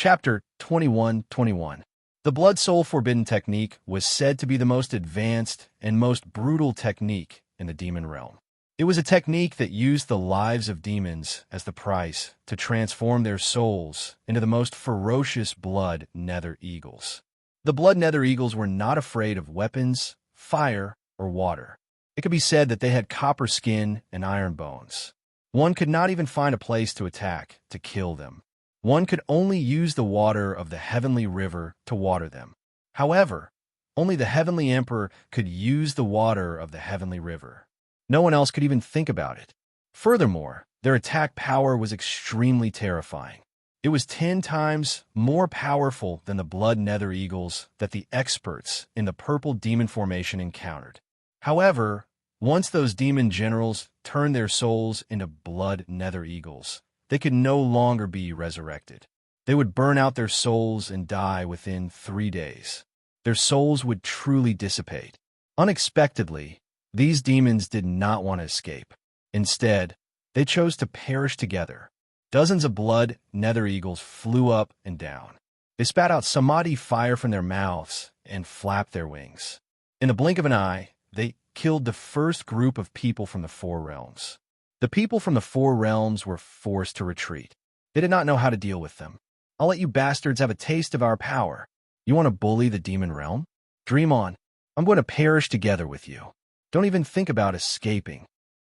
Chapter 21-21. The Blood Soul Forbidden technique was said to be the most advanced and most brutal technique in the demon realm. It was a technique that used the lives of demons as the price to transform their souls into the most ferocious blood nether eagles. The blood nether eagles were not afraid of weapons, fire, or water. It could be said that they had copper skin and iron bones. One could not even find a place to attack, to kill them. One could only use the water of the heavenly river to water them. However, only the heavenly emperor could use the water of the heavenly river. No one else could even think about it. Furthermore, their attack power was extremely terrifying. It was 10 times more powerful than the blood nether eagles that the experts in the purple demon formation encountered. However, once those demon generals turned their souls into blood nether eagles, they could no longer be resurrected. They would burn out their souls and die within 3 days. Their souls would truly dissipate. Unexpectedly, these demons did not want to escape. Instead, they chose to perish together. Dozens of blood nether eagles flew up and down. They spat out samadhi fire from their mouths and flapped their wings. In the blink of an eye, they killed the first group of people from the 4 realms. The people from the 4 realms were forced to retreat. They did not know how to deal with them. I'll let you bastards have a taste of our power. You want to bully the demon realm? Dream on. I'm going to perish together with you. Don't even think about escaping.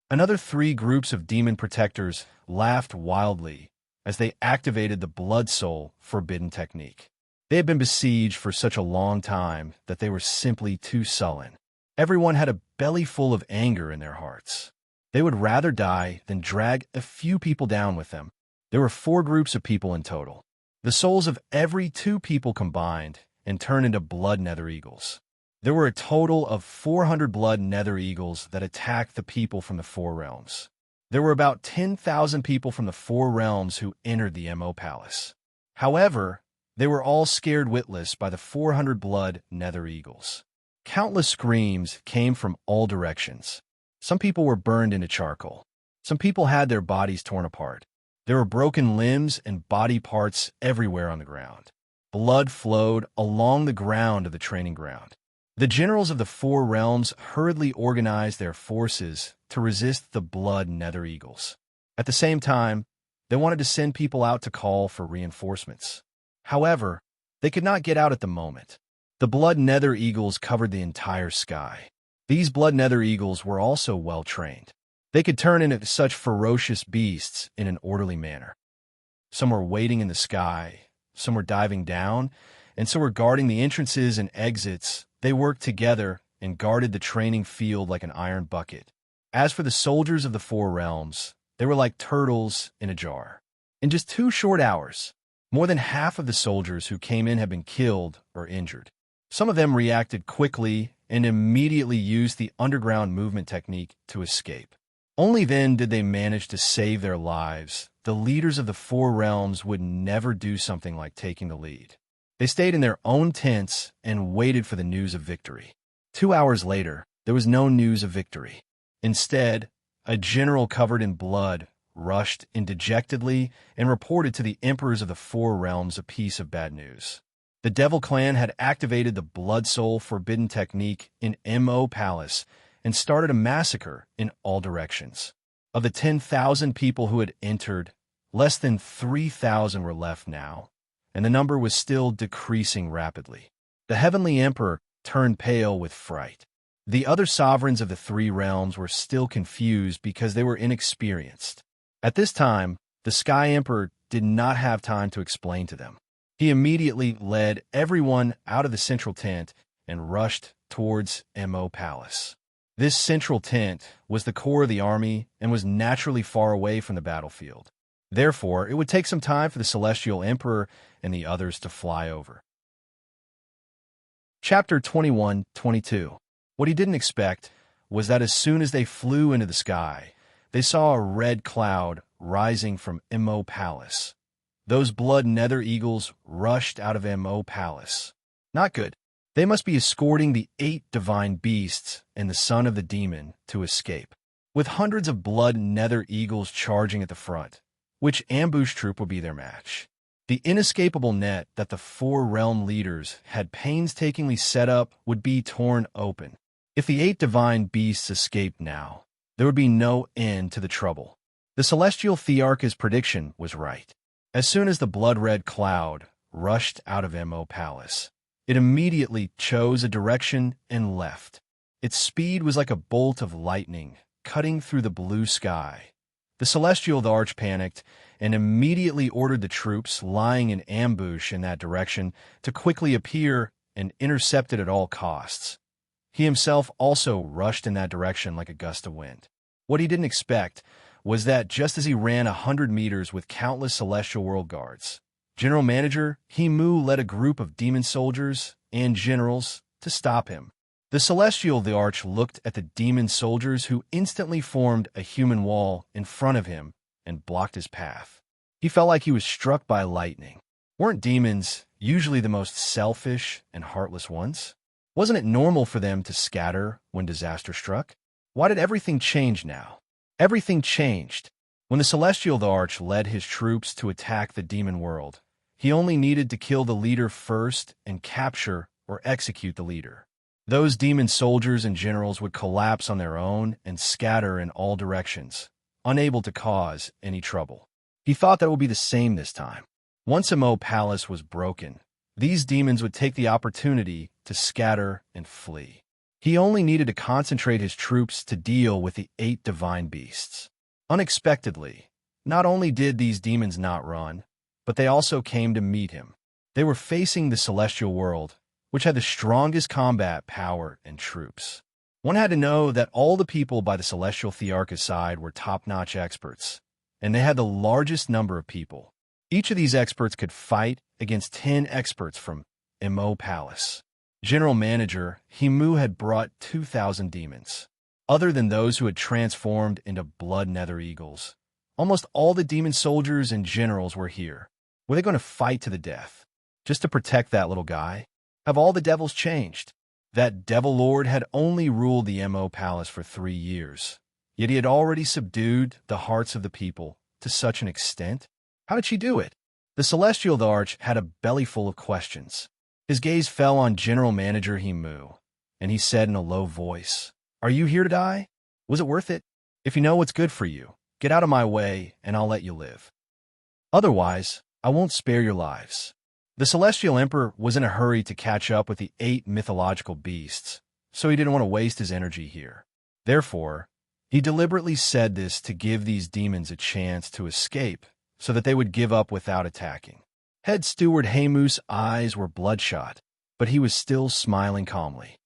Another 3 groups of demon protectors laughed wildly as they activated the Blood Soul Forbidden technique. They had been besieged for such a long time that they were simply too sullen. Everyone had a belly full of anger in their hearts. They would rather die than drag a few people down with them. There were 4 groups of people in total. The souls of every 2 people combined and turned into blood nether eagles. There were a total of 400 blood nether eagles that attacked the people from the 4 realms. There were about 10,000 people from the 4 realms who entered the MO Palace. However, they were all scared witless by the 400 blood nether eagles. Countless screams came from all directions. Some people were burned into charcoal. Some people had their bodies torn apart. There were broken limbs and body parts everywhere on the ground. Blood flowed along the ground of the training ground. The generals of the 4 realms hurriedly organized their forces to resist the blood nether eagles. At the same time, they wanted to send people out to call for reinforcements. However, they could not get out at the moment. The blood nether eagles covered the entire sky. These blood nether eagles were also well trained. They could turn into such ferocious beasts in an orderly manner. Some were waiting in the sky, some were diving down, and some were guarding the entrances and exits. They worked together and guarded the training field like an iron bucket. As for the soldiers of the 4 realms, they were like turtles in a jar. In just 2 short hours, more than half of the soldiers who came in had been killed or injured. Some of them reacted quickly and immediately used the underground movement technique to escape. Only then did they manage to save their lives. The leaders of the 4 realms would never do something like taking the lead. They stayed in their own tents and waited for the news of victory. 2 hours later, there was no news of victory. Instead, a general covered in blood rushed in dejectedly and reported to the emperors of the 4 realms a piece of bad news. The Devil Clan had activated the Blood Soul Forbidden technique in MO Palace and started a massacre in all directions. Of the 10,000 people who had entered, less than 3,000 were left now, and the number was still decreasing rapidly. The Heavenly Emperor turned pale with fright. The other sovereigns of the 3 realms were still confused because they were inexperienced. At this time, the Sky Emperor did not have time to explain to them. He immediately led everyone out of the central tent and rushed towards MO Palace. This central tent was the core of the army and was naturally far away from the battlefield. Therefore, it would take some time for the Celestial Emperor and the others to fly over. Chapter 21-22. What he didn't expect was that as soon as they flew into the sky, they saw a red cloud rising from MO Palace. Those blood nether eagles rushed out of MO Palace. Not good. They must be escorting the 8 divine beasts and the son of the demon to escape. With hundreds of blood nether eagles charging at the front, which ambush troop would be their match? The inescapable net that the four realm leaders had painstakingly set up would be torn open. If the 8 divine beasts escaped now, there would be no end to the trouble. The celestial thearch's prediction was right. As soon as the blood-red cloud rushed out of Mo Palace, it immediately chose a direction and left. Its speed was like a bolt of lightning, cutting through the blue sky. The celestial thearch panicked and immediately ordered the troops lying in ambush in that direction to quickly appear and intercept it at all costs. He himself also rushed in that direction like a gust of wind. What he didn't expect was that just as he ran 100 meters with countless celestial world guards, General Manager Himu led a group of demon soldiers and generals to stop him. The celestial thearch looked at the demon soldiers who instantly formed a human wall in front of him and blocked his path. He felt like he was struck by lightning. Weren't demons usually the most selfish and heartless ones? Wasn't it normal for them to scatter when disaster struck? Why did everything change now? Everything changed. When the celestial thearch led his troops to attack the demon world, he only needed to kill the leader first and capture or execute the leader. Those demon soldiers and generals would collapse on their own and scatter in all directions, unable to cause any trouble. He thought that would be the same this time. Once Mo Palace was broken, these demons would take the opportunity to scatter and flee. He only needed to concentrate his troops to deal with the 8 divine beasts. Unexpectedly, not only did these demons not run, but they also came to meet him. They were facing the celestial world, which had the strongest combat power and troops. One had to know that all the people by the celestial thearch's side were top-notch experts, and they had the largest number of people. Each of these experts could fight against 10 experts from Mo Palace. General Manager Himu had brought 2,000 demons. Other than those who had transformed into blood nether eagles, almost all the demon soldiers and generals were here. Were they going to fight to the death, just to protect that little guy? Have all the devils changed? That devil lord had only ruled the Mo Palace for 3 years, yet he had already subdued the hearts of the people to such an extent. How did she do it? The celestial thearch had a belly full of questions. His gaze fell on General Manager Himu, and he said in a low voice, "Are you here to die? Was it worth it? If you know what's good for you, get out of my way and I'll let you live. Otherwise, I won't spare your lives." The Celestial Emperor was in a hurry to catch up with the 8 mythological beasts, so he didn't want to waste his energy here. Therefore, he deliberately said this to give these demons a chance to escape so that they would give up without attacking. Head Steward Hamu's eyes were bloodshot, but he was still smiling calmly.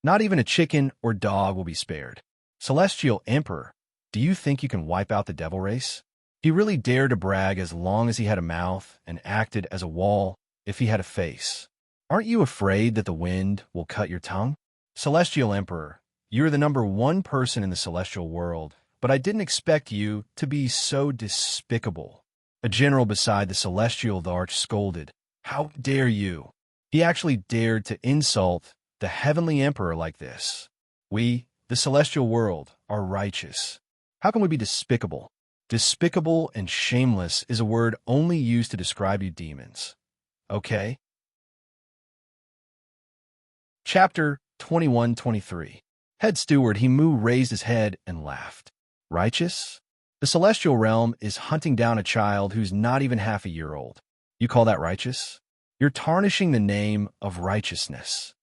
Not even a chicken or dog will be spared. Celestial Emperor, do you think you can wipe out the devil race? He really dared to brag as long as he had a mouth and acted as a wall if he had a face. Aren't you afraid that the wind will cut your tongue? Celestial Emperor, you're the #1 person in the celestial world, but I didn't expect you to be so despicable. A general beside the celestial thearch scolded. How dare you? He actually dared to insult the heavenly emperor like this. We, the celestial world, are righteous. How can we be despicable? Despicable and shameless is a word only used to describe you demons. Okay? Chapter 21-23. Head Steward Himu raised his head and laughed. Righteous? The celestial realm is hunting down a child who's not even half a year old. You call that righteous? You're tarnishing the name of righteousness.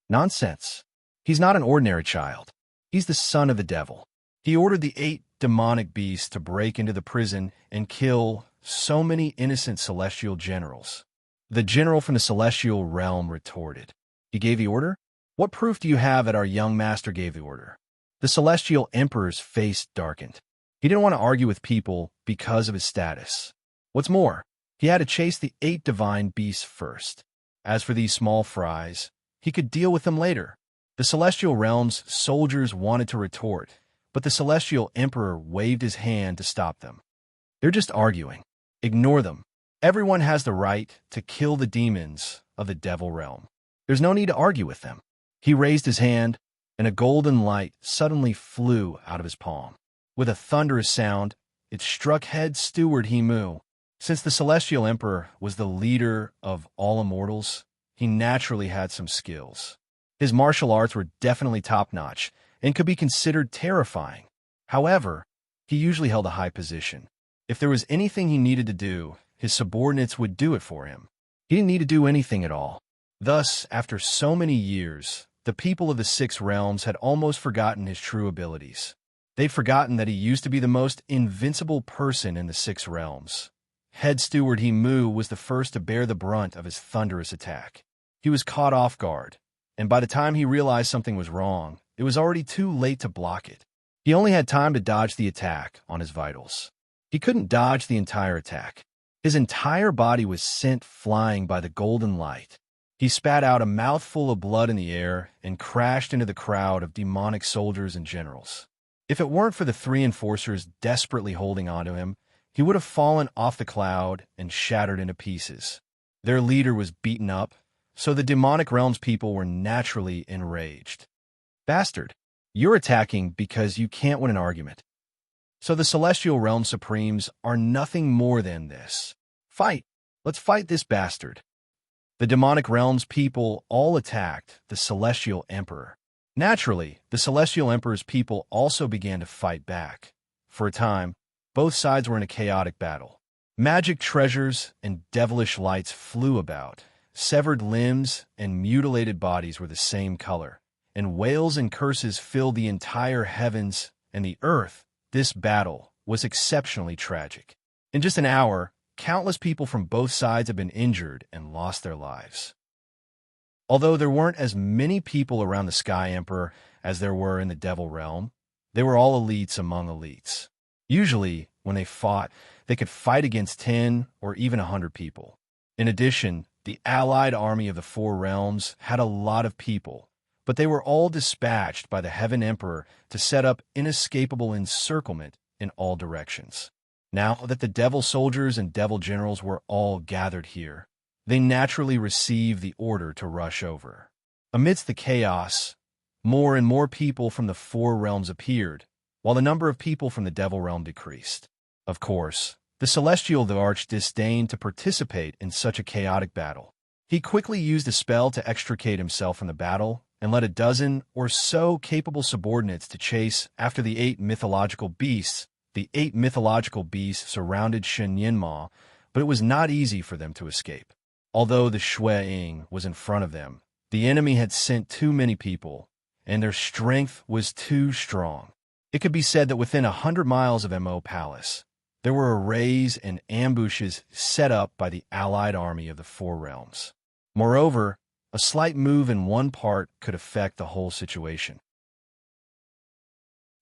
Nonsense. He's not an ordinary child. He's the son of the devil. He ordered the 8 demonic beasts to break into the prison and kill so many innocent celestial generals. The general from the celestial realm retorted. He gave the order? What proof do you have that our young master gave the order? The celestial emperor's face darkened. He didn't want to argue with people because of his status. What's more, he had to chase the 8 divine beasts first. As for these small fries, he could deal with them later. The celestial realm's soldiers wanted to retort, but the celestial emperor waved his hand to stop them. They're just arguing. Ignore them. Everyone has the right to kill the demons of the devil realm. There's no need to argue with them. He raised his hand, and a golden light suddenly flew out of his palm. With a thunderous sound, it struck Head Steward Himu, Since the Celestial Emperor was the leader of all immortals, he naturally had some skills. His martial arts were definitely top-notch and could be considered terrifying. However, he usually held a high position. If there was anything he needed to do, his subordinates would do it for him. He didn't need to do anything at all. Thus, after so many years, the people of the Six Realms had almost forgotten his true abilities. They'd forgotten that he used to be the most invincible person in the Six Realms. Head Steward Himu was the first to bear the brunt of his thunderous attack. He was caught off guard, and by the time he realized something was wrong, it was already too late to block it. He only had time to dodge the attack on his vitals. He couldn't dodge the entire attack. His entire body was sent flying by the golden light. He spat out a mouthful of blood in the air and crashed into the crowd of demonic soldiers and generals. If it weren't for the three enforcers desperately holding onto him, he would have fallen off the cloud and shattered into pieces. Their leader was beaten up, so the demonic realms people were naturally enraged. Bastard, you're attacking because you can't win an argument. So the Celestial Realm Supremes are nothing more than this. Fight! Let's fight this bastard. The demonic realms people all attacked the Celestial Emperor. Naturally, the Celestial Emperor's people also began to fight back. For a time, both sides were in a chaotic battle. Magic treasures and devilish lights flew about. Severed limbs and mutilated bodies were the same color, and wails and curses filled the entire heavens and the earth. This battle was exceptionally tragic. In just an hour, countless people from both sides had been injured and lost their lives. Although there weren't as many people around the Sky Emperor as there were in the Devil Realm, they were all elites among elites. Usually, when they fought, they could fight against 10 or even 100 people. In addition, the allied army of the Four Realms had a lot of people, but they were all dispatched by the Heaven Emperor to set up inescapable encirclement in all directions. Now that the Devil Soldiers and Devil Generals were all gathered here, they naturally received the order to rush over. Amidst the chaos, more and more people from the Four Realms appeared, while the number of people from the Devil Realm decreased. Of course, the Celestial the Arch disdained to participate in such a chaotic battle. He quickly used a spell to extricate himself from the battle and led a dozen or so capable subordinates to chase after the 8 mythological beasts. The 8 mythological beasts surrounded Shen Yinma, but it was not easy for them to escape. Although the Shui Ying was in front of them, the enemy had sent too many people, and their strength was too strong. It could be said that within 100 miles of Mo Palace, there were arrays and ambushes set up by the allied army of the Four Realms. Moreover, a slight move in one part could affect the whole situation.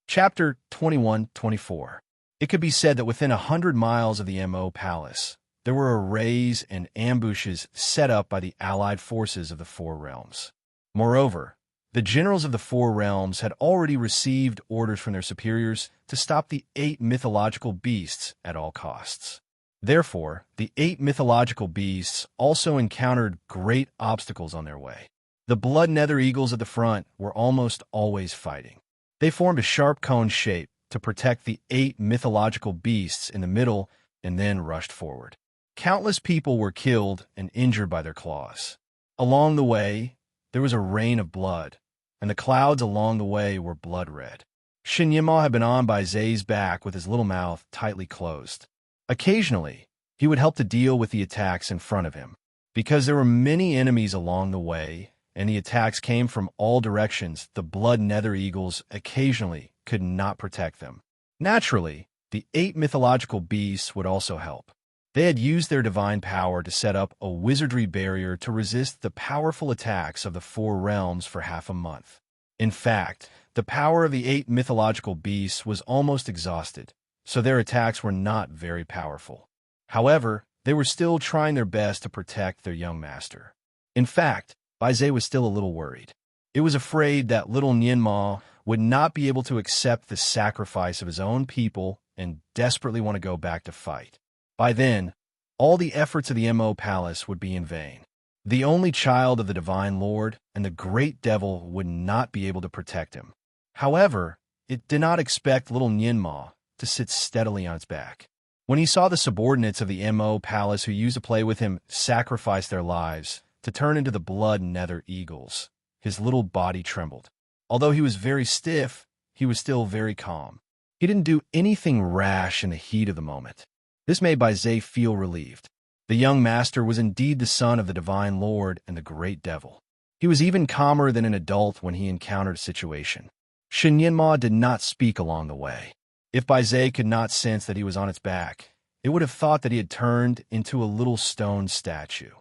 Chapter 21-24. It could be said that within 100 miles of the Mo Palace, there were arrays and ambushes set up by the allied forces of the Four Realms. Moreover, the generals of the Four Realms had already received orders from their superiors to stop the 8 mythological beasts at all costs. Therefore, the 8 mythological beasts also encountered great obstacles on their way. The blood nether eagles at the front were almost always fighting. They formed a sharp cone shape to protect the 8 mythological beasts in the middle and then rushed forward. Countless people were killed and injured by their claws. Along the way, there was a rain of blood, and the clouds along the way were blood red. Shen Yinma had been on by Zay's back with his little mouth tightly closed. Occasionally, he would help to deal with the attacks in front of him. Because there were many enemies along the way, and the attacks came from all directions, the blood nether eagles occasionally could not protect them. Naturally, the 8 mythological beasts would also help. They had used their divine power to set up a wizardry barrier to resist the powerful attacks of the Four Realms for half a month. In fact, the power of the 8 mythological beasts was almost exhausted, so their attacks were not very powerful. However, they were still trying their best to protect their young master. In fact, Baizé was still a little worried. It was afraid that little Nianma would not be able to accept the sacrifice of his own people and desperately want to go back to fight. By then, all the efforts of the Mo Palace would be in vain. The only child of the Divine Lord and the great devil would not be able to protect him. However, it did not expect little Nianma to sit steadily on its back. When he saw the subordinates of the Mo palace who used to play with him sacrifice their lives to turn into the blood nether eagles, his little body trembled. Although he was very stiff, he was still very calm. He didn't do anything rash in the heat of the moment. This made Baizé feel relieved. The young master was indeed the son of the divine lord and the great devil. He was even calmer than an adult when he encountered a situation. Shen Yinma did not speak along the way. If Baizé could not sense that he was on its back, it would have thought that he had turned into a little stone statue.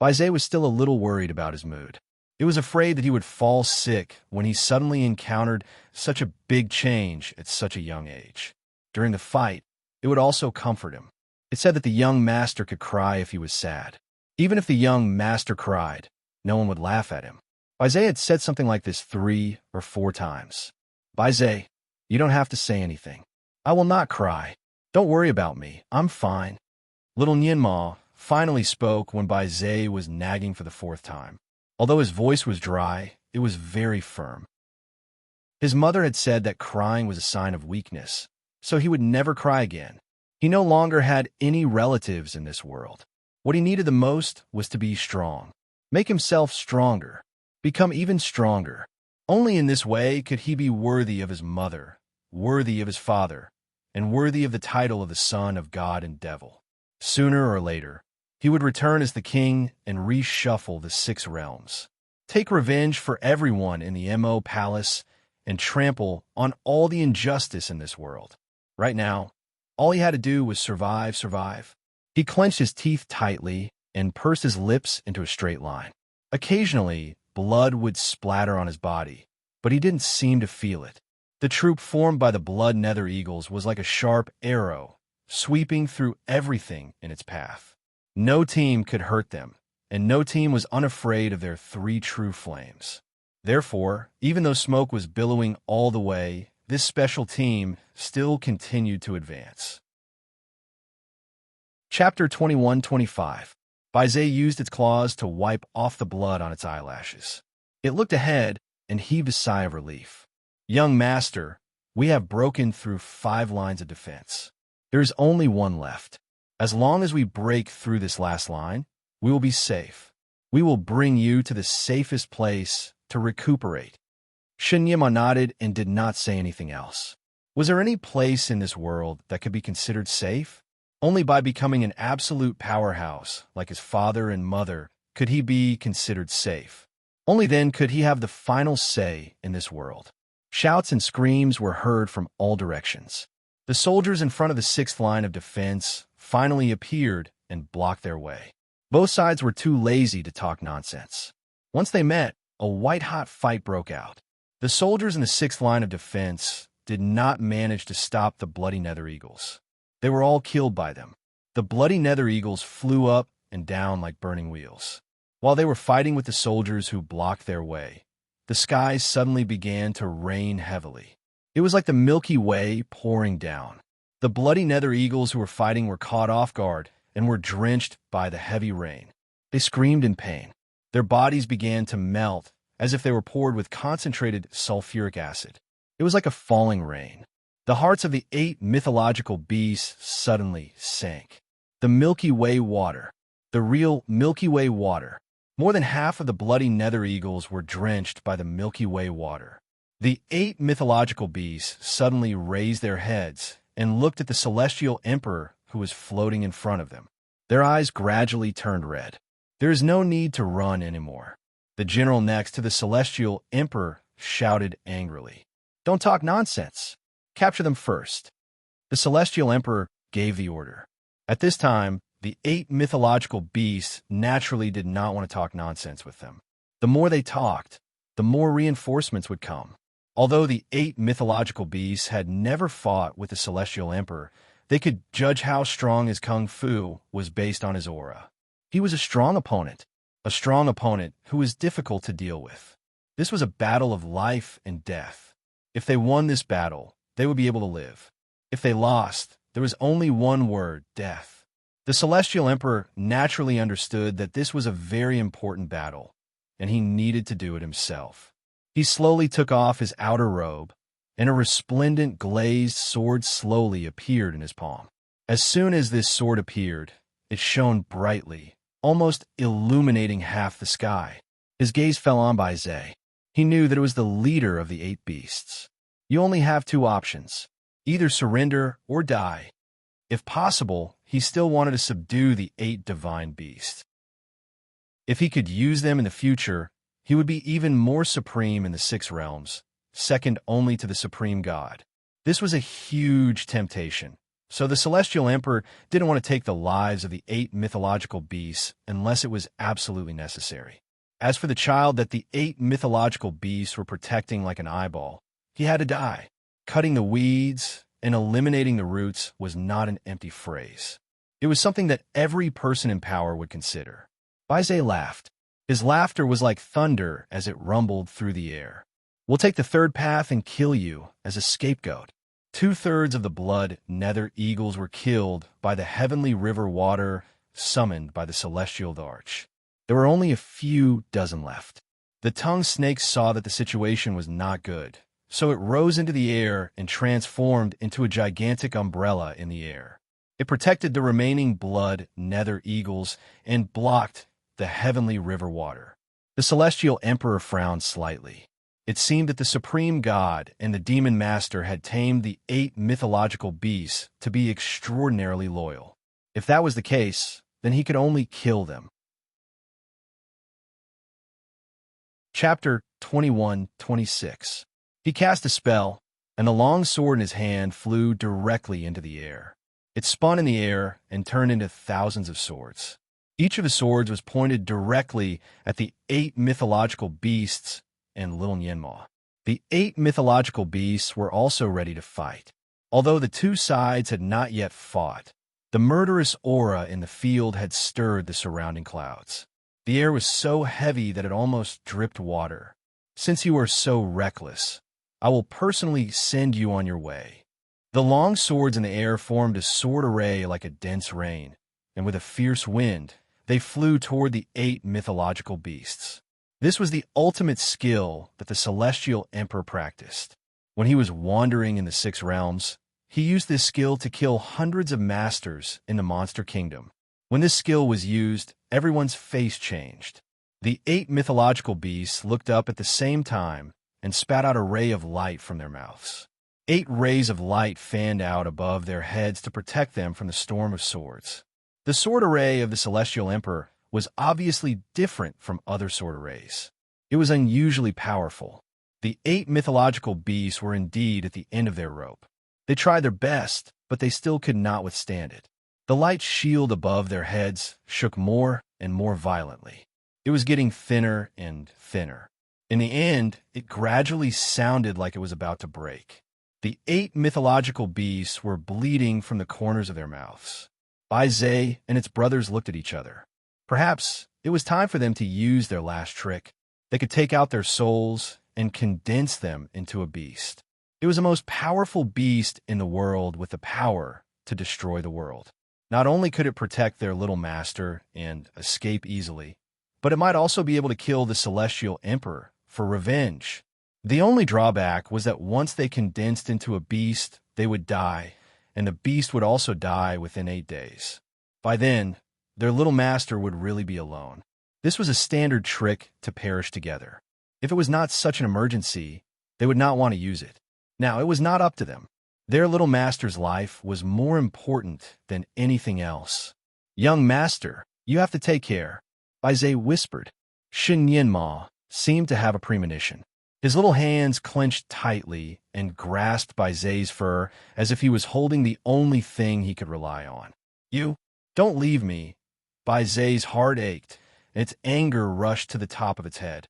Baizé was still a little worried about his mood. It was afraid that he would fall sick when he suddenly encountered such a big change at such a young age. During the fight, it would also comfort him. It said that the young master could cry if he was sad. Even if the young master cried, no one would laugh at him. Baizé had said something like this 3 or 4 times. Baizé, you don't have to say anything. I will not cry. Don't worry about me. I'm fine. Little Nianma finally spoke when Baizé was nagging for the 4th time. Although his voice was dry, it was very firm. His mother had said that crying was a sign of weakness, so he would never cry again. He no longer had any relatives in this world. What he needed the most was to be strong. Make himself stronger. Become even stronger. Only in this way could he be worthy of his mother, worthy of his father, and worthy of the title of the son of God and devil. Sooner or later, he would return as the king and reshuffle the 6 realms. Take revenge for everyone in the Mo palace and trample on all the injustice in this world. Right now, all he had to do was survive. He clenched his teeth tightly and pursed his lips into a straight line. Occasionally, blood would splatter on his body, but he didn't seem to feel it. The troop formed by the blood nether eagles was like a sharp arrow, sweeping through everything in its path. No team could hurt them, and no team was unafraid of their 3 true flames. Therefore, even though smoke was billowing all the way, this special team still continued to advance. Chapter 21-25. Baizé used its claws to wipe off the blood on its eyelashes. It looked ahead and heaved a sigh of relief. Young master, we have broken through 5 lines of defense. There is only 1 left. As long as we break through this last line, we will be safe. We will bring you to the safest place to recuperate. Shen Yima nodded and did not say anything else. Was there any place in this world that could be considered safe? Only by becoming an absolute powerhouse, like his father and mother, could he be considered safe. Only then could he have the final say in this world. Shouts and screams were heard from all directions. The soldiers in front of the 6th line of defense finally appeared and blocked their way. Both sides were too lazy to talk nonsense. Once they met, a white-hot fight broke out. The soldiers in the 6th line of defense did not manage to stop the bloody nether eagles. They were all killed by them. The bloody nether eagles flew up and down like burning wheels. While they were fighting with the soldiers who blocked their way, the skies suddenly began to rain heavily. It was like the Milky Way pouring down. The bloody nether eagles who were fighting were caught off guard and were drenched by the heavy rain. They screamed in pain. Their bodies began to melt as if they were poured with concentrated sulfuric acid. It was like a falling rain. The hearts of the 8 mythological beasts suddenly sank. The Milky Way water. The real Milky Way water. More than half of the bloody nether eagles were drenched by the Milky Way water. The 8 mythological beasts suddenly raised their heads and looked at the celestial emperor who was floating in front of them. Their eyes gradually turned red. There is no need to run anymore. The general next to the celestial emperor shouted angrily, "Don't talk nonsense. Capture them first." The celestial emperor gave the order. At this time, the 8 mythological beasts naturally did not want to talk nonsense with them. The more they talked, the more reinforcements would come. Although the 8 mythological beasts had never fought with the celestial emperor, they could judge how strong his kung fu was based on his aura. He was a strong opponent who was difficult to deal with. This was a battle of life and death. If they won this battle, they would be able to live. If they lost, there was only one word: death. The celestial emperor naturally understood that this was a very important battle, and he needed to do it himself. He slowly took off his outer robe, and a resplendent glazed sword slowly appeared in his palm. As soon as this sword appeared, it shone brightly, almost illuminating half the sky. His gaze fell on Baizé. He knew that it was the leader of the 8 beasts. You only have 2 options. Either surrender or die. If possible, he still wanted to subdue the 8 divine beasts. If he could use them in the future, he would be even more supreme in the 6 realms, second only to the supreme god. This was a huge temptation, so the Celestial Emperor didn't want to take the lives of the 8 mythological beasts unless it was absolutely necessary. As for the child that the 8 mythological beasts were protecting like an eyeball, he had to die. Cutting the weeds and eliminating the roots was not an empty phrase. It was something that every person in power would consider. Baizé laughed. His laughter was like thunder as it rumbled through the air. We'll take the 3rd path and kill you as a scapegoat. 2/3 of the blood nether eagles were killed by the heavenly river water summoned by the celestial arch. There were only a few dozen left. The tongue snake saw that the situation was not good, so it rose into the air and transformed into a gigantic umbrella in the air. It protected the remaining blood nether eagles and blocked the heavenly river water. The Celestial Emperor frowned slightly. It seemed that the Supreme God and the Demon Master had tamed the 8 mythological beasts to be extraordinarily loyal. If that was the case, then he could only kill them. Chapter 21-26. He cast a spell, and the long sword in his hand flew directly into the air. It spun in the air and turned into thousands of swords. Each of the swords was pointed directly at the 8 mythological beasts and little Nianma. The 8 mythological beasts were also ready to fight. Although the 2 sides had not yet fought, the murderous aura in the field had stirred the surrounding clouds. The air was so heavy that it almost dripped water. Since you are so reckless, I will personally send you on your way. The long swords in the air formed a sword array like a dense rain, and with a fierce wind, they flew toward the 8 mythological beasts. This was the ultimate skill that the Celestial Emperor practiced. When he was wandering in the 6 realms, he used this skill to kill hundreds of masters in the monster kingdom. When this skill was used, everyone's face changed. The 8 mythological beasts looked up at the same time and spat out a ray of light from their mouths. 8 rays of light fanned out above their heads to protect them from the storm of swords. The sword array of the Celestial Emperor was obviously different from other sword arrays. It was unusually powerful. The 8 mythological beasts were indeed at the end of their rope. They tried their best, but they still could not withstand it. The light shield above their heads shook more and more violently. It was getting thinner and thinner. In the end, it gradually sounded like it was about to break. The 8 mythological beasts were bleeding from the corners of their mouths. Baizé and its brothers looked at each other. Perhaps it was time for them to use their last trick. They could take out their souls and condense them into a beast. It was the most powerful beast in the world with the power to destroy the world. Not only could it protect their little master and escape easily, but it might also be able to kill the Celestial Emperor for revenge. The only drawback was that once they condensed into a beast, they would die, and the beast would also die within 8 days. By then, their little master would really be alone. This was a standard trick to perish together. If it was not such an emergency, they would not want to use it. Now, it was not up to them. Their little master's life was more important than anything else. Young master, you have to take care, Baizé whispered. Shin Yanma seemed to have a premonition. His little hands clenched tightly and grasped Baizé's fur as if he was holding the only thing he could rely on. You, don't leave me. Baizé's heart ached, and its anger rushed to the top of its head.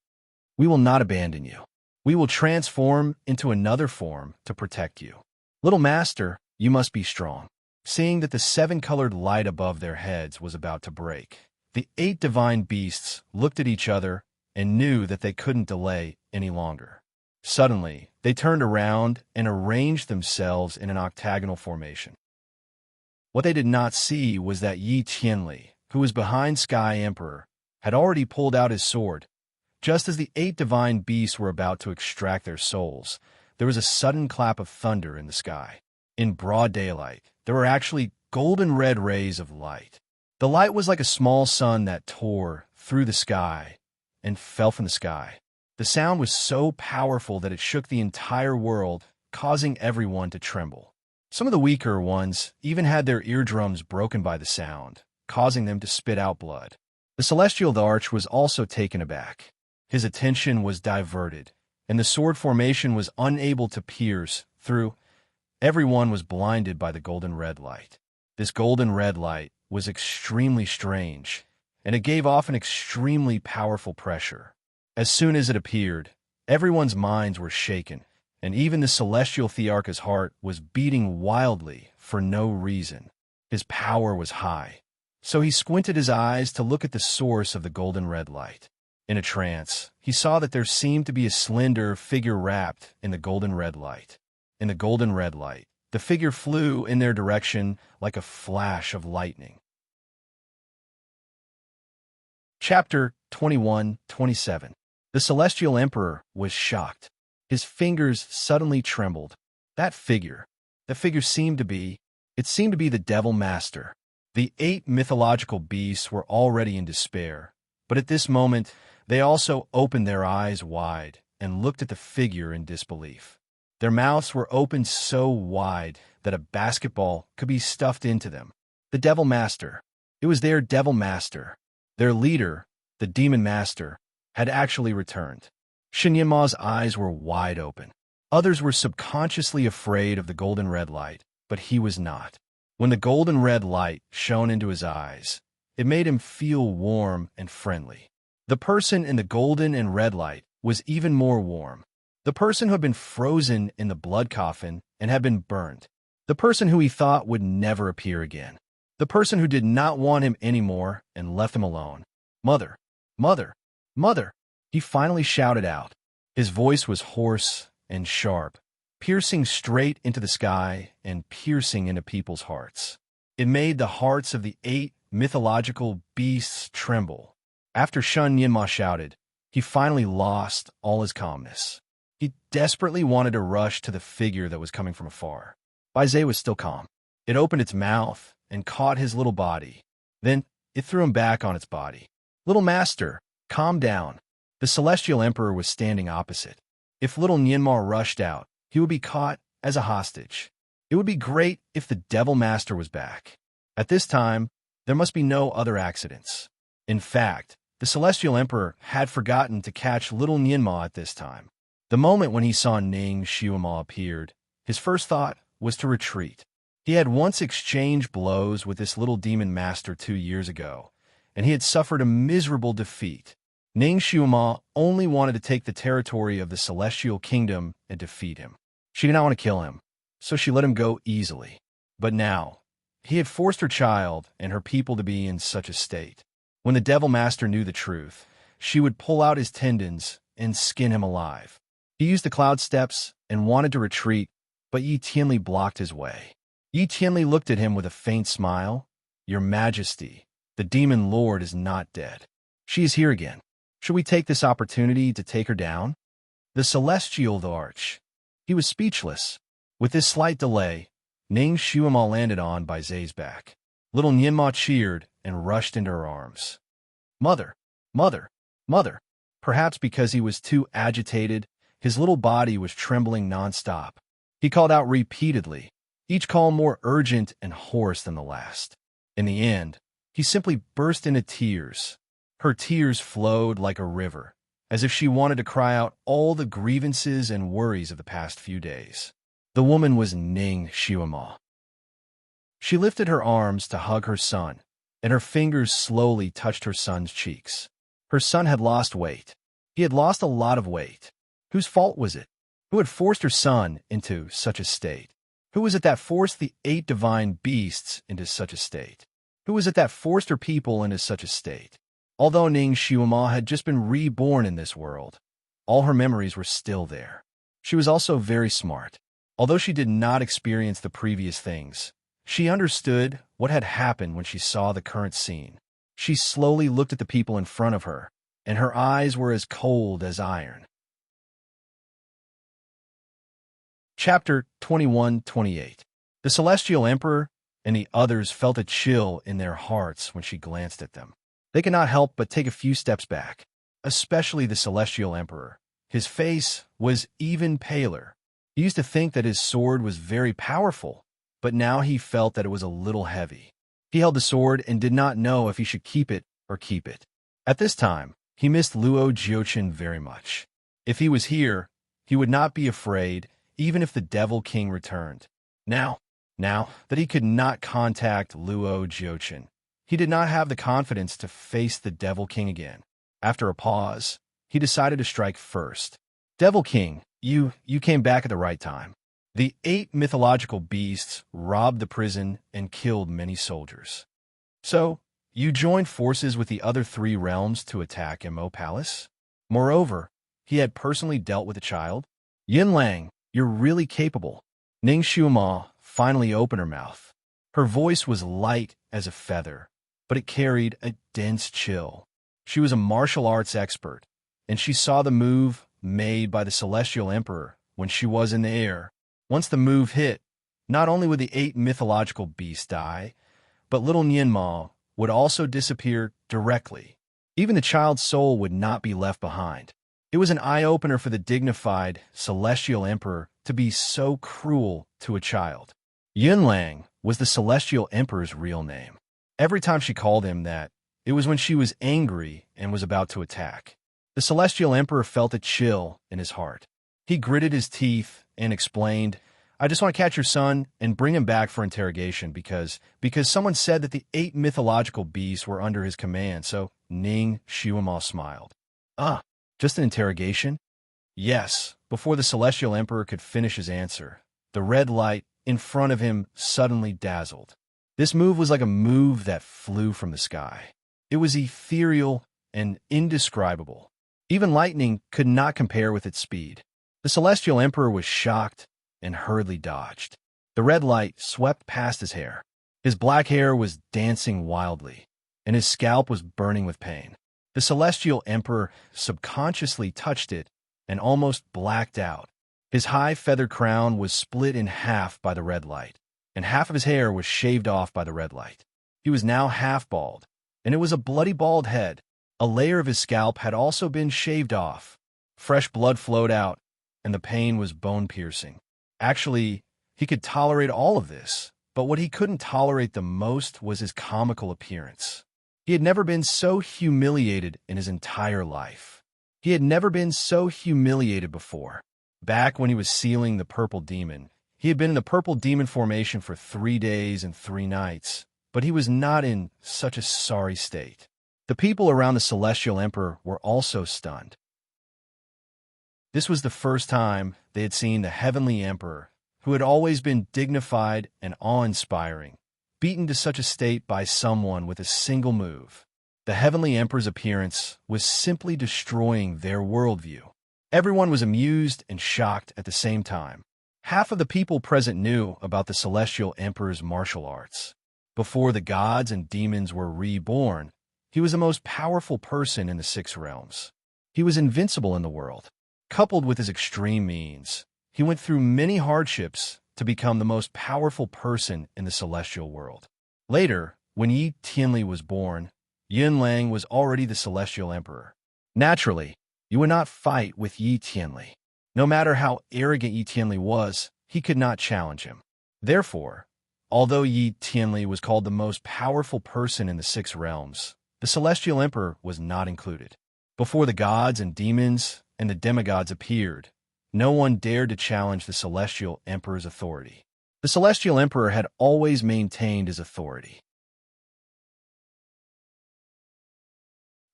We will not abandon you. We will transform into another form to protect you. Little master, you must be strong. Seeing that the 7-colored light above their heads was about to break, the 8 divine beasts looked at each other and knew that they couldn't delay any longer. Suddenly, they turned around and arranged themselves in an octagonal formation. What they did not see was that Yi Qianli, who was behind Sky Emperor, had already pulled out his sword. Just as the 8 divine beasts were about to extract their souls, there was a sudden clap of thunder in the sky. In broad daylight, there were actually golden red rays of light. The light was like a small sun that tore through the sky and fell from the sky. The sound was so powerful that it shook the entire world, causing everyone to tremble. Some of the weaker ones even had their eardrums broken by the sound, causing them to spit out blood. The celestial arch was also taken aback. His attention was diverted, and the sword formation was unable to pierce through. Everyone was blinded by the golden red light. This golden red light was extremely strange, and it gave off an extremely powerful pressure. As soon as it appeared, everyone's minds were shaken, and even the celestial Thearch's heart was beating wildly for no reason. His power was high, so he squinted his eyes to look at the source of the golden red light. In a trance, he saw that there seemed to be a slender figure wrapped in the golden red light. In the golden red light, the figure flew in their direction like a flash of lightning. Chapter 21-27. The Celestial Emperor was shocked. His fingers suddenly trembled. The figure seemed to be the Devil Master. The 8 mythological beasts were already in despair, but at this moment, they also opened their eyes wide and looked at the figure in disbelief. Their mouths were opened so wide that a basketball could be stuffed into them. The Devil Master. It was their Devil Master. Their leader, the Demon Master, had actually returned. Shen Yunma's eyes were wide open. Others were subconsciously afraid of the golden red light, but he was not. When the golden red light shone into his eyes, it made him feel warm and friendly. The person in the golden and red light was even more warm. The person who had been frozen in the blood coffin and had been burned. The person who he thought would never appear again. The person who did not want him anymore and left him alone. Mother, mother, mother, he finally shouted out. His voice was hoarse and sharp, piercing straight into the sky and piercing into people's hearts. It made the hearts of the 8 mythological beasts tremble. After Shen Yunma shouted, he finally lost all his calmness. He desperately wanted to rush to the figure that was coming from afar. Bai Zhe was still calm. It opened its mouth and caught his little body. Then it threw him back on its body. Little master, calm down. The Celestial Emperor was standing opposite. If little Nianma rushed out, he would be caught as a hostage. It would be great if the Devil Master was back. At this time, there must be no other accidents. In fact, the Celestial Emperor had forgotten to catch little Nianma at this time. The moment when he saw Ning Xiuma appeared, his first thought was to retreat. He had once exchanged blows with this little demon master 2 years ago, and he had suffered a miserable defeat. Ning Xiuma only wanted to take the territory of the Celestial Kingdom and defeat him. She did not want to kill him, so she let him go easily. But now, he had forced her child and her people to be in such a state. When the Devil Master knew the truth, she would pull out his tendons and skin him alive. He used the cloud steps and wanted to retreat, but Yi Tianli blocked his way. Yi Tianli looked at him with a faint smile. Your Majesty, the Demon Lord is not dead. She is here again. Should we take this opportunity to take her down? The Celestial Arch. He was speechless. With this slight delay, Ning Xiuma landed on Bai Zhe's back. Little Nianma cheered and rushed into her arms. Mother, mother, mother. Perhaps because he was too agitated, his little body was trembling nonstop. He called out repeatedly, each call more urgent and hoarse than the last. In the end, he simply burst into tears. Her tears flowed like a river, as if she wanted to cry out all the grievances and worries of the past few days. The woman was Ning Xiuma. She lifted her arms to hug her son, and her fingers slowly touched her son's cheeks. Her son had lost weight. He had lost a lot of weight. Whose fault was it? Who had forced her son into such a state? Who was it that forced the 8 divine beasts into such a state? Who was it that forced her people into such a state? Although Ning Xiuma had just been reborn in this world, all her memories were still there. She was also very smart. Although she did not experience the previous things, she understood what had happened when she saw the current scene. She slowly looked at the people in front of her, and her eyes were as cold as iron. Chapter 21-28. The Celestial Emperor and the others felt a chill in their hearts when she glanced at them. They could not help but take a few steps back, especially the Celestial Emperor. His face was even paler. He used to think that his sword was very powerful, but now he felt that it was a little heavy. He held the sword and did not know if he should keep it or keep it. At this time, he missed Luo Jiuchen very much. If he was here, he would not be afraid, even if the Devil King returned. Now that he could not contact Luo Jiuchen, he did not have the confidence to face the Devil King again. After a pause, he decided to strike first. Devil King, you came back at the right time. The 8 mythological beasts robbed the prison and killed many soldiers. So, you joined forces with the other 3 realms to attack Mo Palace? Moreover, he had personally dealt with a child? Yin Lang, you're really capable. Ning Xiuma finally opened her mouth. Her voice was light as a feather, but it carried a dense chill. She was a martial arts expert, and she saw the move made by the Celestial Emperor when she was in the air. Once the move hit, not only would the 8 mythological beasts die, but little Nianma would also disappear directly. Even the child's soul would not be left behind. It was an eye-opener for the dignified Celestial Emperor to be so cruel to a child. Yunlang was the Celestial Emperor's real name. Every time she called him that, it was when she was angry and was about to attack. The Celestial Emperor felt a chill in his heart. He gritted his teeth and explained, I just want to catch your son and bring him back for interrogation because someone said that the 8 mythological beasts were under his command, so Ning Xiuma smiled. Ah, just an interrogation? Yes, before the Celestial Emperor could finish his answer, the red light in front of him suddenly dazzled. This move was like a move that flew from the sky. It was ethereal and indescribable. Even lightning could not compare with its speed. The Celestial Emperor was shocked and hurriedly dodged. The red light swept past his hair. His black hair was dancing wildly, and his scalp was burning with pain. The Celestial Emperor subconsciously touched it and almost blacked out. His high feathered crown was split in half by the red light, and half of his hair was shaved off by the red light. He was now half bald, and it was a bloody bald head. A layer of his scalp had also been shaved off. Fresh blood flowed out, and the pain was bone-piercing. Actually, he could tolerate all of this, but what he couldn't tolerate the most was his comical appearance. He had never been so humiliated in his entire life. He had never been so humiliated before. Back when he was sealing the Purple Demon, he had been in the Purple Demon formation for 3 days and 3 nights, but he was not in such a sorry state. The people around the Celestial Emperor were also stunned. This was the first time they had seen the Heavenly Emperor, who had always been dignified and awe-inspiring, beaten to such a state by someone with a single move. The Heavenly Emperor's appearance was simply destroying their worldview. Everyone was amused and shocked at the same time. Half of the people present knew about the Celestial Emperor's martial arts. Before the gods and demons were reborn, he was the most powerful person in the 6 realms. He was invincible in the world. Coupled with his extreme means, he went through many hardships to become the most powerful person in the celestial world. Later, when Yi Tianli was born, Yin Lang was already the Celestial Emperor. Naturally, you would not fight with Yi Tianli. No matter how arrogant Yi Tianli was, he could not challenge him. Therefore, although Yi Tianli was called the most powerful person in the 6 realms, the Celestial Emperor was not included. Before the gods and demons and the demigods appeared, no one dared to challenge the Celestial Emperor's authority. The Celestial Emperor had always maintained his authority.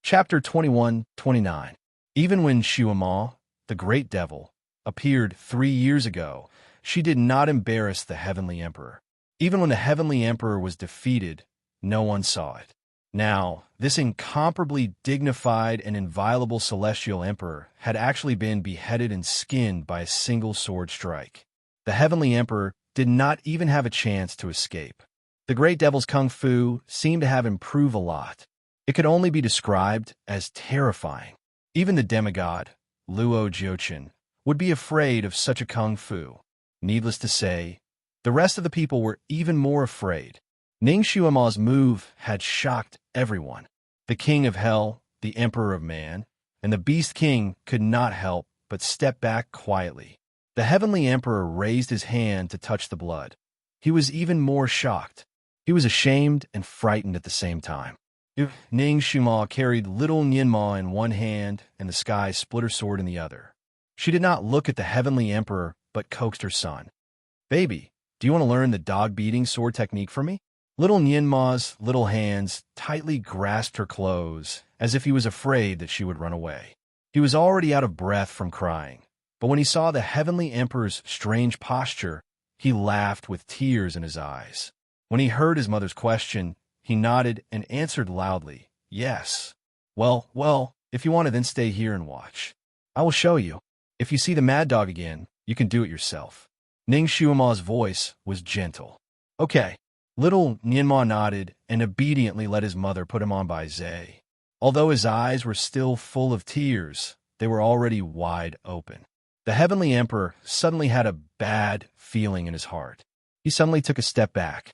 Chapter 21-29. Even when Xiuma, the Great Devil, appeared 3 years ago, she did not embarrass the Heavenly Emperor. Even when the Heavenly Emperor was defeated, no one saw it. Now, this incomparably dignified and inviolable Celestial Emperor had actually been beheaded and skinned by a single sword strike. The Heavenly Emperor did not even have a chance to escape. The Great Devil's kung fu seemed to have improved a lot. It could only be described as terrifying. Even the demigod, Luo Jiuchen, would be afraid of such a kung fu. Needless to say, The rest of the people were even more afraid. Ning Xuema's move had shocked everyone. The king of hell, the emperor of man, and the beast king could not help but step back quietly. The heavenly emperor raised his hand to touch the blood. He was even more shocked. He was ashamed and frightened at the same time. Ning Xuema carried little Nianma in one hand and the sky splitter sword in the other. She did not look at the heavenly emperor, but coaxed her son. "Baby, do you want to learn the dog-beating sword technique from me?" Little Nianma's little hands tightly grasped her clothes, as if he was afraid that she would run away. He was already out of breath from crying, but when he saw the heavenly emperor's strange posture, he laughed with tears in his eyes. When he heard his mother's question, he nodded and answered loudly, "Yes." Well, if you want to then stay here and watch. I will show you. If you see the mad dog again, you can do it yourself." Ning Xuema's voice was gentle. "Okay." Little Nianma nodded and obediently let his mother put him on by Zhe. Although his eyes were still full of tears, they were already wide open. The heavenly emperor suddenly had a bad feeling in his heart. He suddenly took a step back.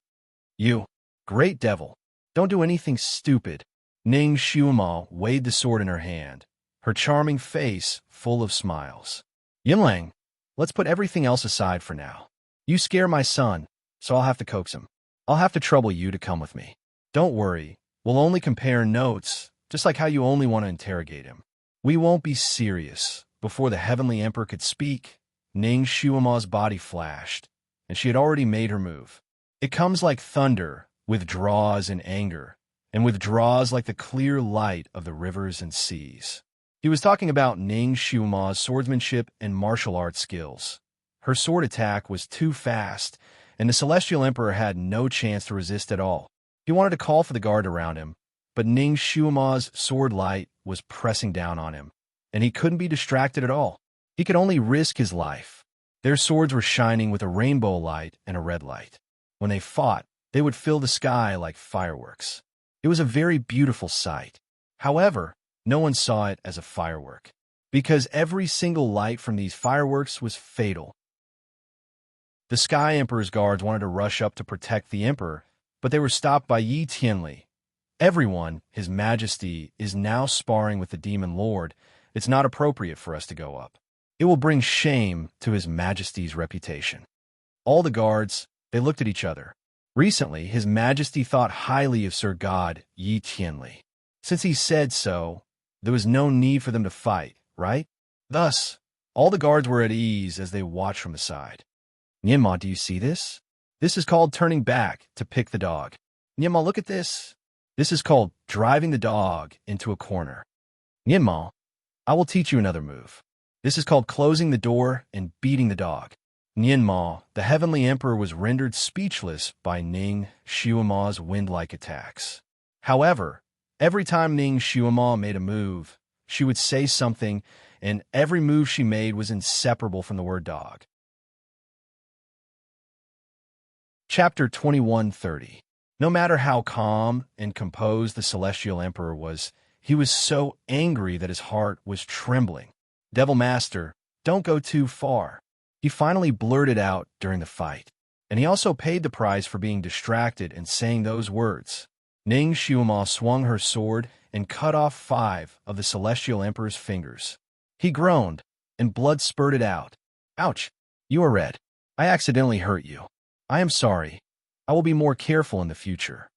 "You, great devil, don't do anything stupid." Ning Xuema weighed the sword in her hand, her charming face full of smiles. "Yinlang, let's put everything else aside for now. You scare my son, so I'll have to coax him. I'll have to trouble you to come with me. Don't worry, we'll only compare notes, just like how you only want to interrogate him. We won't be serious." Before the heavenly emperor could speak, Ning Xuema's body flashed, and she had already made her move. It comes like thunder, withdraws in anger, and withdraws like the clear light of the rivers and seas. He was talking about Ning Xuema's swordsmanship and martial arts skills. Her sword attack was too fast, and the Celestial Emperor had no chance to resist at all. He wanted to call for the guard around him, but Ning Xuema's sword light was pressing down on him, and he couldn't be distracted at all. He could only risk his life. Their swords were shining with a rainbow light and a red light. When they fought, they would fill the sky like fireworks. It was a very beautiful sight. However, no one saw it as a firework, because every single light from these fireworks was fatal. The Sky Emperor's guards wanted to rush up to protect the Emperor, but they were stopped by Yi Tianli. "Everyone, His Majesty, is now sparring with the Demon Lord. It's not appropriate for us to go up. It will bring shame to His Majesty's reputation." All the guards, they looked at each other. Recently, His Majesty thought highly of Sir God Yi Tianli. Since he said so, there was no need for them to fight, right? Thus, all the guards were at ease as they watched from the side. "Nianma, do you see this? This is called turning back to pick the dog. Nianma, look at this. This is called driving the dog into a corner. Nianma, I will teach you another move. This is called closing the door and beating the dog." Nianma, the heavenly emperor, was rendered speechless by Ning Xuema's wind-like attacks. However, every time Ning Xuema made a move, she would say something, and every move she made was inseparable from the word dog. Chapter 2130. No matter how calm and composed the Celestial Emperor was, he was so angry that his heart was trembling. "Devil Master, don't go too far," he finally blurted out during the fight. And he also paid the price for being distracted and saying those words. Ning Xuema swung her sword and cut off 5 of the Celestial Emperor's fingers. He groaned, and blood spurted out. "Ouch, you are red. I accidentally hurt you. I am sorry. I will be more careful in the future."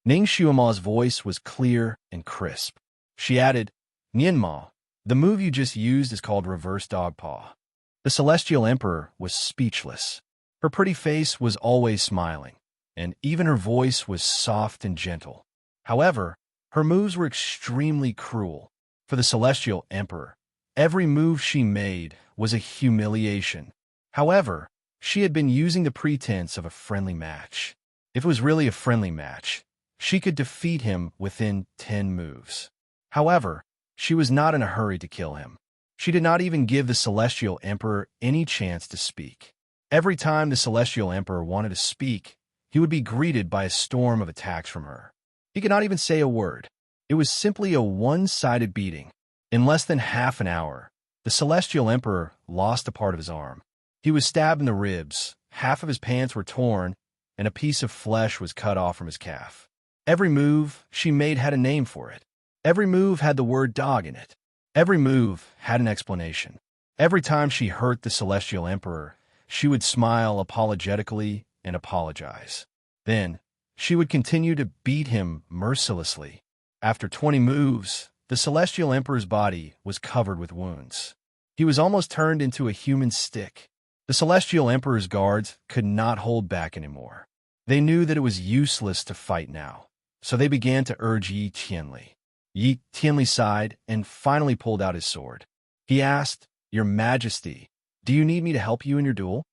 Ning Xuema's voice was clear and crisp. She added, "Nianma, the move you just used is called reverse dog paw." The Celestial Emperor was speechless. Her pretty face was always smiling, and even her voice was soft and gentle. However, her moves were extremely cruel. For the Celestial Emperor, every move she made was a humiliation. However, she had been using the pretense of a friendly match. If it was really a friendly match, she could defeat him within 10 moves. However, she was not in a hurry to kill him. She did not even give the Celestial Emperor any chance to speak. Every time the Celestial Emperor wanted to speak, he would be greeted by a storm of attacks from her. He could not even say a word. It was simply a one-sided beating. In less than half an hour, the Celestial Emperor lost a part of his arm. He was stabbed in the ribs, half of his pants were torn, and a piece of flesh was cut off from his calf. Every move she made had a name for it. Every move had the word dog in it. Every move had an explanation. Every time she hurt the Celestial Emperor, she would smile apologetically and apologize. Then, she would continue to beat him mercilessly. After 20 moves, the Celestial Emperor's body was covered with wounds. He was almost turned into a human stick. The Celestial Emperor's guards could not hold back anymore. They knew that it was useless to fight now, so they began to urge Yi Tianli. Yi Tianli sighed and finally pulled out his sword. He asked, "Your Majesty, do you need me to help you in your duel?"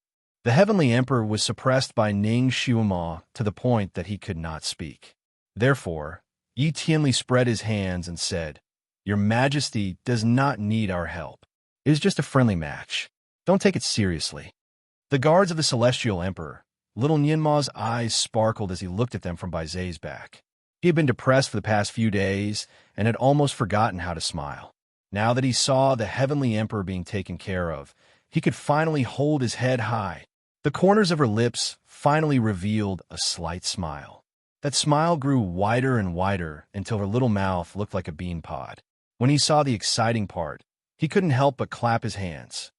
The Heavenly Emperor was suppressed by Ning Xiuma to the point that he could not speak. Therefore, Yi Tianli spread his hands and said, "Your Majesty does not need our help. It is just a friendly match. Don't take it seriously." The guards of the Celestial Emperor, little Nianma's eyes sparkled as he looked at them from Baizei's back. He had been depressed for the past few days and had almost forgotten how to smile. Now that he saw the Heavenly Emperor being taken care of, he could finally hold his head high. The corners of her lips finally revealed a slight smile. That smile grew wider and wider until her little mouth looked like a bean pod. When he saw the exciting part, he couldn't help but clap his hands.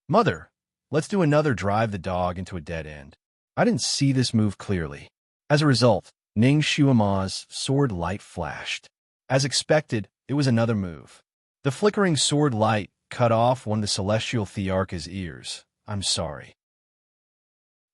"Mother, let's do another drive the dog into a dead end." I didn't see this move clearly. As a result, Ning Xiuma's sword light flashed. As expected, it was another move. The flickering sword light cut off one of the Celestial Thearch's ears. "I'm sorry.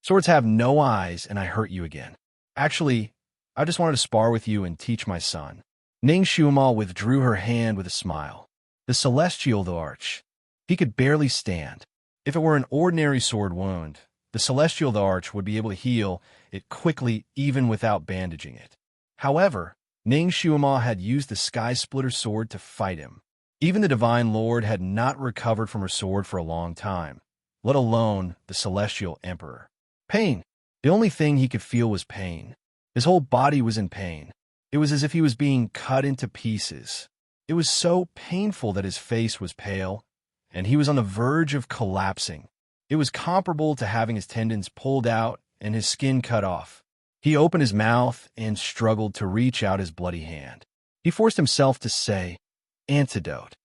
Swords have no eyes, and I hurt you again. Actually, I just wanted to spar with you and teach my son." Ning Xiuma withdrew her hand with a smile. The Celestial Thearch. He could barely stand. If it were an ordinary sword wound, the Celestial Thearch would be able to heal it quickly even without bandaging it. However, Ning Xiuma had used the Sky Splitter sword to fight him. Even the Divine Lord had not recovered from her sword for a long time, let alone the Celestial Emperor. Pain. The only thing he could feel was pain. His whole body was in pain. It was as if he was being cut into pieces. It was so painful that his face was pale, and he was on the verge of collapsing. It was comparable to having his tendons pulled out and his skin cut off. He opened his mouth and struggled to reach out his bloody hand. He forced himself to say, "Antidote."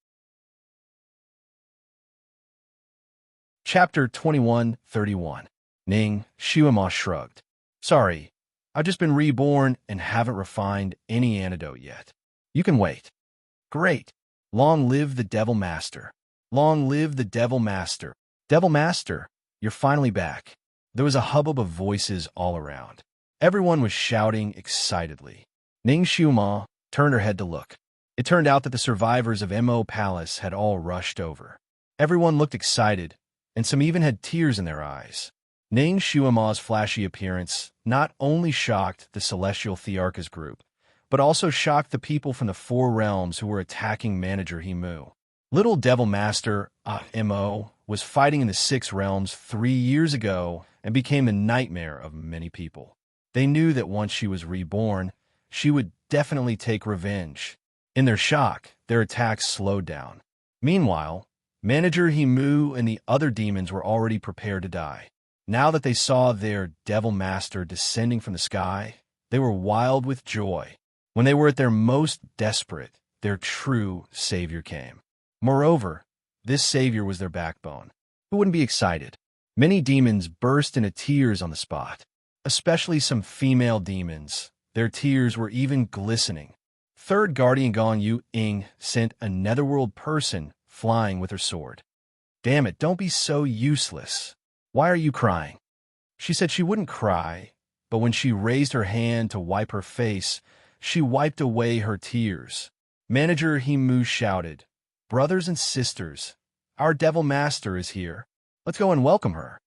Chapter 21:31. Ning Xiuma shrugged. "Sorry, I've just been reborn and haven't refined any antidote yet. You can wait." "Great. Long live the Devil Master. Long live the Devil Master. Devil Master, you're finally back." There was a hubbub of voices all around. Everyone was shouting excitedly. Ning Xiuma turned her head to look. It turned out that the survivors of Mo Palace had all rushed over. Everyone looked excited, and some even had tears in their eyes. Ning Xiuma's flashy appearance not only shocked the Celestial Thearch's group, but also shocked the people from the Four Realms who were attacking Manager Himu. Little Devil Master Mo was fighting in the Six Realms 3 years ago and became the nightmare of many people. They knew that once she was reborn, she would definitely take revenge. In their shock, their attacks slowed down. Meanwhile, Manager Himu and the other demons were already prepared to die. Now that they saw their Devil Master descending from the sky, they were wild with joy. When they were at their most desperate, their true savior came. Moreover, this savior was their backbone. Who wouldn't be excited? Many demons burst into tears on the spot, especially some female demons. Their tears were even glistening. Third Guardian Gong Yu Ing sent a netherworld person flying with her sword. "Damn it, don't be so useless. Why are you crying?" She said she wouldn't cry, but when she raised her hand to wipe her face, she wiped away her tears. Manager Himu shouted, "Brothers and sisters, our Devil Master is here. Let's go and welcome her."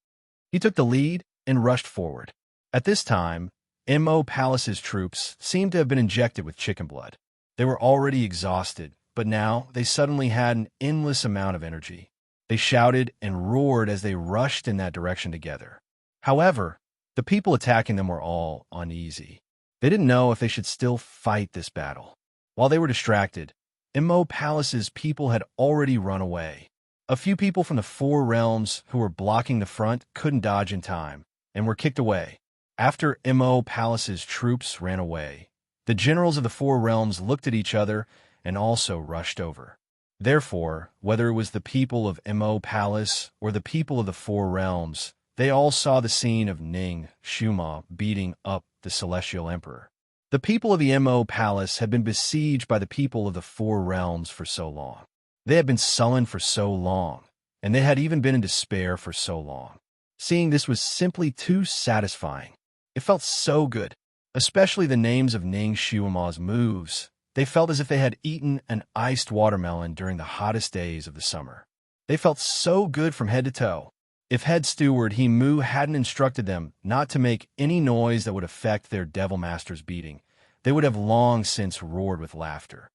He took the lead and rushed forward. At this time, Mo Palace's troops seemed to have been injected with chicken blood. They were already exhausted, but now they suddenly had an endless amount of energy. They shouted and roared as they rushed in that direction together. However, the people attacking them were all uneasy. They didn't know if they should still fight this battle. While they were distracted, Mo Palace's people had already run away. A few people from the Four Realms who were blocking the front couldn't dodge in time, and were kicked away. After Mo Palace's troops ran away, the generals of the four realms looked at each other and also rushed over. Therefore, whether it was the people of Mo Palace or the people of the four realms, they all saw the scene of Ning Shuma beating up the Celestial Emperor. The people of the Mo Palace had been besieged by the people of the four realms for so long. They had been sullen for so long, and they had even been in despair for so long. Seeing this was simply too satisfying. It felt so good, especially the names of Ning Shuama's moves. They felt as if they had eaten an iced watermelon during the hottest days of the summer. They felt so good from head to toe. If head steward He Mu hadn't instructed them not to make any noise that would affect their Devil Master's beating, they would have long since roared with laughter.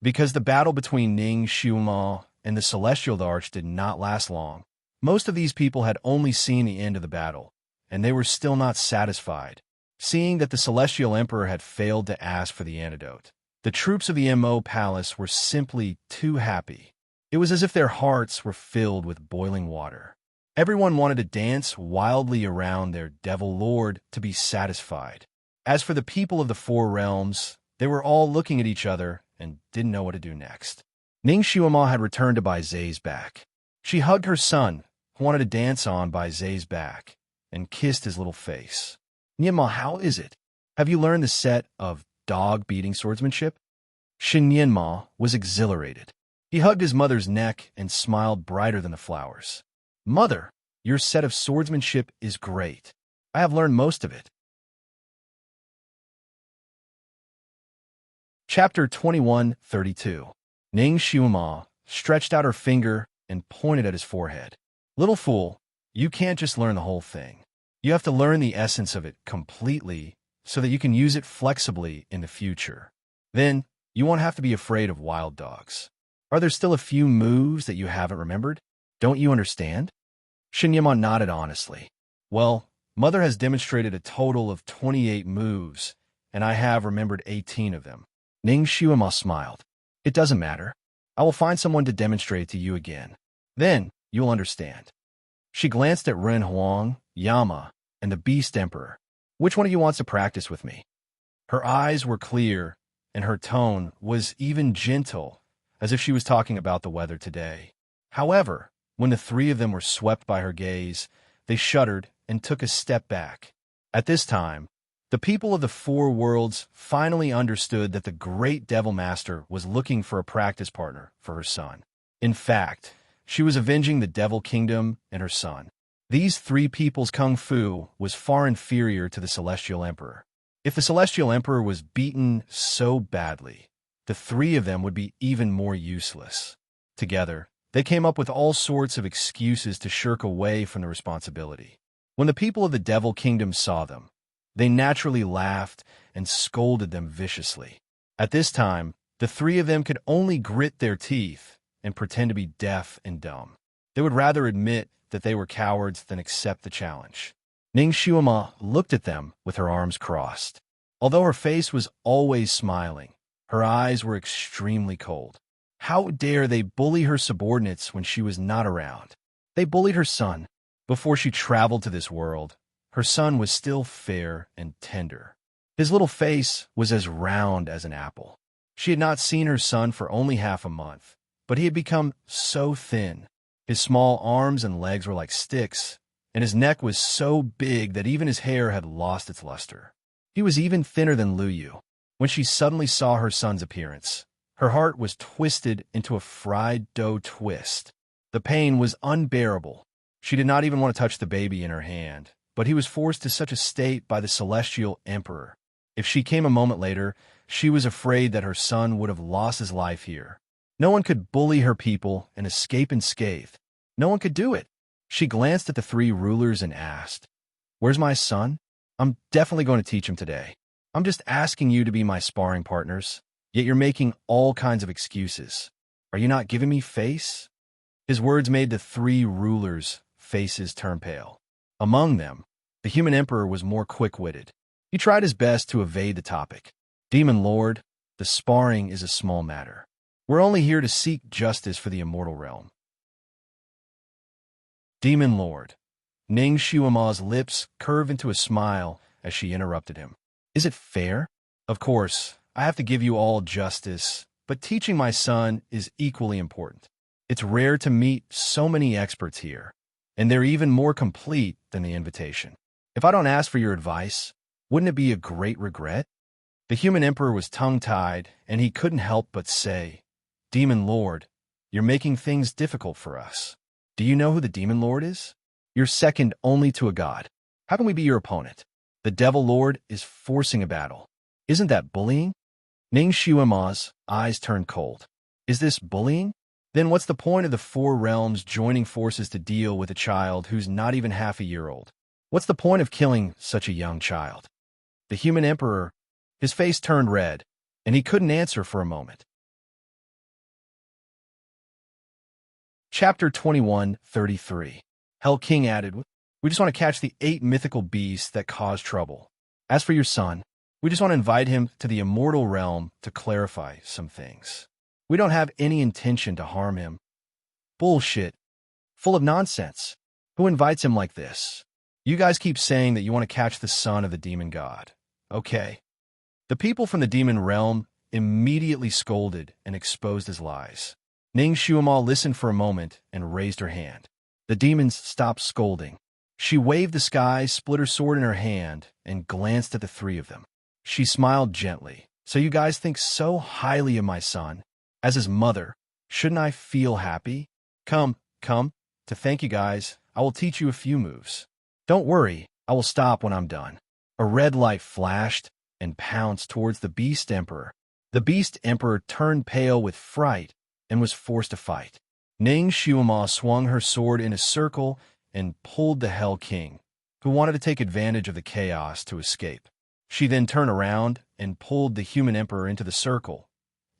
Because the battle between Ning Shuama and the Celestial Arch did not last long, most of these people had only seen the end of the battle, and they were still not satisfied. Seeing that the Celestial Emperor had failed to ask for the antidote, the troops of the Mo Palace were simply too happy. It was as if their hearts were filled with boiling water. Everyone wanted to dance wildly around their Devil Lord to be satisfied. As for the people of the four realms, they were all looking at each other and didn't know what to do next. Ning Shuama had returned to Bai Zai's back. She hugged her son, who wanted to dance on Bai Zai's back, and kissed his little face. Nianma, how is it? Have you learned the set of dog-beating swordsmanship? Shin Nianma was exhilarated. He hugged his mother's neck and smiled brighter than the flowers. Mother, your set of swordsmanship is great. I have learned most of it. Chapter 21:32. Ning Shuama stretched out her finger and pointed at his forehead. Little fool, you can't just learn the whole thing. You have to learn the essence of it completely so that you can use it flexibly in the future. Then, you won't have to be afraid of wild dogs. Are there still a few moves that you haven't remembered? Don't you understand? Shinyama nodded honestly. Well, Mother has demonstrated a total of 28 moves, and I have remembered 18 of them. Ning Shuama smiled. It doesn't matter. I will find someone to demonstrate to you again. Then, you'll understand. She glanced at Ren Huang, Yama, and the Beast Emperor. Which one of you wants to practice with me? Her eyes were clear, and her tone was even gentle, as if she was talking about the weather today. However, when the three of them were swept by her gaze, they shuddered and took a step back. At this time, the people of the four worlds finally understood that the great Devil Master was looking for a practice partner for her son. In fact, she was avenging the Devil Kingdom and her son. These three people's kung fu was far inferior to the Celestial Emperor. If the Celestial Emperor was beaten so badly, the three of them would be even more useless. Together, they came up with all sorts of excuses to shirk away from the responsibility. When the people of the Devil Kingdom saw them, they naturally laughed and scolded them viciously. At this time, the three of them could only grit their teeth and pretend to be deaf and dumb. They would rather admit that they were cowards than accept the challenge. Ning Shuama looked at them with her arms crossed. Although her face was always smiling, her eyes were extremely cold. How dare they bully her subordinates when she was not around? They bullied her son. Before she traveled to this world, her son was still fair and tender. His little face was as round as an apple. She had not seen her son for only half a month, but he had become so thin. His small arms and legs were like sticks, and his neck was so big that even his hair had lost its luster. He was even thinner than Lu Yu. When she suddenly saw her son's appearance, her heart was twisted into a fried dough twist. The pain was unbearable. She did not even want to touch the baby in her hand, but he was forced to such a state by the Celestial Emperor. If she came a moment later, she was afraid that her son would have lost his life here. No one could bully her people and escape unscathed. No one could do it. She glanced at the three rulers and asked, "Where's my son? I'm definitely going to teach him today. I'm just asking you to be my sparring partners, yet you're making all kinds of excuses. Are you not giving me face?" His words made the three rulers' faces turn pale. Among them, the human emperor was more quick-witted. He tried his best to evade the topic. "Demon Lord, the sparring is a small matter. We're only here to seek justice for the immortal realm." Demon Lord. Ning Shuama's lips curve into a smile as she interrupted him. Is it fair? Of course, I have to give you all justice, but teaching my son is equally important. It's rare to meet so many experts here, and they're even more complete than the invitation. If I don't ask for your advice, wouldn't it be a great regret? The human emperor was tongue-tied, and he couldn't help but say, Demon Lord, you're making things difficult for us. Do you know who the Demon Lord is? You're second only to a god. How can we be your opponent? The Devil Lord is forcing a battle. Isn't that bullying? Ning Shuama's eyes turned cold. Is this bullying? Then what's the point of the four realms joining forces to deal with a child who's not even half a year old? What's the point of killing such a young child? The human emperor, his face turned red, and he couldn't answer for a moment. Chapter 21:33. Hell King added, we just want to catch the 8 mythical beasts that cause trouble. As for your son, we just want to invite him to the immortal realm to clarify some things. We don't have any intention to harm him. Bullshit. Full of nonsense. Who invites him like this? You guys keep saying that you want to catch the son of the demon god. Okay. The people from the demon realm immediately scolded and exposed his lies. Ning Shuama listened for a moment and raised her hand. The demons stopped scolding. She waved the sky, split her sword in her hand, and glanced at the 3 of them. She smiled gently. So you guys think so highly of my son? As his mother, shouldn't I feel happy? Come. To thank you guys, I will teach you a few moves. Don't worry, I will stop when I'm done. A red light flashed and pounced towards the Beast Emperor. The Beast Emperor turned pale with fright and was forced to fight. Ning Shuama swung her sword in a circle and pulled the Hell King, who wanted to take advantage of the chaos to escape. She then turned around and pulled the human emperor into the circle.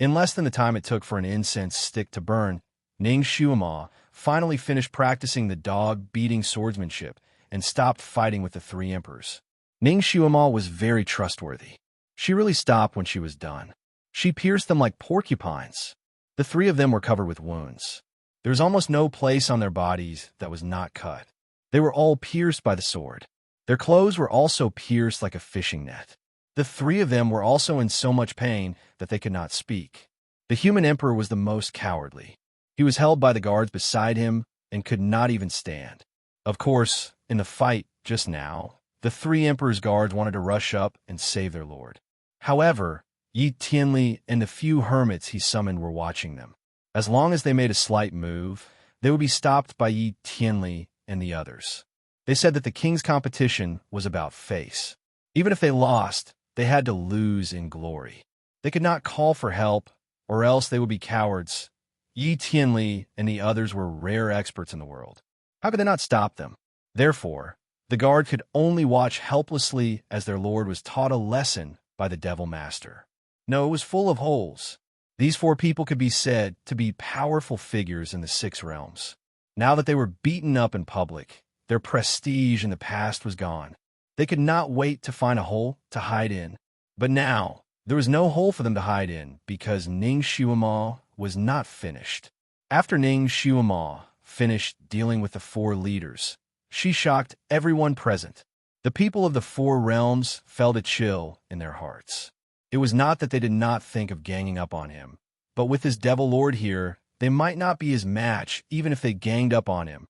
In less than the time it took for an incense stick to burn, Ning Shuama finally finished practicing the dog-beating swordsmanship and stopped fighting with the 3 emperors. Ning Shuama was very trustworthy. She really stopped when she was done. She pierced them like porcupines. The 3 of them were covered with wounds. There was almost no place on their bodies that was not cut. They were all pierced by the sword. Their clothes were also pierced like a fishing net. The 3 of them were also in so much pain that they could not speak. The human emperor was the most cowardly. He was held by the guards beside him and could not even stand. Of course, in the fight just now, the 3 emperor's guards wanted to rush up and save their lord. However, Yi Tianli and the few hermits he summoned were watching them. As long as they made a slight move, they would be stopped by Yi Tianli and the others. They said that the king's competition was about face. Even if they lost, they had to lose in glory. They could not call for help, or else they would be cowards. Yi Tianli and the others were rare experts in the world. How could they not stop them? Therefore, the guard could only watch helplessly as their lord was taught a lesson by the Devil Master. No, it was full of holes. These 4 people could be said to be powerful figures in the 6 realms. Now that they were beaten up in public, their prestige in the past was gone. They could not wait to find a hole to hide in. But now, there was no hole for them to hide in because Ning Shuama was not finished. After Ning Shuama finished dealing with the 4 leaders, she shocked everyone present. The people of the 4 realms felt a chill in their hearts. It was not that they did not think of ganging up on him, but with his Devil Lord here, they might not be his match even if they ganged up on him.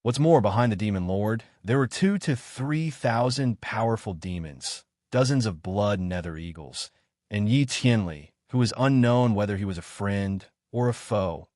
What's more, behind the Demon Lord, there were 2,000 to 3,000 powerful demons, dozens of blood nether eagles, and Yi Tianli, who was unknown whether he was a friend or a foe.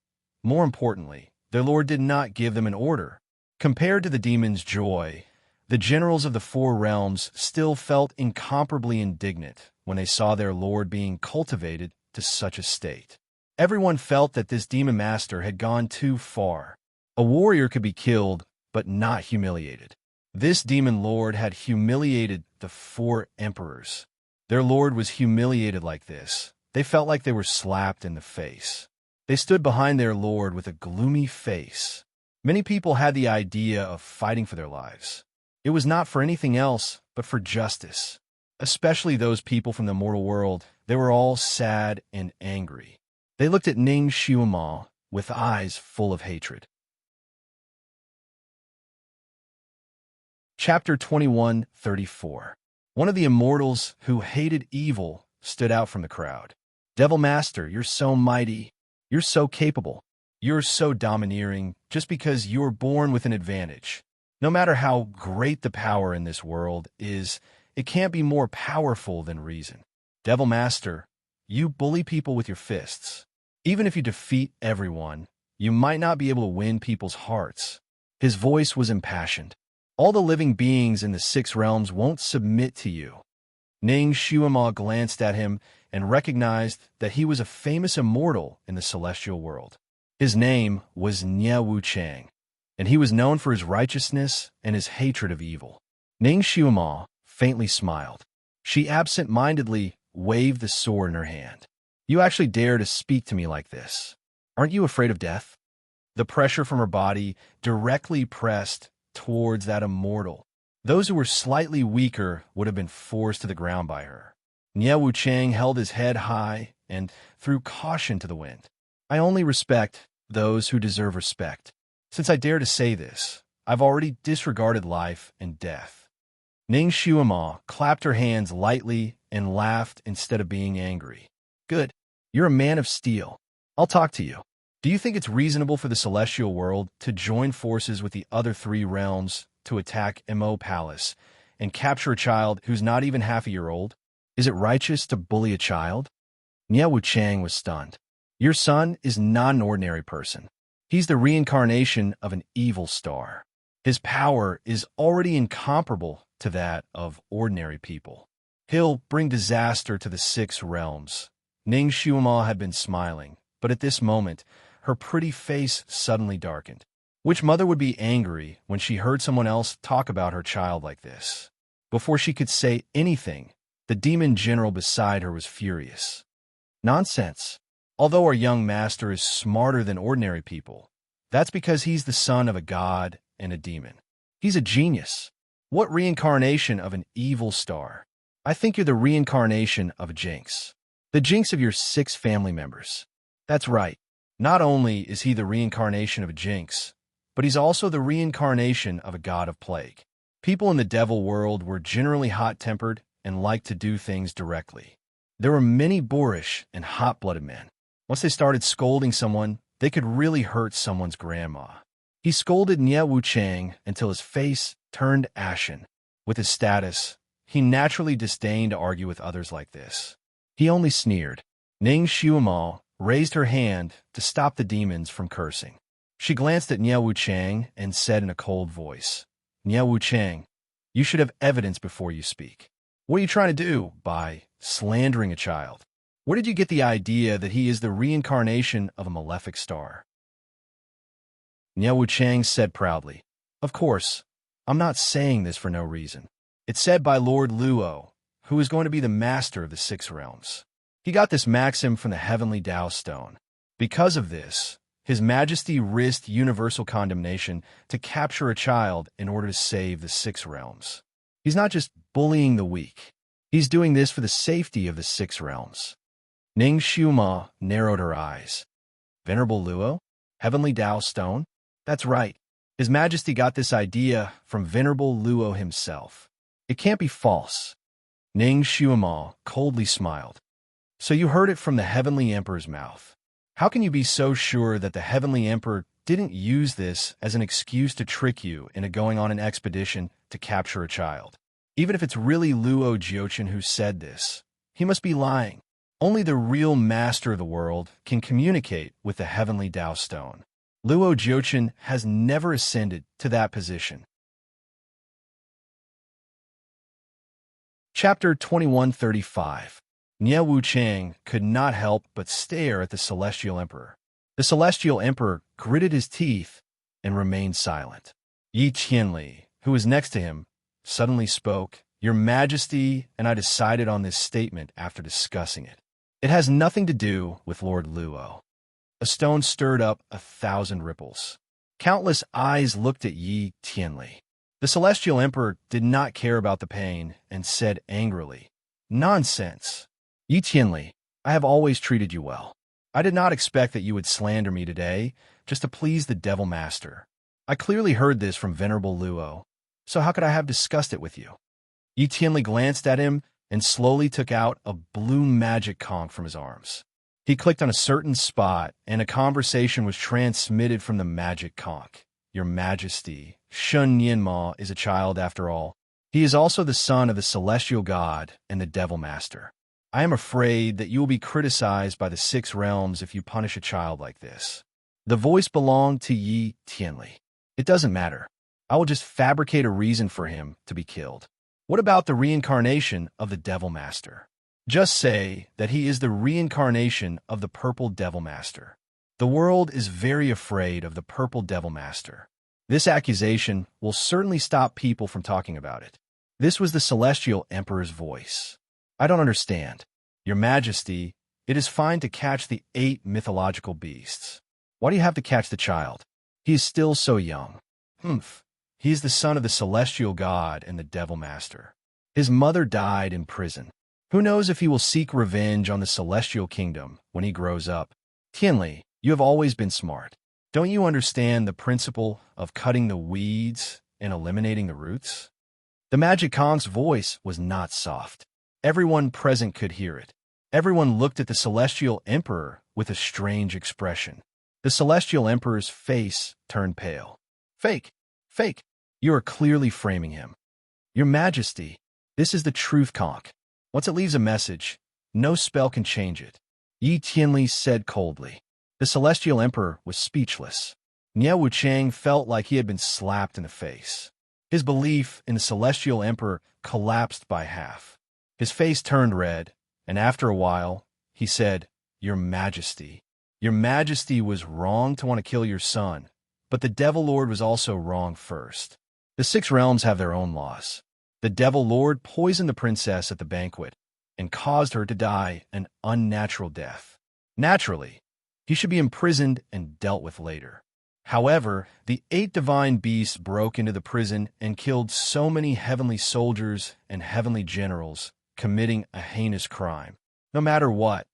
More importantly, their lord did not give them an order. Compared to the demon's joy, the generals of the 4 realms still felt incomparably indignant when they saw their lord being cultivated to such a state. Everyone felt that this demon master had gone too far. A warrior could be killed, but not humiliated. This demon lord had humiliated the 4 emperors. Their lord was humiliated like this. They felt like they were slapped in the face. They stood behind their lord with a gloomy face. Many people had the idea of fighting for their lives. It was not for anything else, but for justice. Especially those people from the mortal world, they were all sad and angry. They looked at Ning Shuama with eyes full of hatred. Chapter 21:34. One of the immortals who hated evil stood out from the crowd. Devil Master, you're so mighty. You're so capable. You're so domineering just because you're born with an advantage. No matter how great the power in this world is, it can't be more powerful than reason. Devil Master, you bully people with your fists. Even if you defeat everyone, you might not be able to win people's hearts. His voice was impassioned. All the living beings in the 6 realms won't submit to you. Ning Shuima glanced at him and recognized that he was a famous immortal in the celestial world. His name was Nye Wuchang, and he was known for his righteousness and his hatred of evil. Ning Shuima faintly smiled. She absent-mindedly waved the sword in her hand. You actually dare to speak to me like this? Aren't you afraid of death? The pressure from her body directly pressed towards that immortal. Those who were slightly weaker would have been forced to the ground by her. Nye Wuchang held his head high and threw caution to the wind. I only respect those who deserve respect. Since I dare to say this, I've already disregarded life and death. Ning Shuima clapped her hands lightly and laughed instead of being angry. Good. You're a man of steel. I'll talk to you. Do you think it's reasonable for the celestial world to join forces with the other 3 realms to attack Mo Palace and capture a child who's not even half a year old? Is it righteous to bully a child? Nye Wuchang was stunned. Your son is not an ordinary person. He's the reincarnation of an evil star. His power is already incomparable to that of ordinary people. He'll bring disaster to the 6 realms. Ning Shuima had been smiling, but at this moment, her pretty face suddenly darkened. Which mother would be angry when she heard someone else talk about her child like this? Before she could say anything, the demon general beside her was furious. Nonsense. Although our young master is smarter than ordinary people, that's because he's the son of a god and a demon. He's a genius. What reincarnation of an evil star? I think you're the reincarnation of a jinx. The jinx of your 6 family members. That's right. Not only is he the reincarnation of a jinx, but he's also the reincarnation of a god of plague. People in the devil world were generally hot-tempered and liked to do things directly. There were many boorish and hot-blooded men. Once they started scolding someone, they could really hurt someone's grandma. He scolded Nye Wuchang until his face turned ashen. With his status, he naturally disdained to argue with others like this. He only sneered. Ning Shuima raised her hand to stop the demons from cursing. She glanced at Nye Wuchang and said in a cold voice, Nye Wuchang, you should have evidence before you speak. What are you trying to do by slandering a child? Where did you get the idea that he is the reincarnation of a malefic star? Nye Wuchang said proudly, Of course, I'm not saying this for no reason. It's said by Lord Luo, who is going to be the master of the 6 realms. He got this maxim from the heavenly Tao stone. Because of this, His Majesty risked universal condemnation to capture a child in order to save the 6 realms. He's not just bullying the weak. He's doing this for the safety of the 6 realms. Ning Shuima narrowed her eyes. Venerable Luo? Heavenly Tao stone? That's right. His Majesty got this idea from Venerable Luo himself. It can't be false. Ning Shuima coldly smiled. So you heard it from the Heavenly Emperor's mouth. How can you be so sure that the Heavenly Emperor didn't use this as an excuse to trick you into going on an expedition to capture a child? Even if it's really Luo Jiochin who said this, he must be lying. Only the real master of the world can communicate with the Heavenly Tao Stone. Luo Jiochin has never ascended to that position. Chapter 21:35. Nye Wuchang could not help but stare at the Celestial Emperor. The Celestial Emperor gritted his teeth and remained silent. Yi Qianli, who was next to him, suddenly spoke, Your Majesty, and I decided on this statement after discussing it. It has nothing to do with Lord Luo. A stone stirred up 1,000 ripples. Countless eyes looked at Yi Qianli. The Celestial Emperor did not care about the pain and said angrily, Nonsense! Yi Qianli, I have always treated you well. I did not expect that you would slander me today just to please the Devil Master. I clearly heard this from Venerable Luo. So how could I have discussed it with you? Yi Tianli glanced at him and slowly took out a blue magic conch from his arms. He clicked on a certain spot, and a conversation was transmitted from the magic conch. Your Majesty, Shun Yinma is a child after all. He is also the son of the celestial god and the devil master. I am afraid that you will be criticized by the 6 realms if you punish a child like this. The voice belonged to Yi Tianli. It doesn't matter. I will just fabricate a reason for him to be killed. What about the reincarnation of the devil master? Just say that he is the reincarnation of the purple devil master. The world is very afraid of the purple devil master. This accusation will certainly stop people from talking about it. This was the celestial emperor's voice. I don't understand. Your Majesty, it is fine to catch the 8 mythological beasts. Why do you have to catch the child? He is still so young. He is the son of the celestial god and the devil master. His mother died in prison. Who knows if he will seek revenge on the celestial kingdom when he grows up? Tianli, you have always been smart. Don't you understand the principle of cutting the weeds and eliminating the roots? The magic conch's voice was not soft. Everyone present could hear it. Everyone looked at the celestial emperor with a strange expression. The celestial emperor's face turned pale. Fake! Fake! You are clearly framing him. Your Majesty, this is the truth conch. Once it leaves a message, no spell can change it. Yi Tianli said coldly. The celestial emperor was speechless. Nie Wuchang felt like he had been slapped in the face. His belief in the celestial emperor collapsed by half. His face turned red, and after a while, he said, Your Majesty, Your Majesty was wrong to want to kill your son, but the Devil Lord was also wrong first. The 6 realms have their own laws. The Devil Lord poisoned the princess at the banquet and caused her to die an unnatural death. Naturally, he should be imprisoned and dealt with later. However, the 8 divine beasts broke into the prison and killed so many heavenly soldiers and heavenly generals, committing a heinous crime. No matter what,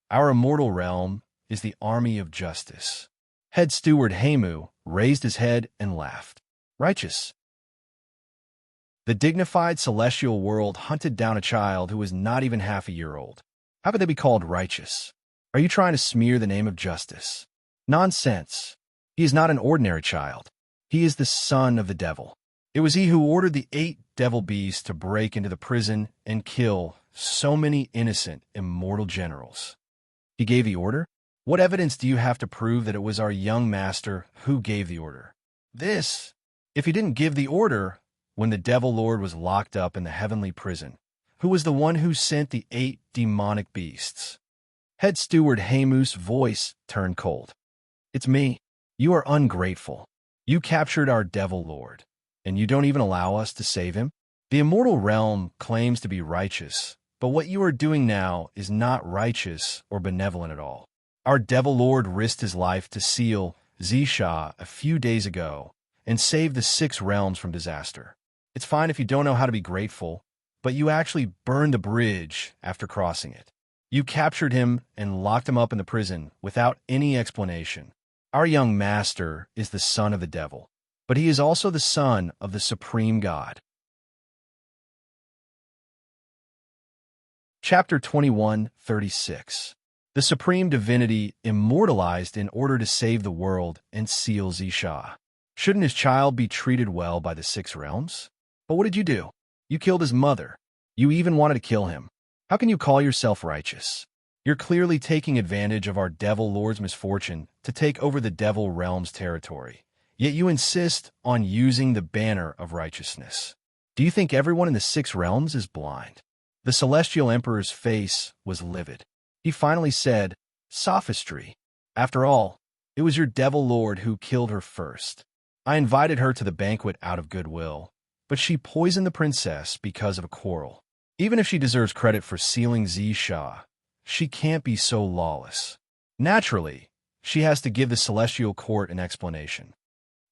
our immortal realm is the army of justice. Head steward Heimu raised his head and laughed. Righteous. The dignified celestial world hunted down a child who was not even half a year old. How could they be called righteous? Are you trying to smear the name of justice? Nonsense. He is not an ordinary child. He is the son of the devil. It was he who ordered the 8 devil beasts to break into the prison and kill so many innocent, immortal generals. He gave the order? What evidence do you have to prove that it was our young master who gave the order? If he didn't give the order when the Devil Lord was locked up in the heavenly prison, who was the one who sent the 8 demonic beasts? Head steward Heimu's voice turned cold. It's me. You are ungrateful. You captured our Devil Lord, and you don't even allow us to save him? The immortal realm claims to be righteous, but what you are doing now is not righteous or benevolent at all. Our Devil Lord risked his life to seal Zisha a few days ago and save the 6 realms from disaster. It's fine if you don't know how to be grateful, but you actually burned the bridge after crossing it. You captured him and locked him up in the prison without any explanation. Our young master is the son of the devil, but he is also the son of the supreme God. Chapter 21:36. The supreme divinity immortalized in order to save the world and seal Zisha. Shouldn't his child be treated well by the 6 realms? But what did you do? You killed his mother. You even wanted to kill him. How can you call yourself righteous? You're clearly taking advantage of our Devil Lord's misfortune to take over the Devil Realm's territory. Yet you insist on using the banner of righteousness. Do you think everyone in the 6 realms is blind? The celestial emperor's face was livid. He finally said, Sophistry. After all, it was your Devil Lord who killed her first. I invited her to the banquet out of goodwill, but she poisoned the princess because of a quarrel. Even if she deserves credit for sealing Zisha, she can't be so lawless. Naturally, she has to give the celestial court an explanation.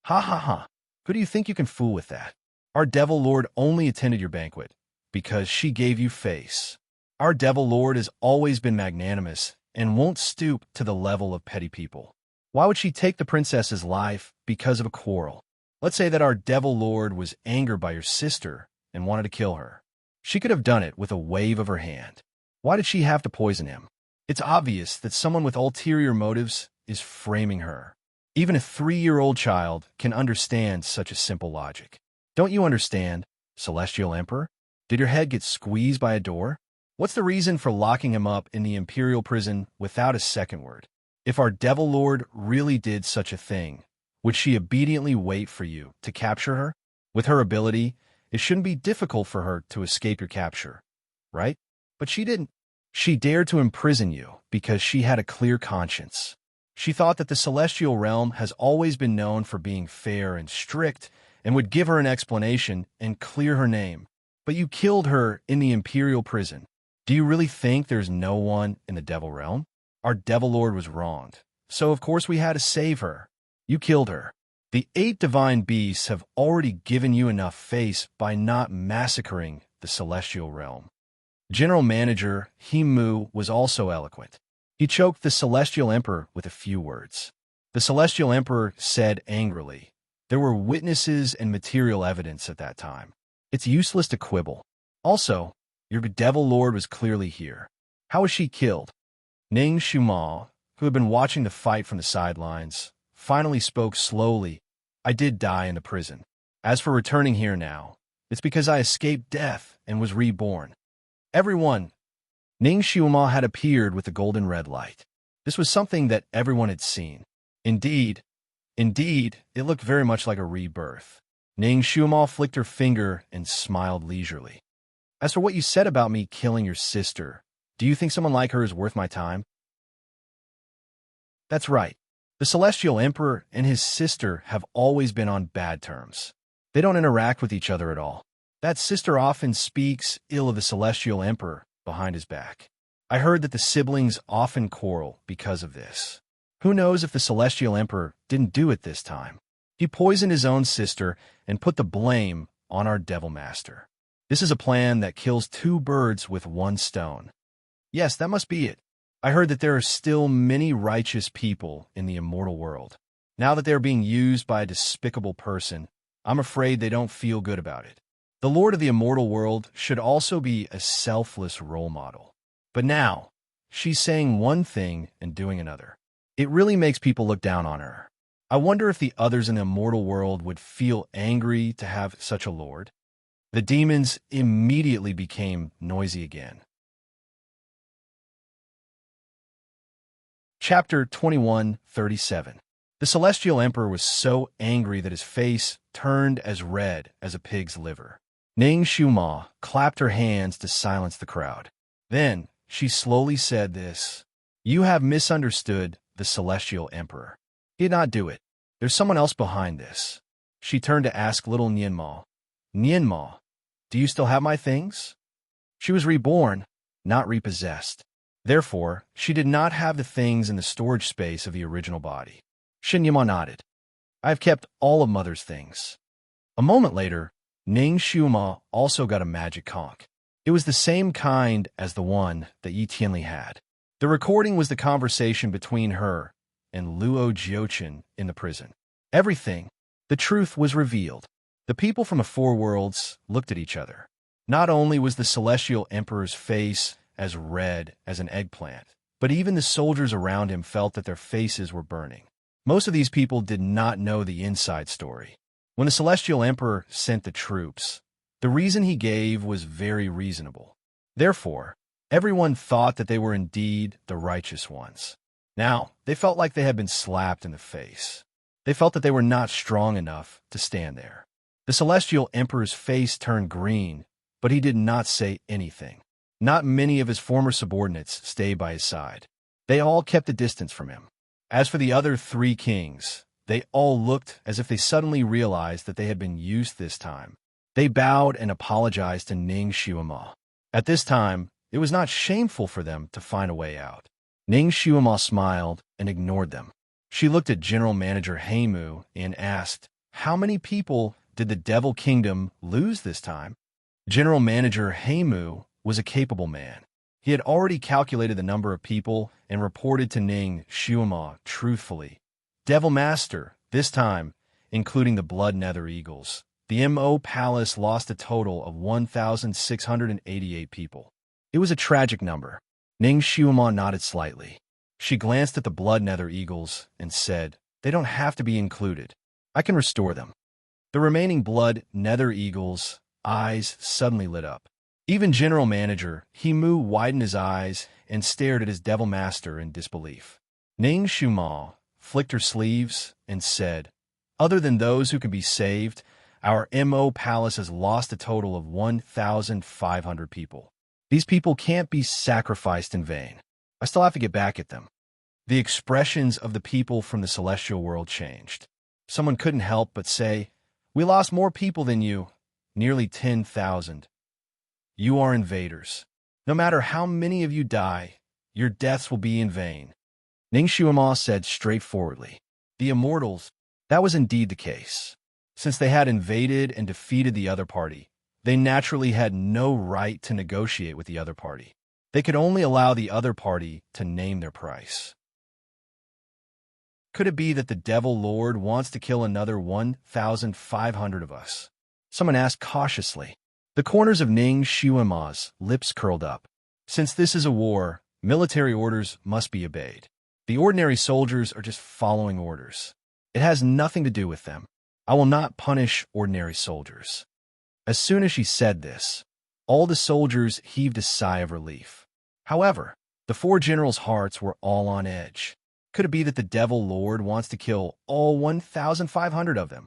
Ha ha ha. Who do you think you can fool with that? Our Devil Lord only attended your banquet because she gave you face. Our Devil Lord has always been magnanimous and won't stoop to the level of petty people. Why would she take the princess's life because of a quarrel? Let's say that our devil lord was angered by your sister and wanted to kill her. She could have done it with a wave of her hand. Why did she have to poison him? It's obvious that someone with ulterior motives is framing her. Even a 3-year-old child can understand such a simple logic. Don't you understand, Celestial Emperor? Did your head get squeezed by a door? What's the reason for locking him up in the Imperial prison without a second word? If our devil lord really did such a thing, would she obediently wait for you to capture her? With her ability, it shouldn't be difficult for her to escape your capture, right? But she didn't. She dared to imprison you because she had a clear conscience. She thought that the celestial realm has always been known for being fair and strict and would give her an explanation and clear her name. But you killed her in the Imperial prison. Do you really think there's no one in the devil realm? Our devil lord was wronged, so of course we had to save her. You killed her. The 8 divine beasts have already given you enough face by not massacring the celestial realm. General Manager Himu was also eloquent. He choked the Celestial Emperor with a few words. The Celestial Emperor said angrily, "There were witnesses and material evidence at that time. It's useless to quibble. Also, your devil lord was clearly here. How was she killed?" Ning Shumao, who had been watching the fight from the sidelines, finally spoke slowly. "I did die in the prison. As for returning here now, it's because I escaped death and was reborn." Everyone, Ning Shumao had appeared with the golden red light. This was something that everyone had seen. Indeed, it looked very much like a rebirth. Ning Shumao flicked her finger and smiled leisurely. "As for what you said about me killing your sister, do you think someone like her is worth my time?" "That's right. The Celestial Emperor and his sister have always been on bad terms. They don't interact with each other at all. That sister often speaks ill of the Celestial Emperor behind his back. I heard that the siblings often quarrel because of this. Who knows if the Celestial Emperor didn't do it this time? He poisoned his own sister and put the blame on our Devil Master. This is a plan that kills 2 birds with 1 stone. Yes, that must be it. I heard that there are still many righteous people in the immortal world. Now that they are being used by a despicable person, I'm afraid they don't feel good about it. The Lord of the immortal world should also be a selfless role model. But now, she's saying one thing and doing another. It really makes people look down on her. I wonder if the others in the immortal world would feel angry to have such a lord." The demons immediately became noisy again. Chapter 21:37. The Celestial Emperor was so angry that his face turned as red as a pig's liver. Ning Shumao clapped her hands to silence the crowd. Then she slowly said this: "You have misunderstood the Celestial Emperor. He did not do it. There's someone else behind this." She turned to ask little Nianmao, "Nianmao, do you still have my things?" She was reborn, not repossessed. Therefore, she did not have the things in the storage space of the original body. Nianmao nodded. "I have kept all of Mother's things." A moment later, Ning Shumao also got a magic conch. It was the same kind as the one that Yi Tianli had. The recording was the conversation between her and Luo Jiuchen in the prison. Everything, the truth was revealed. The people from the 4 worlds looked at each other. Not only was the Celestial Emperor's face as red as an eggplant, but even the soldiers around him felt that their faces were burning. Most of these people did not know the inside story. When the Celestial Emperor sent the troops, the reason he gave was very reasonable. Therefore, everyone thought that they were indeed the righteous ones. Now, they felt like they had been slapped in the face. They felt that they were not strong enough to stand there. The Celestial Emperor's face turned green, but he did not say anything. Not many of his former subordinates stayed by his side. They all kept a distance from him. As for the other 3 kings, they all looked as if they suddenly realized that they had been used this time. They bowed and apologized to Ning Shumao. At this time, it was not shameful for them to find a way out. Ning Shumao smiled and ignored them. She looked at General Manager Heimu and asked, "How many people did the Devil Kingdom lose this time?" General Manager Heimu was a capable man. He had already calculated the number of people and reported to Ning Shumao truthfully. "Devil Master, this time, including the blood nether eagles, the Mo Palace lost a total of 1,688 people. It was a tragic number. Ning Xiuma nodded slightly. She glanced at the blood nether eagles and said, "They don't have to be included. I can restore them." The remaining blood nether eagles' eyes suddenly lit up. Even General Manager Himu widened his eyes and stared at his devil master in disbelief. Ning Xiuma flicked her sleeves and said, "Other than those who can be saved, our Mo Palace has lost a total of 1,500 people. These people can't be sacrificed in vain. I still have to get back at them." The expressions of the people from the celestial world changed. Someone couldn't help but say, "We lost more people than you, nearly 10,000. You are invaders. No matter how many of you die, your deaths will be in vain." Ning Xiuma said straightforwardly. The immortals, that was indeed the case. Since they had invaded and defeated the other party, they naturally had no right to negotiate with the other party. They could only allow the other party to name their price. Could it be that the Devil Lord wants to kill another 1,500 of us? Someone asked cautiously. The corners of Ning Xiuma's lips curled up. Since this is a war, military orders must be obeyed. The ordinary soldiers are just following orders. It has nothing to do with them. I will not punish ordinary soldiers. As soon as she said this, all the soldiers heaved a sigh of relief. However, the four generals' hearts were all on edge. Could it be that the Devil Lord wants to kill all 1,500 of them?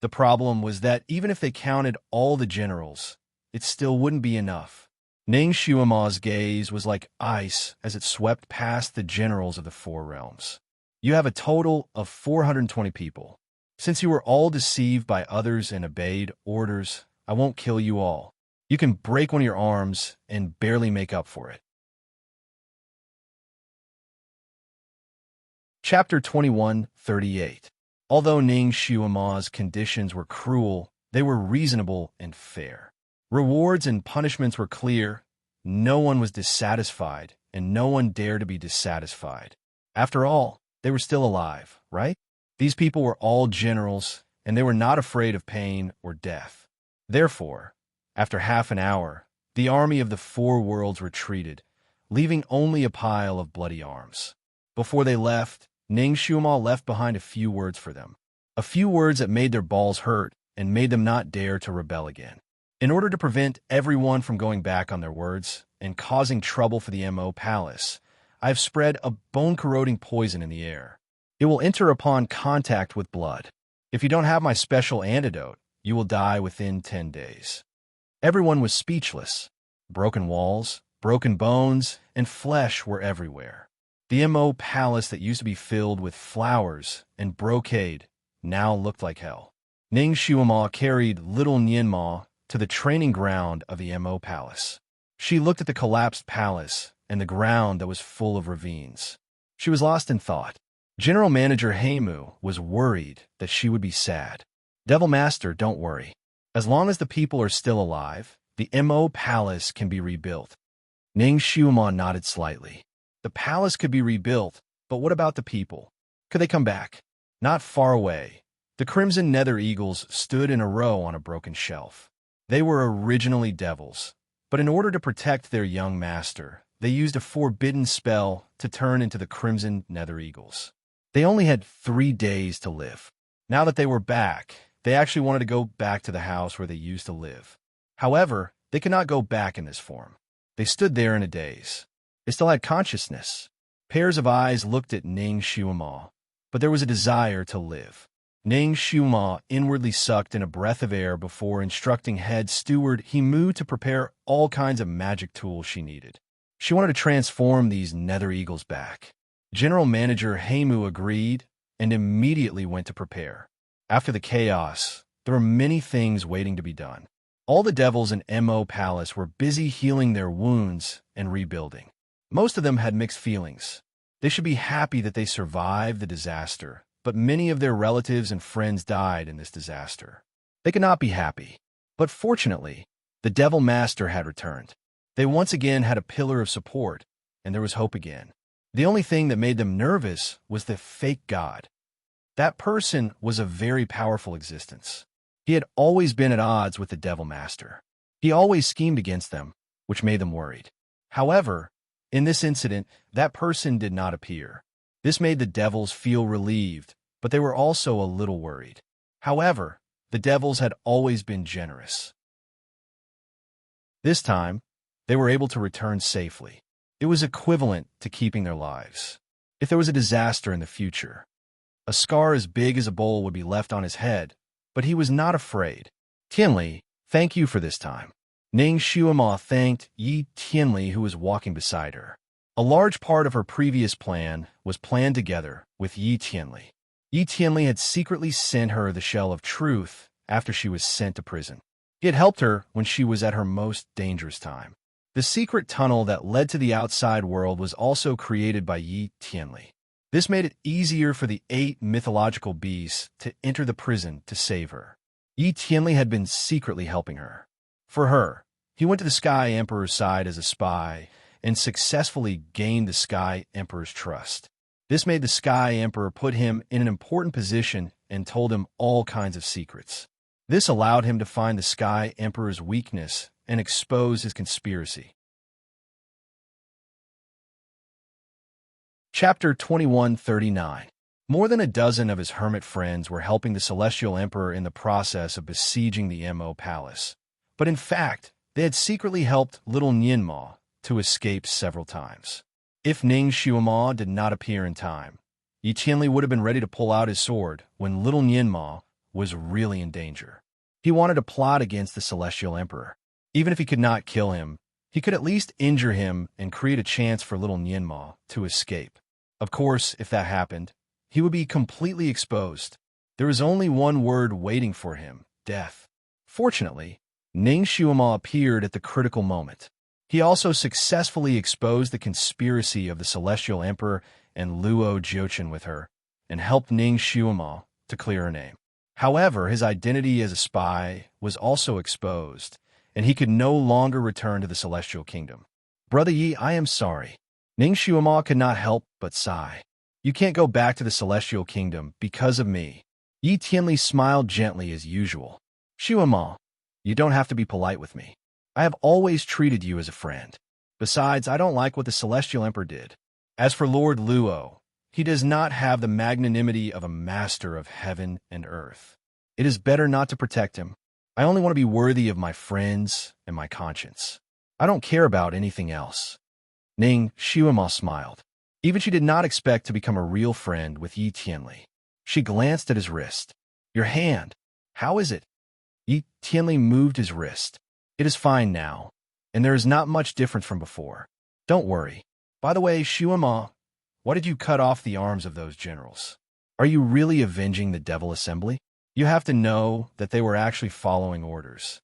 The problem was that even if they counted all the generals, it still wouldn't be enough. Ning Xiuma's gaze was like ice as it swept past the generals of the four realms. You have a total of 420 people. Since you were all deceived by others and obeyed orders, I won't kill you all. You can break one of your arms and barely make up for it. Chapter 21:38. Although Ning Xiuma's conditions were cruel, they were reasonable and fair. Rewards and punishments were clear. No one was dissatisfied, and no one dared to be dissatisfied. After all, they were still alive, right? These people were all generals, and they were not afraid of pain or death. Therefore, after half an hour, the army of the four worlds retreated, leaving only a pile of bloody arms. Before they left, Ning Xiuma left behind a few words for them. A few words that made their balls hurt and made them not dare to rebel again. In order to prevent everyone from going back on their words and causing trouble for the Mo Palace, I have spread a bone-corroding poison in the air. It will enter upon contact with blood. If you don't have my special antidote, you will die within 10 days. Everyone was speechless. Broken walls, broken bones, and flesh were everywhere. The Mo Palace that used to be filled with flowers and brocade now looked like hell. Ning Xiuma carried little Nianma to the training ground of the Mo Palace. She looked at the collapsed palace and the ground that was full of ravines. She was lost in thought. General Manager Heimu was worried that she would be sad. Devil Master, don't worry. As long as the people are still alive, the Mo Palace can be rebuilt. Ning Xiuma nodded slightly. The palace could be rebuilt, but what about the people? Could they come back? Not far away, the crimson nether eagles stood in a row on a broken shelf. They were originally devils, but in order to protect their young master, they used a forbidden spell to turn into the crimson nether eagles. They only had 3 days to live. Now that they were back, they actually wanted to go back to the house where they used to live. However, they could not go back in this form. They stood there in a daze. They still had consciousness. Pairs of eyes looked at Ning Xiuma, but there was a desire to live. Ning Xiuma inwardly sucked in a breath of air before instructing head steward Himu to prepare all kinds of magic tools she needed. She wanted to transform these nether eagles back. General Manager Heimu agreed and immediately went to prepare. After the chaos, there were many things waiting to be done. All the devils in Mo Palace were busy healing their wounds and rebuilding. Most of them had mixed feelings. They should be happy that they survived the disaster, but many of their relatives and friends died in this disaster. They could not be happy. But fortunately, the Devil Master had returned. They once again had a pillar of support, and there was hope again. The only thing that made them nervous was the fake god. That person was a very powerful existence. He had always been at odds with the Devil Master. He always schemed against them, which made them worried. However, in this incident, that person did not appear. This made the devils feel relieved, but they were also a little worried. However, the devils had always been generous. This time, they were able to return safely. It was equivalent to keeping their lives. If there was a disaster in the future, a scar as big as a bowl would be left on his head, but he was not afraid. Tianli, thank you for this time. Ning Xuema thanked Yi Tianli, who was walking beside her. A large part of her previous plan was planned together with Yi Tianli. Yi Tianli had secretly sent her the shell of truth after she was sent to prison. He had helped her when she was at her most dangerous time. The secret tunnel that led to the outside world was also created by Yi Tianli. This made it easier for the 8 mythological beasts to enter the prison to save her. Yi Tianli had been secretly helping her. For her, he went to the Sky Emperor's side as a spy and successfully gained the Sky Emperor's trust. This made the Sky Emperor put him in an important position and told him all kinds of secrets. This allowed him to find the Sky Emperor's weakness and expose his conspiracy. Chapter 2139. More than a dozen of his hermit friends were helping the Celestial Emperor in the process of besieging the Mo Palace. But in fact, they had secretly helped little Nianma to escape several times. If Ning Xuema did not appear in time, Yi Tianli would have been ready to pull out his sword when little Nianma was really in danger. He wanted to plot against the Celestial Emperor. Even if he could not kill him, he could at least injure him and create a chance for little Nianma to escape. Of course, if that happened, he would be completely exposed. There was only one word waiting for him: death. Fortunately, Ning Xuema appeared at the critical moment. He also successfully exposed the conspiracy of the Celestial Emperor and Luo Jiuchen with her, and helped Ning Xuema to clear her name. However, his identity as a spy was also exposed, and he could no longer return to the Celestial Kingdom. Brother Yi, I am sorry. Ning Xuema could not help but sigh. You can't go back to the Celestial Kingdom because of me. Yi Tianli smiled gently as usual. Xuema, you don't have to be polite with me. I have always treated you as a friend. Besides, I don't like what the Celestial Emperor did. As for Lord Luo, he does not have the magnanimity of a master of heaven and earth. It is better not to protect him. I only want to be worthy of my friends and my conscience. I don't care about anything else. Ning Xuema smiled. Even she did not expect to become a real friend with Yi Tianli. She glanced at his wrist. Your hand. How is it? Yi Tianli moved his wrist. It is fine now, and there is not much difference from before. Don't worry. By the way, Xuema, why did you cut off the arms of those generals? Are you really avenging the Devil Assembly? You have to know that they were actually following orders.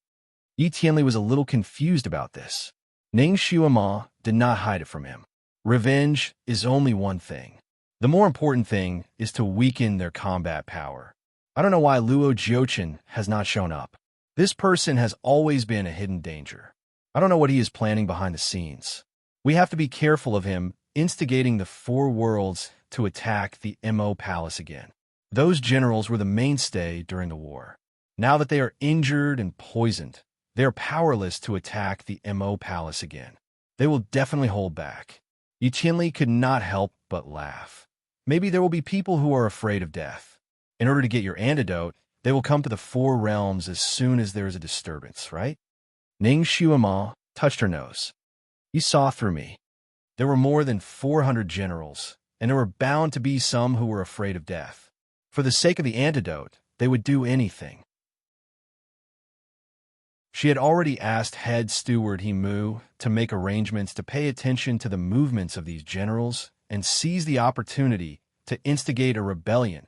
Yi Tianli was a little confused about this. Ning Xuema did not hide it from him. Revenge is only one thing. The more important thing is to weaken their combat power. I don't know why Luo Jiuchen has not shown up. This person has always been a hidden danger. I don't know what he is planning behind the scenes. We have to be careful of him instigating the 4 worlds to attack the Mo Palace again. Those generals were the mainstay during the war. Now that they are injured and poisoned, they are powerless to attack the Mo Palace again. They will definitely hold back. Yi Tianli could not help but laugh. Maybe there will be people who are afraid of death. In order to get your antidote, they will come to the 4 realms as soon as there is a disturbance, right? Ning Xuema touched her nose. You saw through me. There were more than 400 generals, and there were bound to be some who were afraid of death. For the sake of the antidote, they would do anything. She had already asked head steward Himu to make arrangements to pay attention to the movements of these generals and seize the opportunity to instigate a rebellion.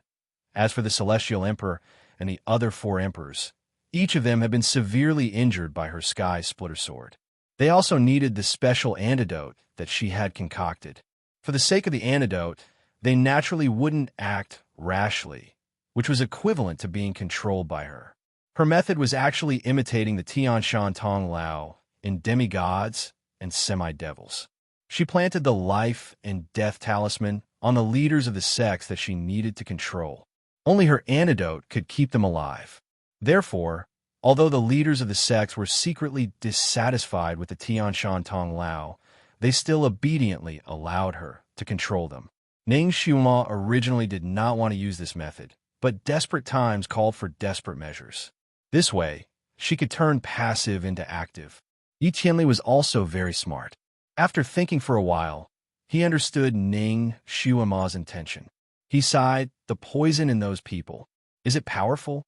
As for the Celestial Emperor and the other 4 emperors, each of them had been severely injured by her sky splitter sword. They also needed the special antidote that she had concocted. For the sake of the antidote, they naturally wouldn't act rashly, which was equivalent to being controlled by her. Her method was actually imitating the Tianshan Tong Lao in demigods and semi-devils. She planted the life and death talisman on the leaders of the sects that she needed to control. Only her antidote could keep them alive. Therefore, although the leaders of the sects were secretly dissatisfied with the Tianshan Lao, they still obediently allowed her to control them. Ning Xiuma originally did not want to use this method, but desperate times called for desperate measures. This way, she could turn passive into active. Yi Tianli was also very smart. After thinking for a while, he understood Ning Xiuma's intention. He sighed, the poison in those people. Is it powerful?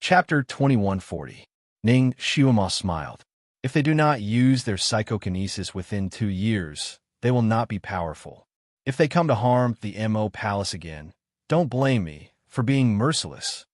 Chapter 2140. Ning Xiuma smiled. If they do not use their psychokinesis within 2 years, they will not be powerful. If they come to harm the MO Palace again, don't blame me for being merciless.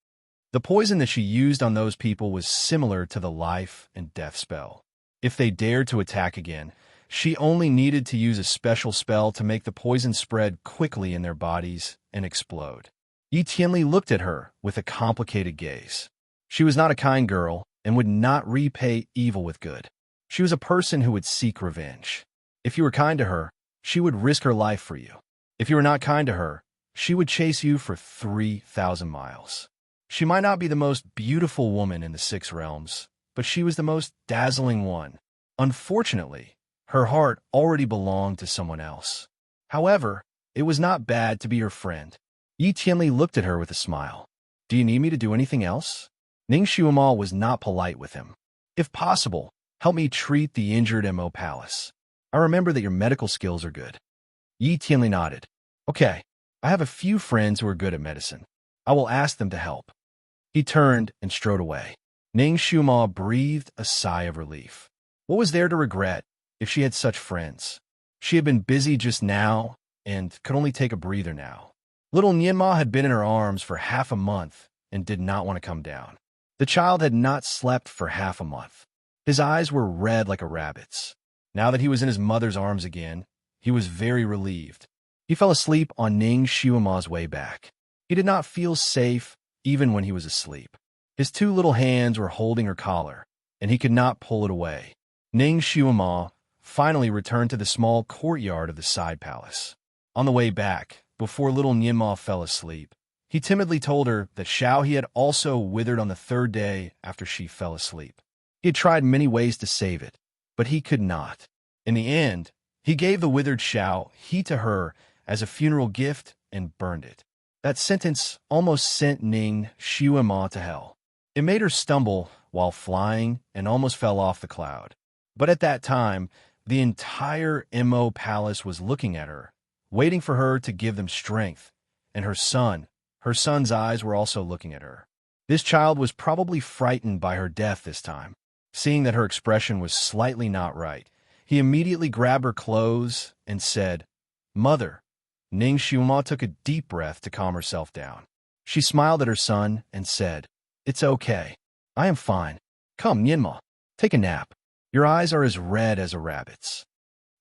The poison that she used on those people was similar to the life and death spell. If they dared to attack again, she only needed to use a special spell to make the poison spread quickly in their bodies and explode. Yi Tianli looked at her with a complicated gaze. She was not a kind girl and would not repay evil with good. She was a person who would seek revenge. If you were kind to her, she would risk her life for you. If you were not kind to her, she would chase you for 3,000 miles. She might not be the most beautiful woman in the 6 realms, but she was the most dazzling one. Unfortunately, her heart already belonged to someone else. However, it was not bad to be her friend. Yi Tianli looked at her with a smile. Do you need me to do anything else? Ning Xiuma was not polite with him. If possible, help me treat the injured MO Palace. I remember that your medical skills are good. Yi Tianli nodded. Okay, I have a few friends who are good at medicine. I will ask them to help. He turned and strode away. Ning Xiuma breathed a sigh of relief. What was there to regret if she had such friends? She had been busy just now and could only take a breather now. Little Nianma had been in her arms for half a month and did not want to come down. The child had not slept for half a month. His eyes were red like a rabbit's. Now that he was in his mother's arms again, he was very relieved. He fell asleep on Ning Xiuma's way back. He did not feel safe even when he was asleep. His 2 little hands were holding her collar, and he could not pull it away. Ning Xiuma finally returned to the small courtyard of the side palace. On the way back, before little Nianma fell asleep, he timidly told her that Xiao He had also withered on the 3rd day after she fell asleep. He had tried many ways to save it, but he could not. In the end, he gave the withered Xiao He to her as a funeral gift and burned it. That sentence almost sent Ning Xiuma to hell. It made her stumble while flying and almost fell off the cloud. But at that time, the entire MO Palace was looking at her, waiting for her to give them strength, and her son's eyes were also looking at her. This child was probably frightened by her death this time. Seeing that her expression was slightly not right, he immediately grabbed her clothes and said, Mother. Ning Xiuma took a deep breath to calm herself down. She smiled at her son and said, It's okay. I am fine. Come, Nianma, take a nap. Your eyes are as red as a rabbit's.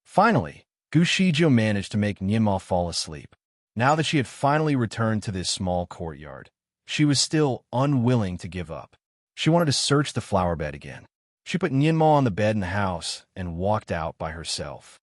Finally, Gu Shijiu managed to make Nianma fall asleep. Now that she had finally returned to this small courtyard, she was still unwilling to give up. She wanted to search the flower bed again. She put Nianma on the bed in the house and walked out by herself.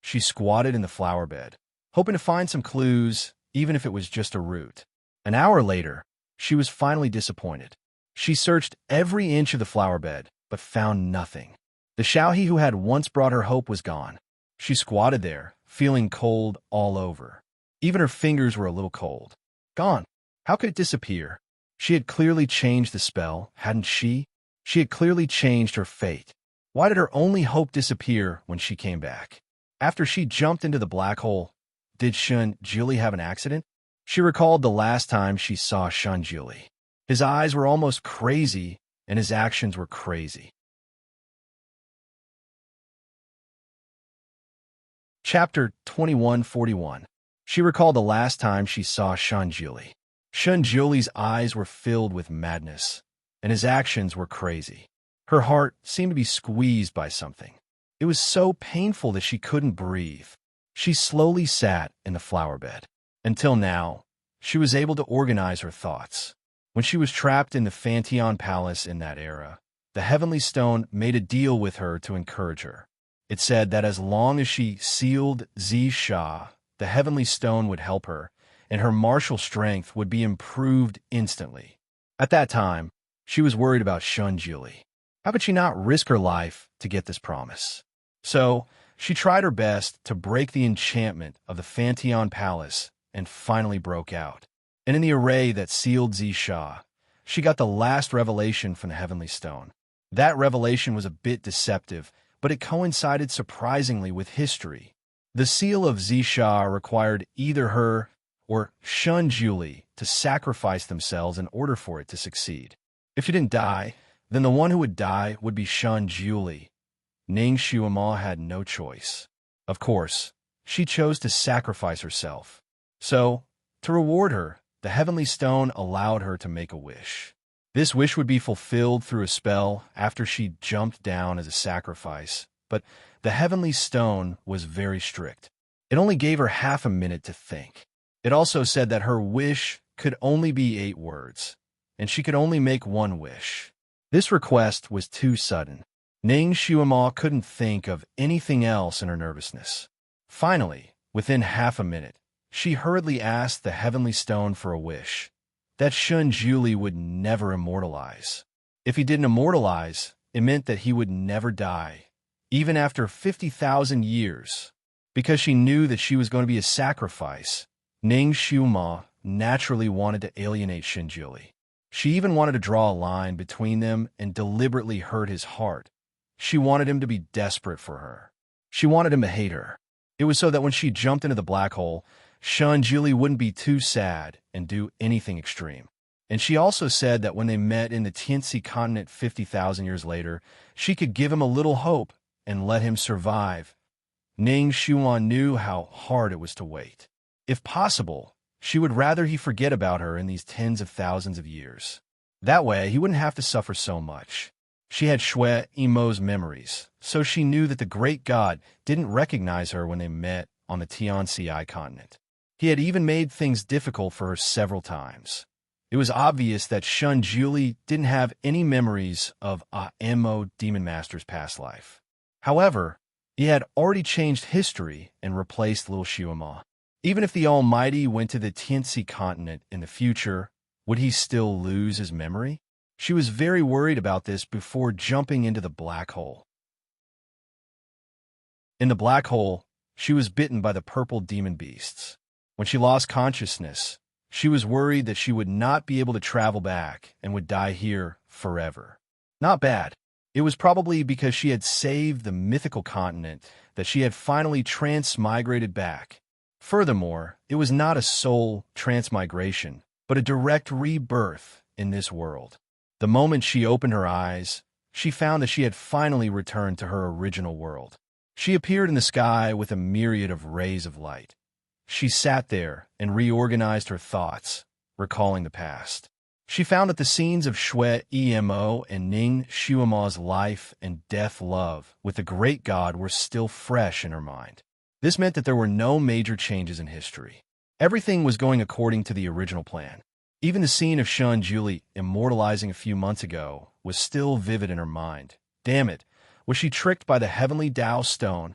She squatted in the flower bed, hoping to find some clues, even if it was just a root. An hour later, she was finally disappointed. She searched every inch of the flower bed, but found nothing. The Xiaohe who had once brought her hope was gone. She squatted there, feeling cold all over. Even her fingers were a little cold. Gone. How could it disappear? She had clearly changed the spell, hadn't she? She had clearly changed her fate. Why did her only hope disappear when she came back? After she jumped into the black hole, did Shun Jili have an accident? She recalled the last time she saw Shun Jili. His eyes were almost crazy, and his actions were crazy. Chapter 2141. She recalled the last time she saw Shun Jili. Shun Jili's eyes were filled with madness, and his actions were crazy. Her heart seemed to be squeezed by something. It was so painful that she couldn't breathe. She slowly sat in the flower bed. Until now, she was able to organize her thoughts. When she was trapped in the Fantian Palace in that era, the Heavenly Stone made a deal with her to encourage her. It said that as long as she sealed Zisha, the heavenly stone would help her, and her martial strength would be improved instantly. At that time, she was worried about Shunjili. How could she not risk her life to get this promise? So, she tried her best to break the enchantment of the Fanteon Palace and finally broke out. And in the array that sealed Zisha, she got the last revelation from the heavenly stone. That revelation was a bit deceptive, but it coincided surprisingly with history. The seal of Zisha required either her or Shunjuli to sacrifice themselves in order for it to succeed. If she didn't die, then the one who would die would be Shunjuli. Ning Shuama had no choice. Of course, she chose to sacrifice herself. So, to reward her, the heavenly stone allowed her to make a wish. This wish would be fulfilled through a spell after she jumped down as a sacrifice, but the heavenly stone was very strict. It only gave her half a minute to think. It also said that her wish could only be 8 words, and she could only make one wish. This request was too sudden. Ning Shuama couldn't think of anything else in her nervousness. Finally, within half a minute, she hurriedly asked the heavenly stone for a wish that Shunjuli would never immortalize. If he didn't immortalize, it meant that he would never die, even after 50,000 years. Because she knew that she was going to be a sacrifice, Ning Shuama naturally wanted to alienate Shunjuli. She even wanted to draw a line between them and deliberately hurt his heart. She wanted him to be desperate for her. She wanted him to hate her. It was so that when she jumped into the black hole, Shunjuli wouldn't be too sad and do anything extreme. And she also said that when they met in the Tianxi continent 50,000 years later, she could give him a little hope and let him survive. Ning Shuan knew how hard it was to wait. If possible, she would rather he forget about her in these tens of thousands of years. That way, he wouldn't have to suffer so much. She had Shui Emo's memories, so she knew that the great god didn't recognize her when they met on the Tianxi continent. He had even made things difficult for her several times. It was obvious that Shunjuli didn't have any memories of Emo Demon Master's past life. However, he had already changed history and replaced Lil Shuama. Even if the Almighty went to the Tianxi continent in the future, would he still lose his memory? She was very worried about this before jumping into the black hole. In the black hole, she was bitten by the purple demon beasts. When she lost consciousness, she was worried that she would not be able to travel back and would die here forever. Not bad. It was probably because she had saved the mythical continent that she had finally transmigrated back. Furthermore, it was not a soul transmigration, but a direct rebirth in this world. The moment she opened her eyes, she found that she had finally returned to her original world. She appeared in the sky with a myriad of rays of light. She sat there and reorganized her thoughts, recalling the past. She found that the scenes of Shui Emo and Ning Shuama's life and death love with the great god were still fresh in her mind. This meant that there were no major changes in history. Everything was going according to the original plan. Even the scene of Shunjuli immortalizing a few months ago was still vivid in her mind. Damn it, was she tricked by the heavenly Tao stone?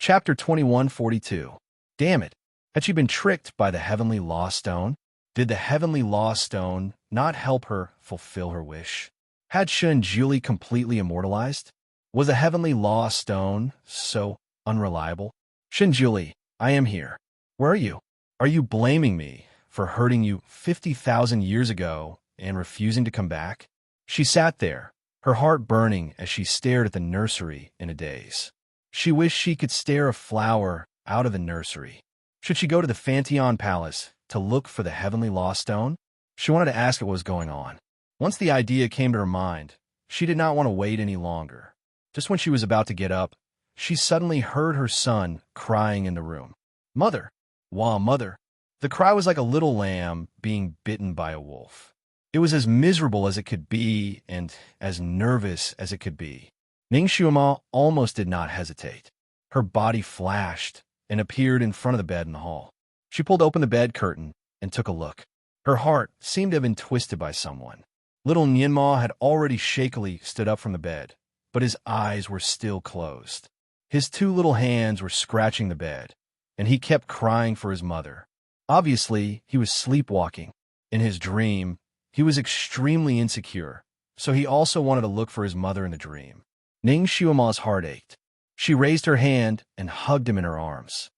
Chapter 2142. Damn it, had she been tricked by the heavenly law stone? Did the heavenly law stone not help her fulfill her wish? Had Shunjuli completely immortalized? Was the heavenly law stone so unreliable? Shunjuli, I am here. Where are you? Are you blaming me for hurting you 50,000 years ago and refusing to come back? She sat there, her heart burning as she stared at the nursery in a daze. She wished she could stare a flower out of the nursery. Should she go to the Fanteon Palace to look for the heavenly law stone? She wanted to ask what was going on. Once the idea came to her mind, she did not want to wait any longer. Just when she was about to get up, she suddenly heard her son crying in the room. Mother! Wah, mother! The cry was like a little lamb being bitten by a wolf. It was as miserable as it could be and as nervous as it could be. Ning Shuama almost did not hesitate. Her body flashed and appeared in front of the bed in the hall. She pulled open the bed curtain and took a look. Her heart seemed to have been twisted by someone. Little Nianma had already shakily stood up from the bed, but his eyes were still closed. His two little hands were scratching the bed, and he kept crying for his mother. Obviously, he was sleepwalking. In his dream, he was extremely insecure, so he also wanted to look for his mother in the dream. Ning Xiuma's heart ached. She raised her hand and hugged him in her arms.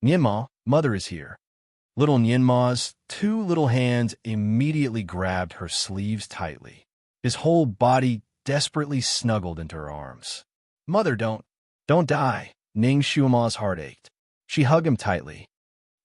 Nianma, mother is here. Little Nianma's two little hands immediately grabbed her sleeves tightly. His whole body desperately snuggled into her arms. Mother, don't die. Ning Xiuma's heart ached. She hugged him tightly.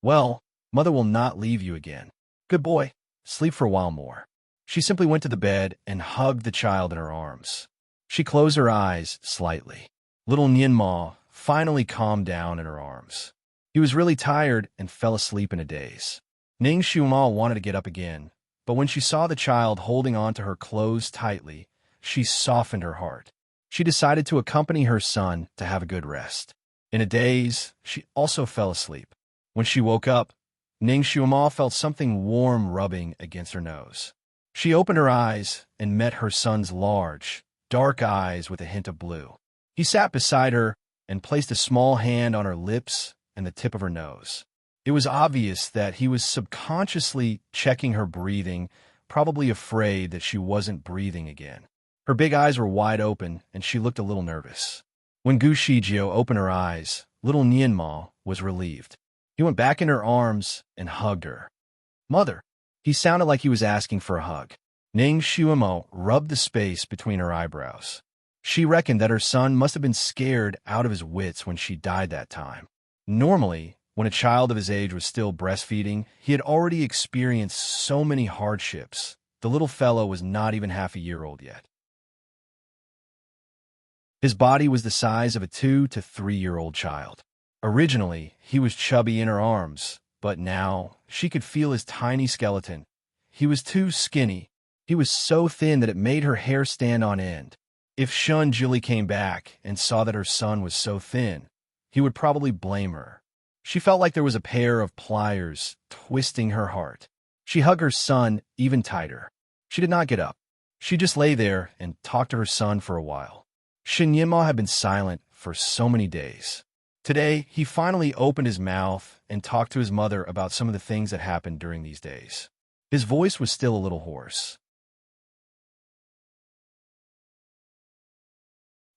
Well, mother will not leave you again. Good boy, sleep for a while more. She simply went to the bed and hugged the child in her arms. She closed her eyes slightly. Little Nianma finally calmed down in her arms. He was really tired and fell asleep in a daze. Ning Xiuma wanted to get up again, but when she saw the child holding on to her clothes tightly, she softened her heart. She decided to accompany her son to have a good rest. In a daze, she also fell asleep. When she woke up, Ning Xiuma felt something warm rubbing against her nose. She opened her eyes and met her son's large, dark eyes with a hint of blue. He sat beside her and placed a small hand on her lips and the tip of her nose. It was obvious that he was subconsciously checking her breathing, probably afraid that she wasn't breathing again. Her big eyes were wide open, and she looked a little nervous. When Gu Shijio opened her eyes, little Nianma was relieved. He went back in her arms and hugged her. Mother. He sounded like he was asking for a hug. Ning Xiumo rubbed the space between her eyebrows. She reckoned that her son must have been scared out of his wits when she died that time. Normally, when a child of his age was still breastfeeding, he had already experienced so many hardships. The little fellow was not even half a year old yet. His body was the size of a 2 to 3-year-old child. Originally, he was chubby in her arms, but now she could feel his tiny skeleton. He was too skinny. He was so thin that it made her hair stand on end. If Shun Jili came back and saw that her son was so thin, he would probably blame her. She felt like there was a pair of pliers twisting her heart. She hugged her son even tighter. She did not get up. She just lay there and talked to her son for a while. Shin Yinma had been silent for so many days. Today, he finally opened his mouth and talked to his mother about some of the things that happened during these days. His voice was still a little hoarse.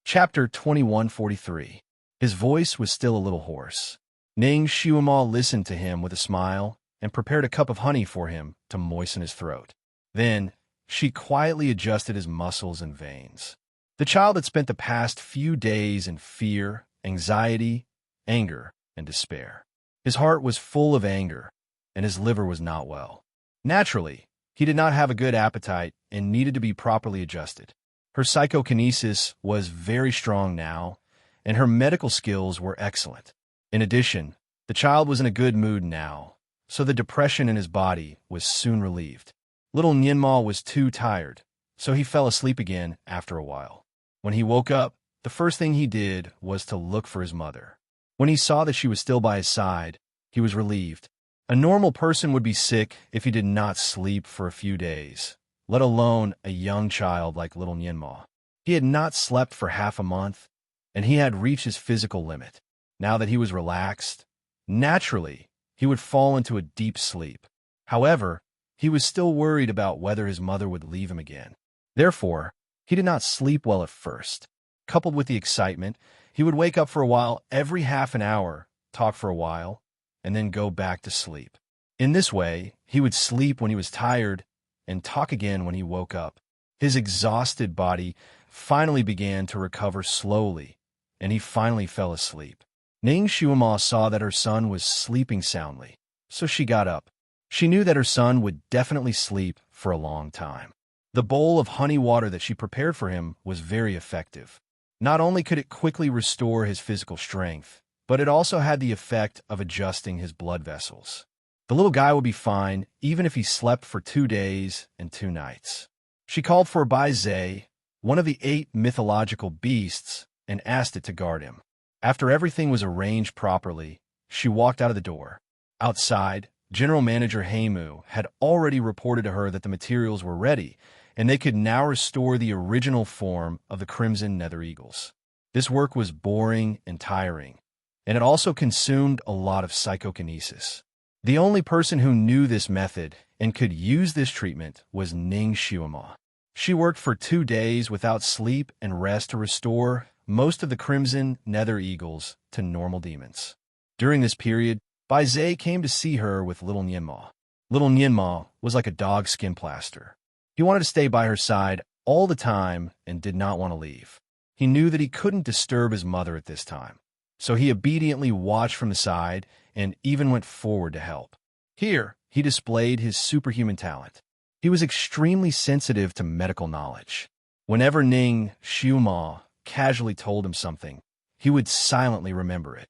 Chapter 2143. His voice was still a little hoarse. Ning Xiumo listened to him with a smile and prepared a cup of honey for him to moisten his throat. Then, she quietly adjusted his muscles and veins. The child had spent the past few days in fear, anxiety, anger, and despair. His heart was full of anger, and his liver was not well. Naturally, he did not have a good appetite and needed to be properly adjusted. Her psychokinesis was very strong now, and her medical skills were excellent. In addition, the child was in a good mood now, so the depression in his body was soon relieved. Little Nianma was too tired, so he fell asleep again after a while. When he woke up, the first thing he did was to look for his mother. When he saw that she was still by his side, he was relieved. A normal person would be sick if he did not sleep for a few days, let alone a young child like little Nianma. He had not slept for half a month, and he had reached his physical limit. Now that he was relaxed, naturally, he would fall into a deep sleep. However, he was still worried about whether his mother would leave him again. Therefore, he did not sleep well at first. Coupled with the excitement, he would wake up for a while every half an hour, talk for a while, and then go back to sleep. In this way, he would sleep when he was tired and talk again when he woke up. His exhausted body finally began to recover slowly, and he finally fell asleep. Ning Xiuma saw that her son was sleeping soundly, so she got up. She knew that her son would definitely sleep for a long time. The bowl of honey water that she prepared for him was very effective. Not only could it quickly restore his physical strength, but it also had the effect of adjusting his blood vessels. The little guy would be fine even if he slept for 2 days and 2 nights. She called for Bai Zhe, one of the 8 mythological beasts, and asked it to guard him. After everything was arranged properly, she walked out of the door. Outside, General Manager Heimu had already reported to her that the materials were ready, and they could now restore the original form of the Crimson Nether Eagles. This work was boring and tiring, and it also consumed a lot of psychokinesis. The only person who knew this method and could use this treatment was Ning Xiuma. She worked for 2 days without sleep and rest to restore most of the Crimson Nether Eagles to normal demons. During this period, Bai Zhe came to see her with little Nianma. Little Nianma was like a dog skin plaster. He wanted to stay by her side all the time and did not want to leave. He knew that he couldn't disturb his mother at this time, so he obediently watched from the side and even went forward to help. Here, he displayed his superhuman talent. He was extremely sensitive to medical knowledge. Whenever Ning Xiuma casually told him something, he would silently remember it.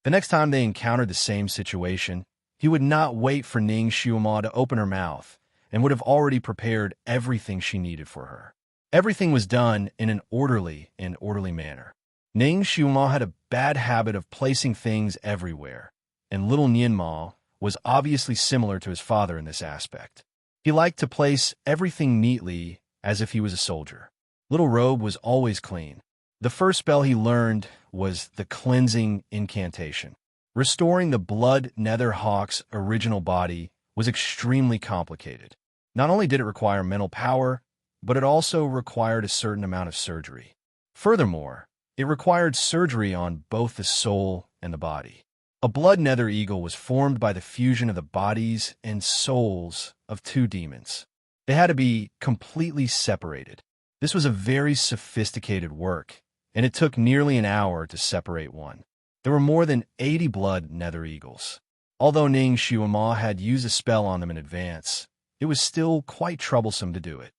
The next time they encountered the same situation, he would not wait for Ning Xiuma to open her mouth and would have already prepared everything she needed for her. Everything was done in an orderly manner. Ning Xiuma had a bad habit of placing things everywhere, and little Nianma was obviously similar to his father in this aspect. He liked to place everything neatly as if he was a soldier. Little Robe was always clean. The first spell he learned was the cleansing incantation. Restoring the Blood Nether Hawk's original body was extremely complicated. Not only did it require mental power, but it also required a certain amount of surgery. Furthermore, it required surgery on both the soul and the body. A Blood Nether Eagle was formed by the fusion of the bodies and souls of 2 demons. They had to be completely separated. This was a very sophisticated work, and it took nearly an hour to separate one. There were more than 80 Blood Nether Eagles. Although Ning Xiuma had used a spell on them in advance, it was still quite troublesome to do it.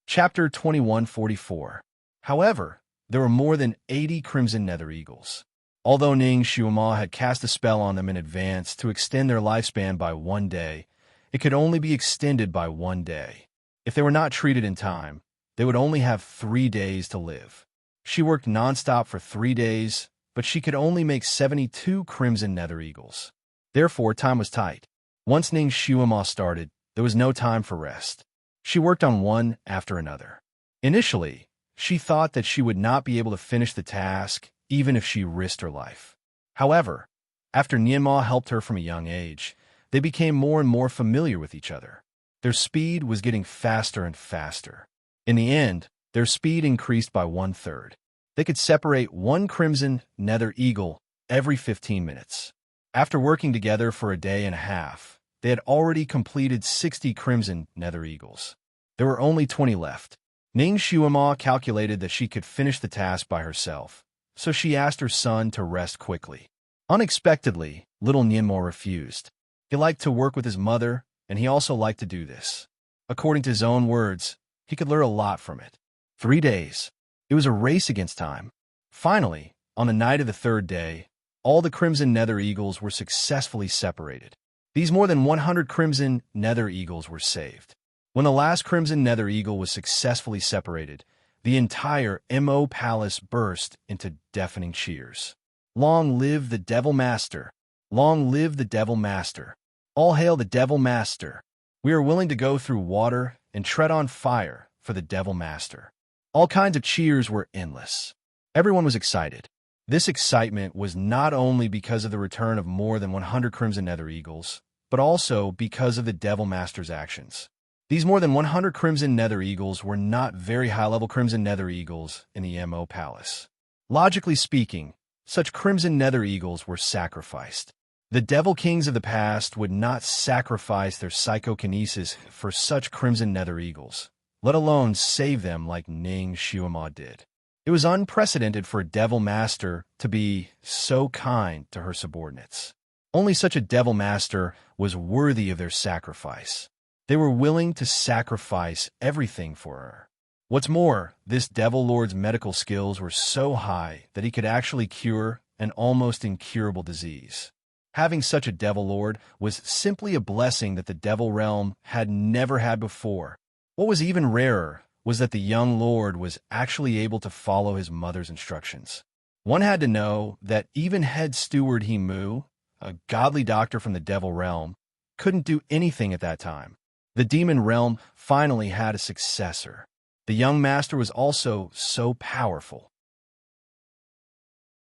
Chapter 2144. However, there were more than 80 Crimson Nether Eagles. Although Ning Xiuma had cast a spell on them in advance to extend their lifespan by 1 day, it could only be extended by 1 day. If they were not treated in time, they would only have 3 days to live. She worked nonstop for 3 days, but she could only make 72 Crimson Nether Eagles. Therefore, time was tight. Once Ning Xiuma started, there was no time for rest. She worked on one after another. Initially, she thought that she would not be able to finish the task even if she risked her life. However, after Nianma helped her from a young age, they became more and more familiar with each other. Their speed was getting faster and faster. In the end, their speed increased by 1/3. They could separate 1 Crimson Nether Eagle every 15 minutes. After working together for a day and a half, they had already completed 60 Crimson Nether Eagles. There were only 20 left. Ning Xiuma calculated that she could finish the task by herself, so she asked her son to rest quickly. Unexpectedly, little Nianma refused. He liked to work with his mother, and he also liked to do this. According to his own words, he could learn a lot from it. 3 days. It was a race against time. Finally, on the night of the 3rd day, all the Crimson Nether Eagles were successfully separated. These more than 100 Crimson Nether Eagles were saved. When the last Crimson Nether Eagle was successfully separated, the entire MO Palace burst into deafening cheers. Long live the Devil Master! Long live the Devil Master! All hail the Devil Master! We are willing to go through water and tread on fire for the Devil Master. All kinds of cheers were endless. Everyone was excited. This excitement was not only because of the return of more than 100 Crimson Nether Eagles, but also because of the Devil Master's actions. These more than 100 Crimson Nether Eagles were not very high-level Crimson Nether Eagles in the MO Palace. Logically speaking, such Crimson Nether Eagles were sacrificed. The Devil Kings of the past would not sacrifice their psychokinesis for such Crimson Nether Eagles, let alone save them like Ning Xiuma did. It was unprecedented for a Devil Master to be so kind to her subordinates. Only such a Devil Master was worthy of their sacrifice. They were willing to sacrifice everything for her. What's more, this Devil Lord's medical skills were so high that he could actually cure an almost incurable disease. Having such a Devil Lord was simply a blessing that the Devil Realm had never had before. What was even rarer was that the young Lord was actually able to follow his mother's instructions. One had to know that even head steward He Mu, a godly doctor from the devil realm, couldn't do anything at that time. The demon realm finally had a successor. The young master was also so powerful.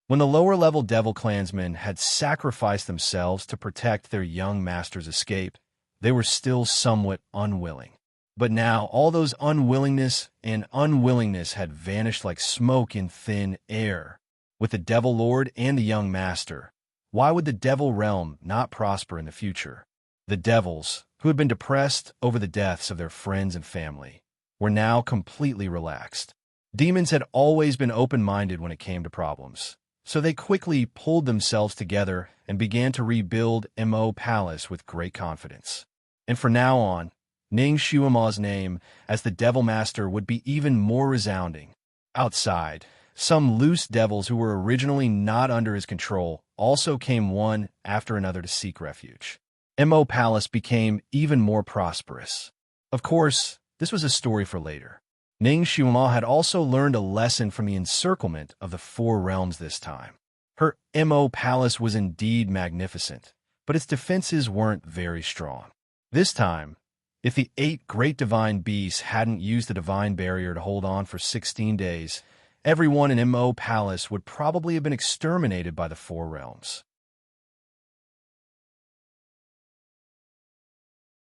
When the lower-level devil clansmen had sacrificed themselves to protect their young master's escape, they were still somewhat unwilling. But now all those unwillingness had vanished like smoke in thin air. With the devil lord and the young master, why would the devil realm not prosper in the future? The devils, who had been depressed over the deaths of their friends and family, were now completely relaxed. Demons had always been open-minded when it came to problems, so they quickly pulled themselves together and began to rebuild Mo Palace with great confidence. And from now on, Ning Shuima's name as the Devil Master would be even more resounding. Outside, some loose devils who were originally not under his control also came one after another to seek refuge. Mo Palace became even more prosperous. Of course, this was a story for later. Ning Shuima had also learned a lesson from the encirclement of the four realms this time. Her Mo Palace was indeed magnificent, but its defenses weren't very strong. This time, if the 8 great divine beasts hadn't used the divine barrier to hold on for 16 days, everyone in Mo Palace would probably have been exterminated by the four realms.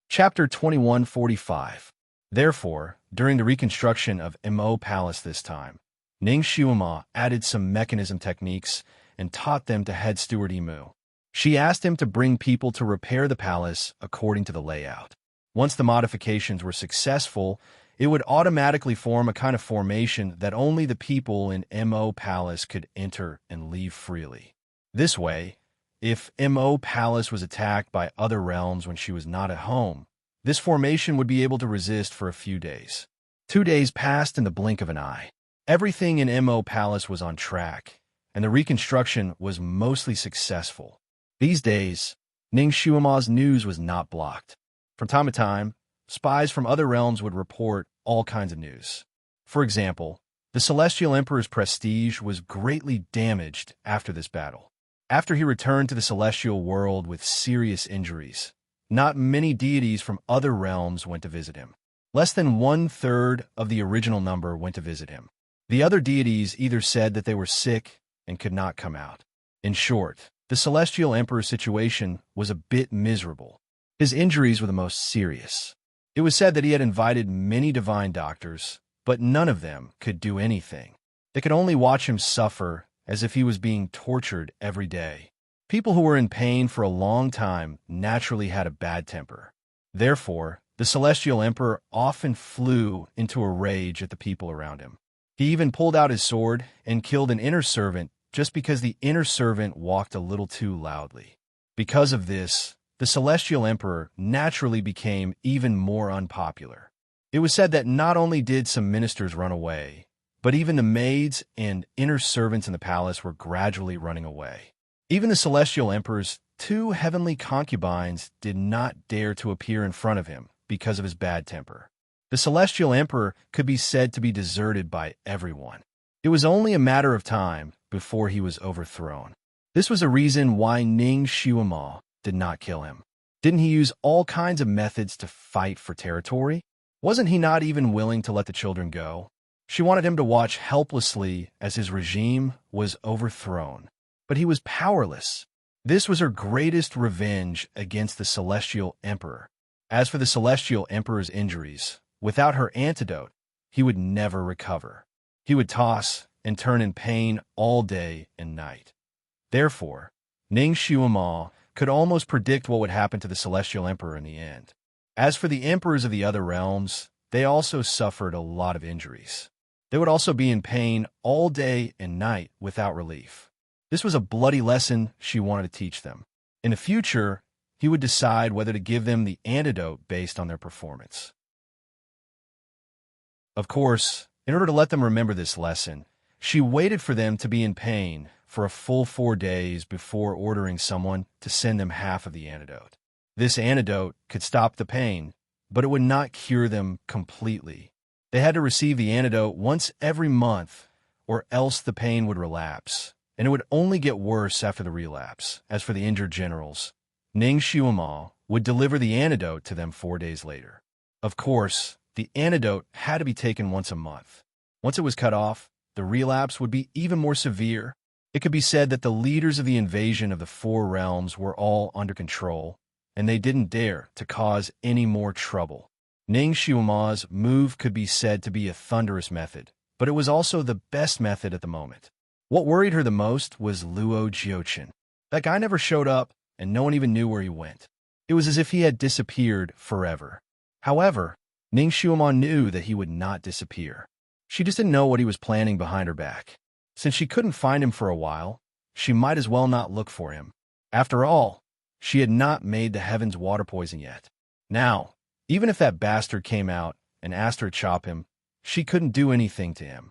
Chapter 2145. Therefore, during the reconstruction of Mo Palace this time, Ning Shuima added some mechanism techniques and taught them to head steward Emu. She asked him to bring people to repair the palace according to the layout. Once the modifications were successful, it would automatically form a kind of formation that only the people in Mo Palace could enter and leave freely. This way, if Mo Palace was attacked by other realms when she was not at home, this formation would be able to resist for a few days. 2 days passed in the blink of an eye. Everything in Mo Palace was on track, and the reconstruction was mostly successful. These days, Ning Shuima's news was not blocked. From time to time, spies from other realms would report all kinds of news. For example, the Celestial Emperor's prestige was greatly damaged after this battle. After he returned to the celestial world with serious injuries, not many deities from other realms went to visit him. Less than 1/3 of the original number went to visit him. The other deities either said that they were sick and could not come out. In short, the Celestial Emperor's situation was a bit miserable. His injuries were the most serious. It was said that he had invited many divine doctors, but none of them could do anything. They could only watch him suffer as if he was being tortured every day. People who were in pain for a long time naturally had a bad temper. Therefore, the Celestial Emperor often flew into a rage at the people around him. He even pulled out his sword and killed an inner servant just because the inner servant walked a little too loudly. Because of this, the Celestial Emperor naturally became even more unpopular. It was said that not only did some ministers run away, but even the maids and inner servants in the palace were gradually running away. Even the Celestial Emperor's 2 heavenly concubines did not dare to appear in front of him because of his bad temper. The Celestial Emperor could be said to be deserted by everyone. It was only a matter of time before he was overthrown. This was a reason why Ning Shuima did not kill him. Didn't he use all kinds of methods to fight for territory? Wasn't he not even willing to let the children go? She wanted him to watch helplessly as his regime was overthrown. But he was powerless. This was her greatest revenge against the Celestial Emperor. As for the Celestial Emperor's injuries, without her antidote, he would never recover. He would toss and turn in pain all day and night. Therefore, Ning Shuima could almost predict what would happen to the Celestial Emperor in the end. As for the emperors of the other realms, they also suffered a lot of injuries. They would also be in pain all day and night without relief. This was a bloody lesson she wanted to teach them. In the future, he would decide whether to give them the antidote based on their performance. Of course, in order to let them remember this lesson, she waited for them to be in pain for a full 4 days before ordering someone to send them half of the antidote. This antidote could stop the pain, but it would not cure them completely. They had to receive the antidote once every month, or else the pain would relapse, and it would only get worse after the relapse. As for the injured generals, Ning Xiaoma would deliver the antidote to them 4 days later. Of course, the antidote had to be taken once a month. Once it was cut off, the relapse would be even more severe. It could be said that the leaders of the invasion of the Four Realms were all under control, and they didn't dare to cause any more trouble. Ning Xiaoma's move could be said to be a thunderous method, but it was also the best method at the moment. What worried her the most was Luo Jiuchen. That guy never showed up, and no one even knew where he went. It was as if he had disappeared forever. However, Ning Xiaoma knew that he would not disappear. She just didn't know what he was planning behind her back. Since she couldn't find him for a while, she might as well not look for him. After all, she had not made the heavens water poison yet. Now, even if that bastard came out and asked her to chop him, she couldn't do anything to him.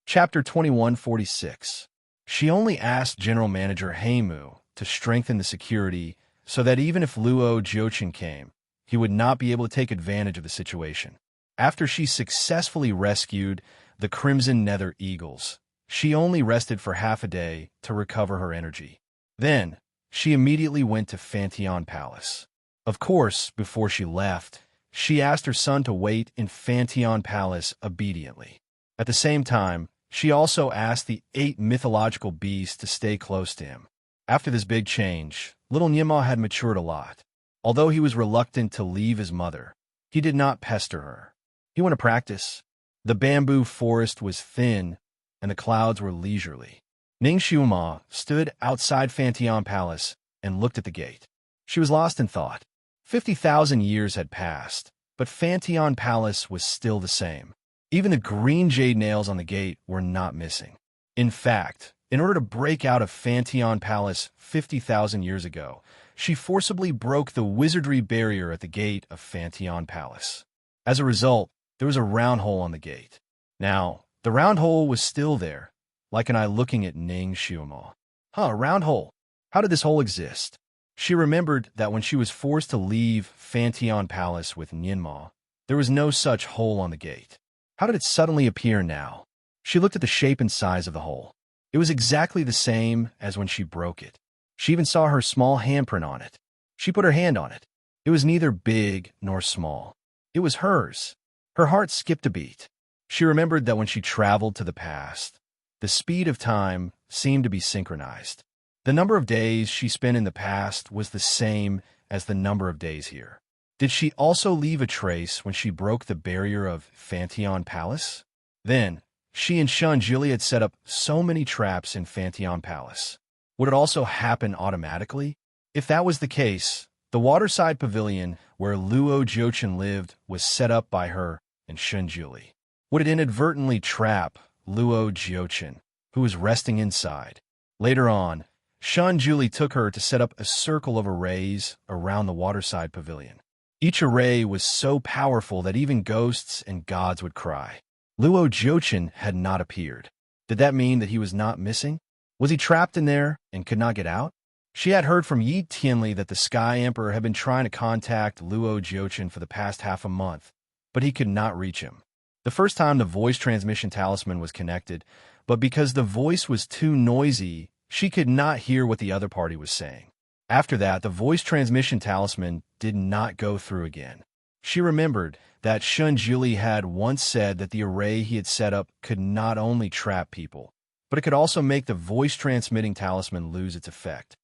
Chapter 2146. She only asked General Manager Heimu to strengthen the security so that even if Luo Jiuchen came, he would not be able to take advantage of the situation. After she successfully rescued the Crimson Nether Eagles, she only rested for half a day to recover her energy. Then, she immediately went to Fantion Palace. Of course, before she left, she asked her son to wait in Fantion Palace obediently. At the same time, she also asked the 8 mythological beasts to stay close to him. After this big change, little Nyima had matured a lot. Although he was reluctant to leave his mother, he did not pester her. He went to practice. The bamboo forest was thin, and the clouds were leisurely. Ning Xiaoma stood outside Fantion Palace and looked at the gate. She was lost in thought. 50,000 years had passed, but Fantion Palace was still the same. Even the green jade nails on the gate were not missing. In fact, in order to break out of Fantion Palace 50,000 years ago, she forcibly broke the wizardry barrier at the gate of Fantion Palace. As a result, there was a round hole on the gate. Now, the round hole was still there, like an eye looking at Ning Xiaoma. A round hole. How did this hole exist? She remembered that when she was forced to leave Fantion Palace with Nyinma, there was no such hole on the gate. How did it suddenly appear now? She looked at the shape and size of the hole. It was exactly the same as when she broke it. She even saw her small handprint on it. She put her hand on it. It was neither big nor small. It was hers. Her heart skipped a beat. She remembered that when she traveled to the past, the speed of time seemed to be synchronized. The number of days she spent in the past was the same as the number of days here. Did she also leave a trace when she broke the barrier of Fantion Palace? Then, she and Shun Jili had set up so many traps in Fantion Palace. Would it also happen automatically? If that was the case, the waterside pavilion where Luo Jiuchen lived was set up by her and Shun Jili. Would it inadvertently trap Luo Jiuchen, who was resting inside? Later on, Shun Jili took her to set up a circle of arrays around the waterside pavilion. Each array was so powerful that even ghosts and gods would cry. Luo Jiuchen had not appeared. Did that mean that he was not missing? Was he trapped in there and could not get out? She had heard from Yi Tianli that the Sky Emperor had been trying to contact Luo Jiuchen for the past half a month, but he could not reach him. The first time the voice transmission talisman was connected, but because the voice was too noisy, she could not hear what the other party was saying. After that, the voice transmission talisman did not go through again. She remembered that Shun Jili had once said that the array he had set up could not only trap people, but it could also make the voice-transmitting talisman lose its effect.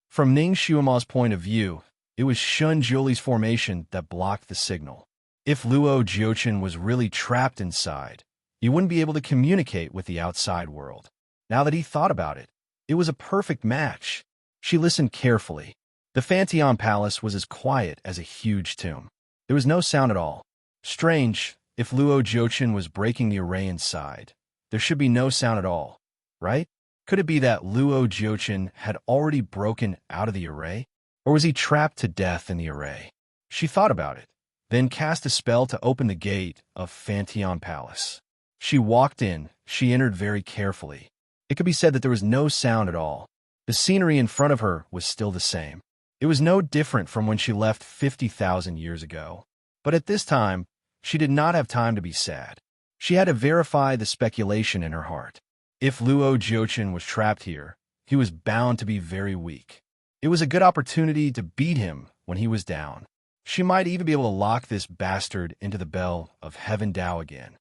From Ning Xiaoma's point of view, it was Shun Jili's formation that blocked the signal. If Luo Jiuchen was really trapped inside, he wouldn't be able to communicate with the outside world. Now that he thought about it, it was a perfect match. She listened carefully. The Fantion Palace was as quiet as a huge tomb. There was no sound at all. Strange, if Luo Jiuchen was breaking the array inside, there should be no sound at all, right? Could it be that Luo Jiuchen had already broken out of the array? Or was he trapped to death in the array? She thought about it, then cast a spell to open the gate of Fantion Palace. She walked in. She entered very carefully. It could be said that there was no sound at all. The scenery in front of her was still the same. It was no different from when she left 50,000 years ago. But at this time, She did not have time to be sad. She had to verify the speculation in her heart. If Luo Jiuchen was trapped here, he was bound to be very weak. It was a good opportunity to beat him when he was down. She might even be able to lock this bastard into the bell of Heaven Dao again.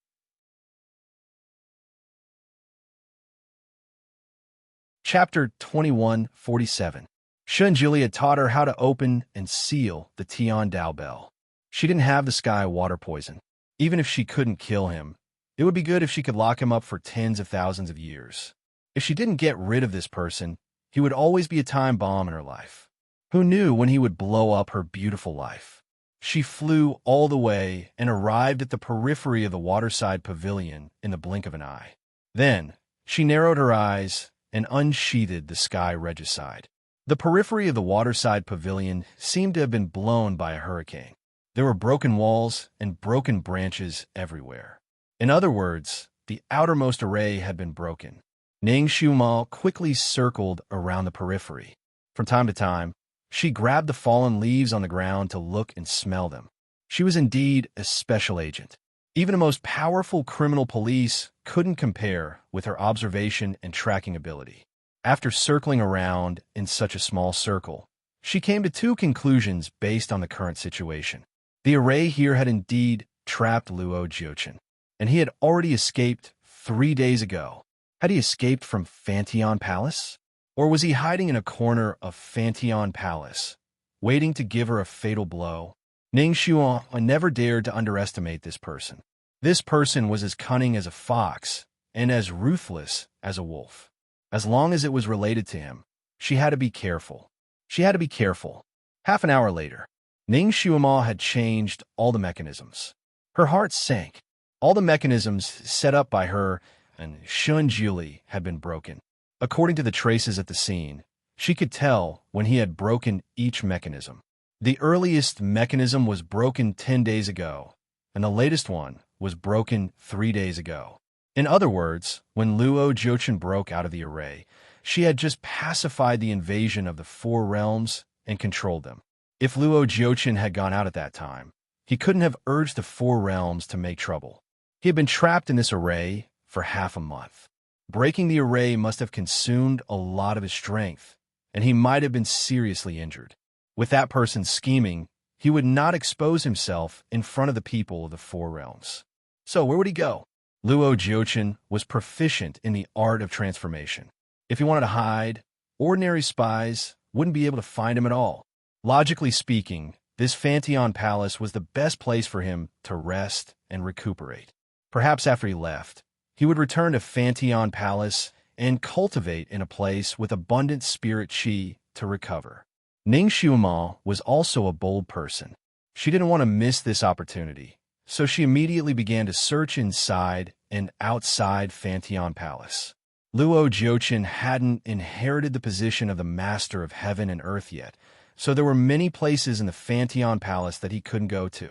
Chapter 2147. Shun Jili had taught her how to open and seal the Tian Dao bell. She didn't have the sky water poison. Even if she couldn't kill him, it would be good if she could lock him up for tens of thousands of years. If she didn't get rid of this person, he would always be a time bomb in her life. Who knew when he would blow up her beautiful life? She flew all the way and arrived at the periphery of the waterside pavilion in the blink of an eye. Then, she narrowed her eyes and unsheathed the sky regicide. The periphery of the waterside pavilion seemed to have been blown by a hurricane. There were broken walls and broken branches everywhere. In other words, the outermost array had been broken. Ning Xiumao quickly circled around the periphery. From time to time, she grabbed the fallen leaves on the ground to look and smell them. She was indeed a special agent. Even the most powerful criminal police couldn't compare with her observation and tracking ability. After circling around in such a small circle, she came to two conclusions based on the current situation. The array here had indeed trapped Luo Jiuchen, and he had already escaped 3 days ago. Had he escaped from Fantion Palace? Or was he hiding in a corner of Fantion Palace, waiting to give her a fatal blow? Ning Xuan never dared to underestimate this person. This person was as cunning as a fox and as ruthless as a wolf. As long as it was related to him, she had to be careful. She had to be careful. Half an hour later, Ning Xuan had changed all the mechanisms. Her heart sank. All the mechanisms set up by her and Shun Jili had been broken. According to the traces at the scene, she could tell when he had broken each mechanism. The earliest mechanism was broken 10 days ago, and the latest one was broken 3 days ago. In other words, when Luo Jiuchen broke out of the array, she had just pacified the invasion of the 4 realms and controlled them. If Luo Jiuchen had gone out at that time, he couldn't have urged the 4 realms to make trouble. He had been trapped in this array for half a month. Breaking the array must have consumed a lot of his strength, and he might have been seriously injured. With that person scheming, he would not expose himself in front of the people of the 4 realms. So where would he go? Luo Jiuchen was proficient in the art of transformation. If he wanted to hide, ordinary spies wouldn't be able to find him at all. Logically speaking, this Fantion Palace was the best place for him to rest and recuperate. Perhaps after he left, he would return to Fantion Palace and cultivate in a place with abundant spirit qi to recover. Ning Xiumao was also a bold person. She didn't want to miss this opportunity, so she immediately began to search inside and outside Fantion Palace. Luo Jiuchen hadn't inherited the position of the master of heaven and earth yet, so there were many places in the Fantion Palace that he couldn't go to.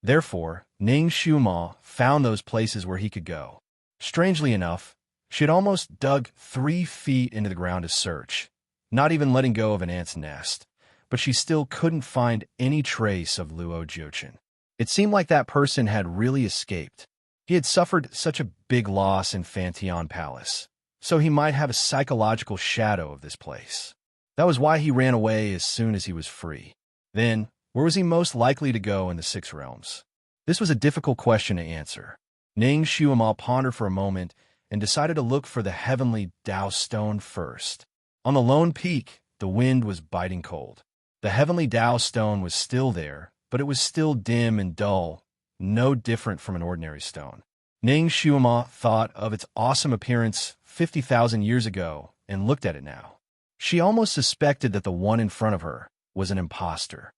Therefore, Ning Xiumao found those places where he could go. Strangely enough, she had almost dug 3 feet into the ground to search, not even letting go of an ant's nest, but she still couldn't find any trace of Luo Jiuchen. It seemed like that person had really escaped. He had suffered such a big loss in Fantion Palace, so he might have a psychological shadow of this place. That was why he ran away as soon as he was free. Then, where was he most likely to go in the 6 realms? This was a difficult question to answer. Ning Xiumao pondered for a moment and decided to look for the heavenly Dao stone first. On the lone peak, the wind was biting cold. The heavenly Dao stone was still there, but it was still dim and dull, no different from an ordinary stone. Ning Xiumao thought of its awesome appearance 50,000 years ago and looked at it now. She almost suspected that the one in front of her was an imposter.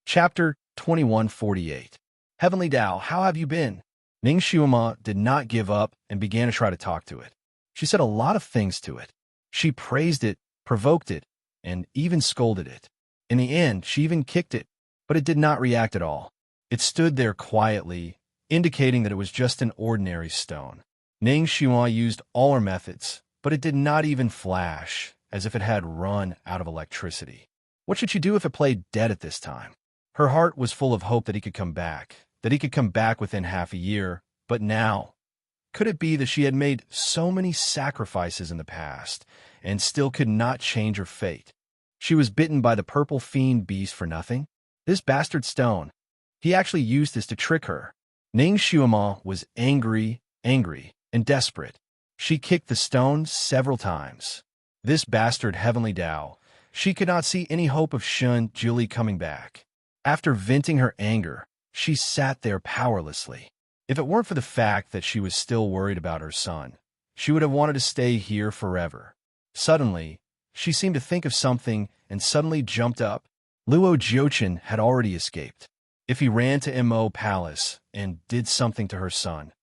Chapter 2148. Heavenly Dao, how have you been? Ning Xiumao did not give up and began to try to talk to it. She said a lot of things to it. She praised it, provoked it, and even scolded it. In the end, she even kicked it, but it did not react at all. It stood there quietly, indicating that it was just an ordinary stone. Ning Xiumao used all her methods, but it did not even flash, as if it had run out of electricity. What should she do if it played dead at this time? Her heart was full of hope that he could come back, within half a year, but now, could it be that she had made so many sacrifices in the past and still could not change her fate? She was bitten by the purple fiend beast for nothing? This bastard stone. He actually used this to trick her. Ning Xuema was angry, and desperate. She kicked the stone several times. This bastard heavenly Tao. She could not see any hope of Shun Julie coming back. After venting her anger, she sat there powerlessly. If it weren't for the fact that she was still worried about her son, she would have wanted to stay here forever. Suddenly, she seemed to think of something and suddenly jumped up. Luo Jiuchen had already escaped. If he ran to Mo Palace and did something to her son.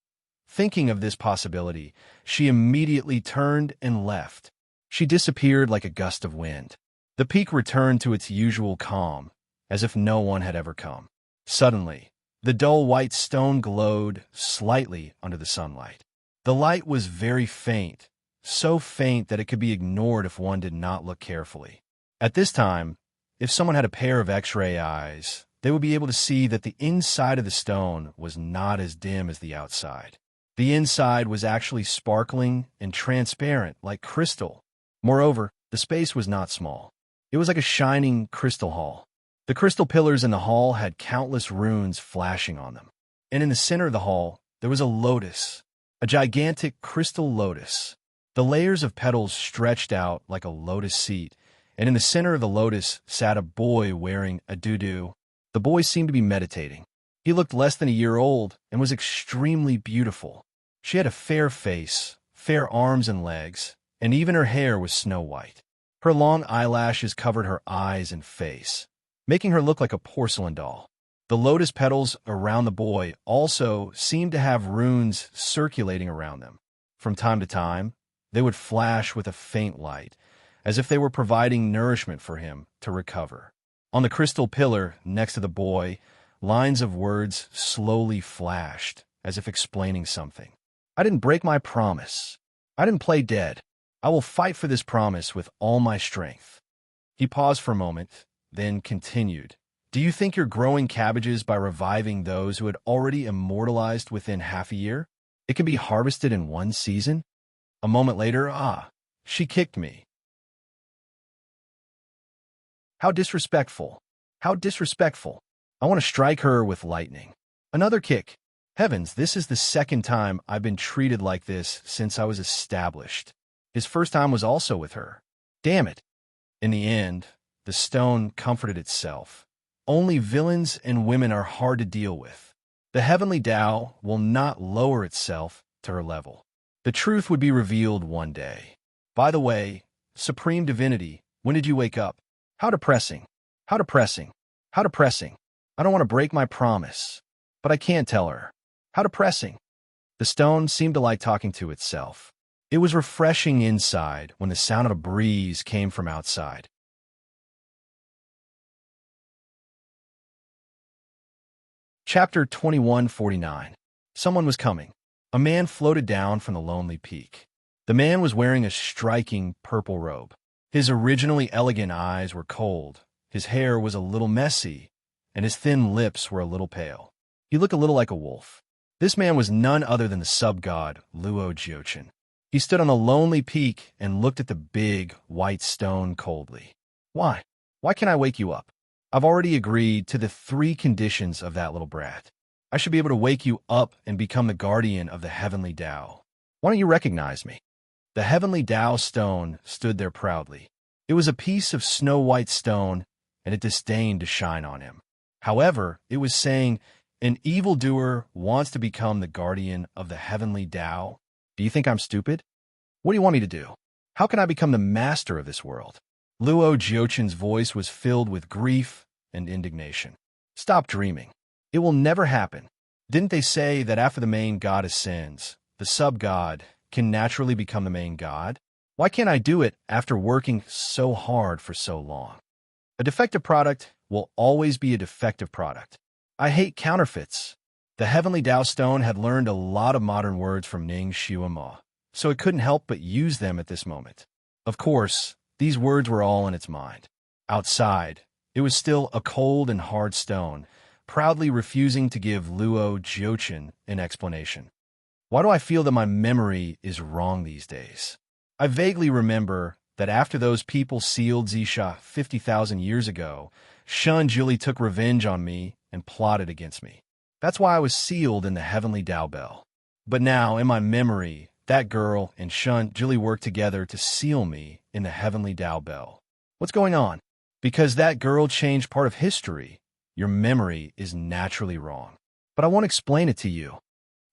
Thinking of this possibility, she immediately turned and left. She disappeared like a gust of wind. The peak returned to its usual calm, as if no one had ever come. Suddenly, the dull white stone glowed slightly under the sunlight. The light was very faint, so faint that it could be ignored if one did not look carefully. At this time, if someone had a pair of X-ray eyes, they would be able to see that the inside of the stone was not as dim as the outside. The inside was actually sparkling and transparent like crystal. Moreover, the space was not small. It was like a shining crystal hall. The crystal pillars in the hall had countless runes flashing on them. And in the center of the hall, there was a lotus, a gigantic crystal lotus. The layers of petals stretched out like a lotus seat, and in the center of the lotus sat a boy wearing a doo-doo. The boy seemed to be meditating. He looked less than a year old and was extremely beautiful. She had a fair face, fair arms and legs, and even her hair was snow white. Her long eyelashes covered her eyes and face, making her look like a porcelain doll. The lotus petals around the boy also seemed to have runes circulating around them. From time to time, they would flash with a faint light, as if they were providing nourishment for him to recover. On the crystal pillar next to the boy, lines of words slowly flashed, as if explaining something. I didn't break my promise. I didn't play dead. I will fight for this promise with all my strength. He paused for a moment, then continued. Do you think you're growing cabbages by reviving those who had already immortalized within half a year? It can be harvested in one season? A moment later, she kicked me. How disrespectful. How disrespectful. I want to strike her with lightning. Another kick. Heavens, this is the second time I've been treated like this since I was established. His first time was also with her. Damn it. In the end, the stone comforted itself. Only villains and women are hard to deal with. The heavenly Tao will not lower itself to her level. The truth would be revealed one day. By the way, Supreme Divinity, when did you wake up? How depressing. How depressing. How depressing. I don't want to break my promise, but I can't tell her. How depressing. The stone seemed to like talking to itself. It was refreshing inside when the sound of a breeze came from outside. Chapter 2149. Someone was coming. A man floated down from the lonely peak. The man was wearing a striking purple robe. His originally elegant eyes were cold, his hair was a little messy, and his thin lips were a little pale. He looked a little like a wolf. This man was none other than the sub-god Luo Jiuchen. He stood on the lonely peak and looked at the big, white stone coldly. Why? Why can't I wake you up? I've already agreed to the 3 conditions of that little brat. I should be able to wake you up and become the guardian of the heavenly Tao. Why don't you recognize me? The heavenly Tao stone stood there proudly. It was a piece of snow-white stone, and it disdained to shine on him. However, it was saying, an evildoer wants to become the guardian of the heavenly Tao. Do you think I'm stupid? What do you want me to do? How can I become the master of this world? Luo Jiuchen's voice was filled with grief and indignation. Stop dreaming. It will never happen. Didn't they say that after the main god ascends, the sub-god can naturally become the main god? Why can't I do it after working so hard for so long? A defective product will always be a defective product. I hate counterfeits. The heavenly Tao stone had learned a lot of modern words from Ning Xuema, so it couldn't help but use them at this moment. Of course, These words were all in its mind. Outside, it was still a cold and hard stone, proudly refusing to give Luo Jiuchen an explanation. Why do I feel that my memory is wrong these days? I vaguely remember that after those people sealed Zisha 50,000 years ago, Shun Juli took revenge on me and plotted against me. That's why I was sealed in the heavenly Dao Bell. But now, in my memory, that girl and Shun Juli worked together to seal me in the heavenly Dao Bell. What's going on? Because that girl changed part of history, your memory is naturally wrong. But I won't explain it to you.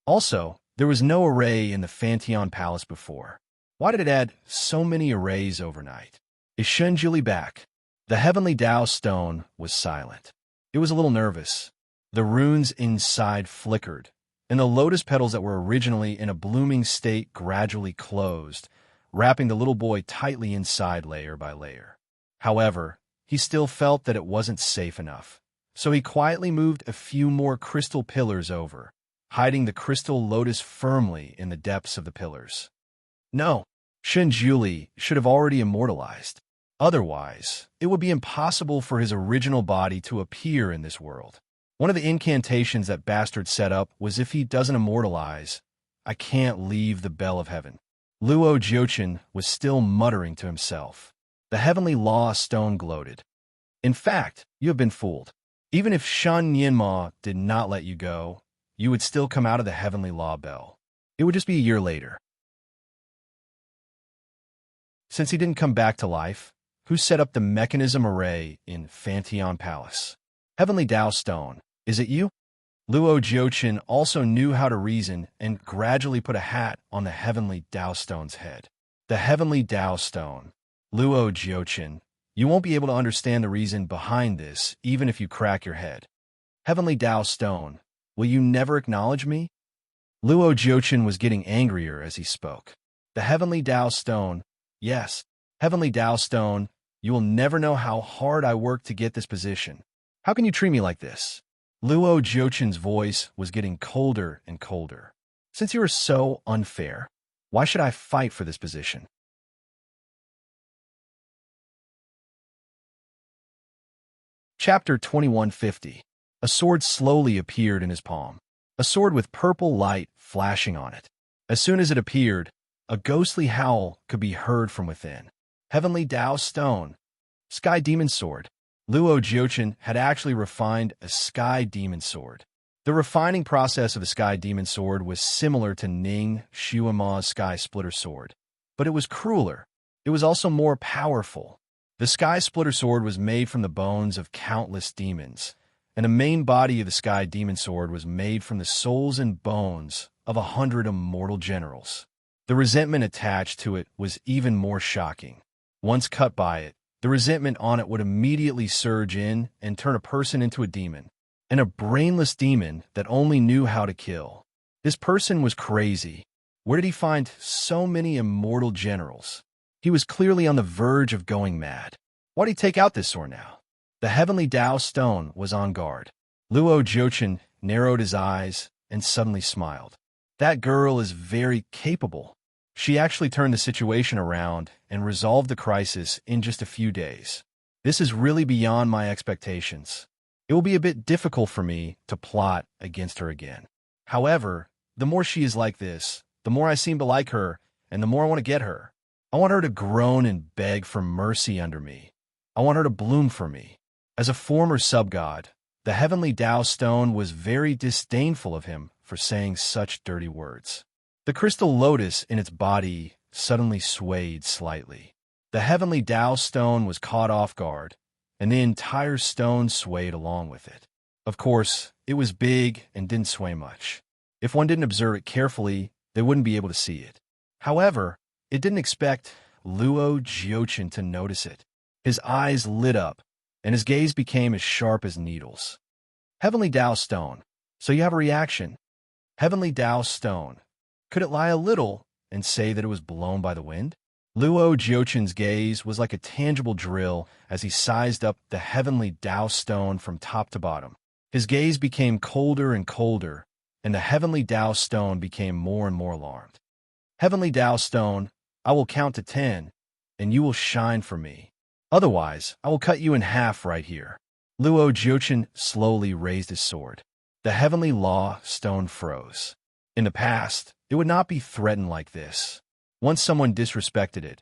Also, there was no array in the Fanteon Palace before. Why did it add so many arrays overnight? Is Shun Juli back? The heavenly Dao stone was silent. It was a little nervous. The runes inside flickered, and the lotus petals that were originally in a blooming state gradually closed, wrapping the little boy tightly inside layer by layer. However, he still felt that it wasn't safe enough, so he quietly moved a few more crystal pillars over, hiding the crystal lotus firmly in the depths of the pillars. No, Shun Juli should have already immortalized. Otherwise, it would be impossible for his original body to appear in this world. One of the incantations that Bastard set up was if he doesn't immortalize, I can't leave the Bell of Heaven. Luo Jiuchen was still muttering to himself. The heavenly law stone gloated. In fact, you have been fooled. Even if Shun Yinma did not let you go, you would still come out of the heavenly law bell. It would just be a year later. Since he didn't come back to life, who set up the mechanism array in Fanteon Palace? Heavenly Dao Stone, is it you? Luo Jiuchen also knew how to reason and gradually put a hat on the Heavenly Dao Stone's head. The Heavenly Dao Stone. Luo Jiuchen, you won't be able to understand the reason behind this even if you crack your head. Heavenly Dao Stone, will you never acknowledge me? Luo Jiuchen was getting angrier as he spoke. The Heavenly Dao Stone, yes, Heavenly Dao Stone, you will never know how hard I worked to get this position. How can you treat me like this? Luo Jiuchen's voice was getting colder and colder. Since you are so unfair, why should I fight for this position? Chapter 2150. A sword slowly appeared in his palm. A sword with purple light flashing on it. As soon as it appeared, a ghostly howl could be heard from within. Heavenly Dao Stone. Sky Demon Sword. Luo Jiuchen had actually refined a Sky Demon Sword. The refining process of the Sky Demon Sword was similar to Ning Shuama's Sky Splitter Sword, but it was crueler. It was also more powerful. The Sky Splitter Sword was made from the bones of countless demons, and the main body of the Sky Demon Sword was made from the souls and bones of 100 immortal generals. The resentment attached to it was even more shocking. Once cut by it, the resentment on it would immediately surge in and turn a person into a demon, and a brainless demon that only knew how to kill. This person was crazy. Where did he find so many immortal generals? He was clearly on the verge of going mad. Why did he take out this sword now? The Heavenly Dao Stone was on guard. Luo Jiuchen narrowed his eyes and suddenly smiled. That girl is very capable. She actually turned the situation around and resolved the crisis in just a few days. This is really beyond my expectations. It will be a bit difficult for me to plot against her again. However, the more she is like this, the more I seem to like her, and the more I want to get her. I want her to groan and beg for mercy under me. I want her to bloom for me. As a former sub-god, the Heavenly Dao Stone was very disdainful of him for saying such dirty words. The crystal lotus in its body suddenly swayed slightly. The Heavenly Dao Stone was caught off guard, and the entire stone swayed along with it. Of course, it was big and didn't sway much. If one didn't observe it carefully, they wouldn't be able to see it. However, it didn't expect Luo Jiuchen to notice it. His eyes lit up, and his gaze became as sharp as needles. Heavenly Dao Stone, so you have a reaction. Heavenly Dao Stone. Could it lie a little and say that it was blown by the wind? Luo Jiuchen's gaze was like a tangible drill as he sized up the Heavenly Dao Stone from top to bottom. His gaze became colder and colder, and the Heavenly Dao Stone became more and more alarmed. Heavenly Dao Stone, I will count to 10, and you will shine for me. Otherwise, I will cut you in half right here." Luo Jiuchen slowly raised his sword. The heavenly law stone froze. In the past, it would not be threatened like this. Once someone disrespected it,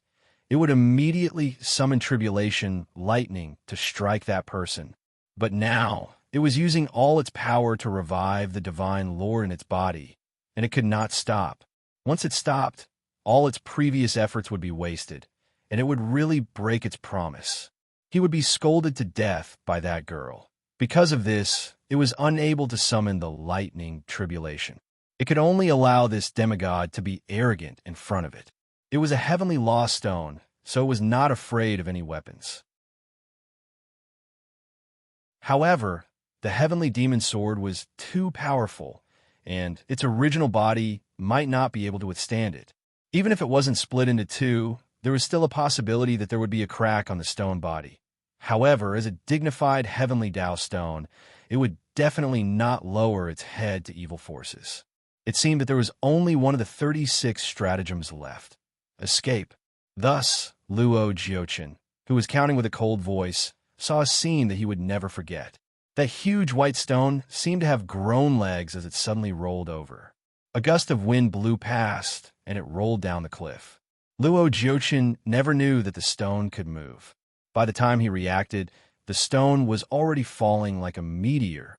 it would immediately summon tribulation, lightning, to strike that person. But now, it was using all its power to revive the divine lore in its body, and it could not stop. Once it stopped, all its previous efforts would be wasted, and it would really break its promise. He would be scolded to death by that girl. Because of this, it was unable to summon the lightning tribulation. It could only allow this demigod to be arrogant in front of it. It was a heavenly law stone, so it was not afraid of any weapons. However, the heavenly demon sword was too powerful, and its original body might not be able to withstand it. Even if it wasn't split into two, there was still a possibility that there would be a crack on the stone body. However, as a dignified heavenly Tao stone, it would definitely not lower its head to evil forces. It seemed that there was only one of the 36 stratagems left: escape. Thus, Luo Jiuchen, who was counting with a cold voice, saw a scene that he would never forget. That huge white stone seemed to have grown legs as it suddenly rolled over. A gust of wind blew past, and it rolled down the cliff. Luo Jiuchen never knew that the stone could move. By the time he reacted, the stone was already falling like a meteor.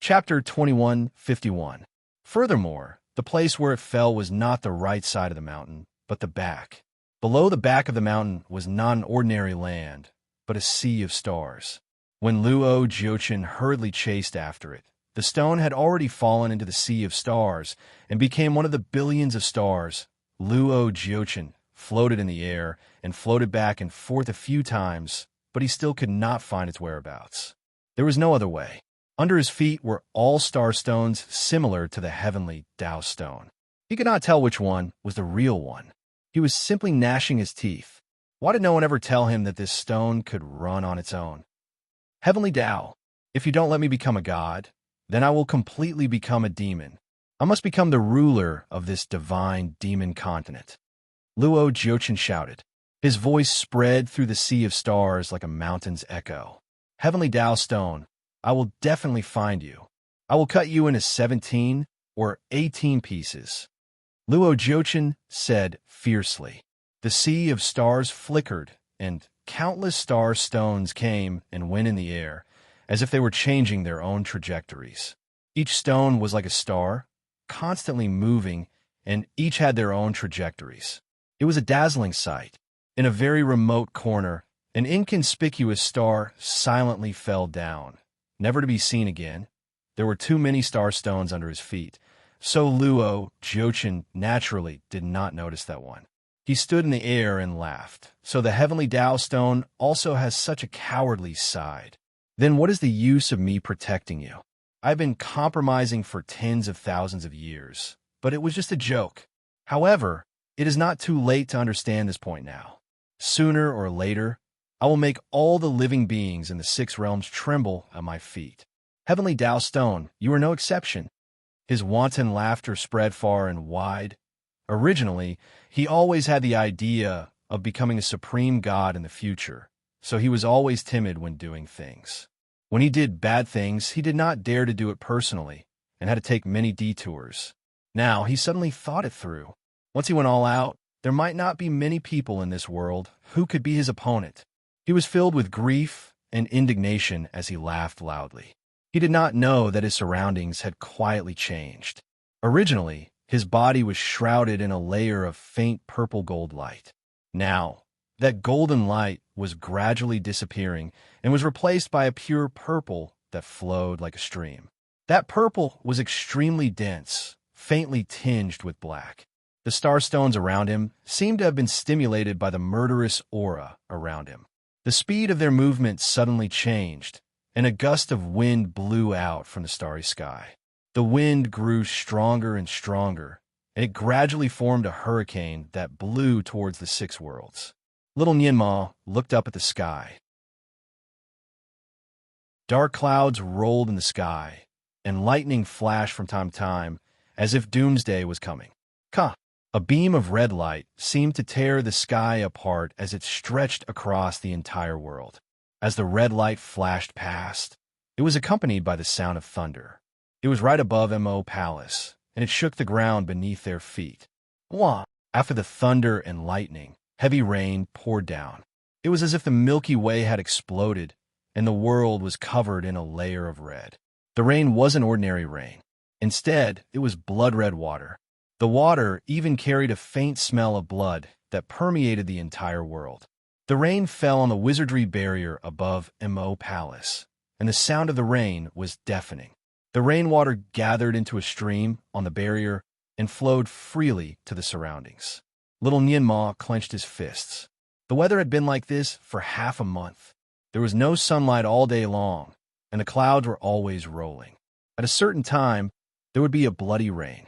Chapter 2151. Furthermore, the place where it fell was not the right side of the mountain, but the back. Below the back of the mountain was not an ordinary land, but a sea of stars. When Luo Jiuchen hurriedly chased after it, the stone had already fallen into the sea of stars and became one of the billions of stars. Luo Jiuchen floated in the air and floated back and forth a few times, but he still could not find its whereabouts. There was no other way. Under his feet were all star stones similar to the heavenly Tao stone. He could not tell which one was the real one. He was simply gnashing his teeth. Why did no one ever tell him that this stone could run on its own? Heavenly Tao, if you don't let me become a god, then I will completely become a demon. I must become the ruler of this divine demon continent. Luo Jiuchen shouted. His voice spread through the sea of stars like a mountain's echo. Heavenly Tao stone, I will definitely find you. I will cut you into 17 or 18 pieces. Luo Jiuchen said fiercely. The sea of stars flickered, and countless star stones came and went in the air, as if they were changing their own trajectories. Each stone was like a star, constantly moving, and each had their own trajectories. It was a dazzling sight. In a very remote corner, an inconspicuous star silently fell down, never to be seen again. There were too many star stones under his feet, so Luo Jiuchen naturally did not notice that one. He stood in the air and laughed. So the heavenly Tao stone also has such a cowardly side. Then what is the use of me protecting you? I've been compromising for tens of thousands of years, but it was just a joke. However, it is not too late to understand this point now. Sooner or later, I will make all the living beings in the 6 realms tremble at my feet. Heavenly Tao stone, you are no exception. His wanton laughter spread far and wide. Originally, he always had the idea of becoming a supreme god in the future, so he was always timid when doing things. When he did bad things, he did not dare to do it personally and had to take many detours. Now, he suddenly thought it through. Once he went all out, there might not be many people in this world who could be his opponent. He was filled with grief and indignation as he laughed loudly. He did not know that his surroundings had quietly changed. Originally, his body was shrouded in a layer of faint purple gold light. Now, that golden light was gradually disappearing and was replaced by a pure purple that flowed like a stream. That purple was extremely dense, faintly tinged with black. The star stones around him seemed to have been stimulated by the murderous aura around him. The speed of their movement suddenly changed, and a gust of wind blew out from the starry sky. The wind grew stronger and stronger, and it gradually formed a hurricane that blew towards the 6 worlds. Little Nianma looked up at the sky. Dark clouds rolled in the sky, and lightning flashed from time to time as if doomsday was coming. Ka! A beam of red light seemed to tear the sky apart as it stretched across the entire world. As the red light flashed past, it was accompanied by the sound of thunder. It was right above Mo Palace, and it shook the ground beneath their feet. Wah! After the thunder and lightning, heavy rain poured down. It was as if the Milky Way had exploded, and the world was covered in a layer of red. The rain wasn't ordinary rain. Instead, it was blood-red water. The water even carried a faint smell of blood that permeated the entire world. The rain fell on the wizardry barrier above Mo Palace, and the sound of the rain was deafening. The rainwater gathered into a stream on the barrier and flowed freely to the surroundings. Little Nianma clenched his fists. The weather had been like this for half a month. There was no sunlight all day long, and the clouds were always rolling. At a certain time, there would be a bloody rain.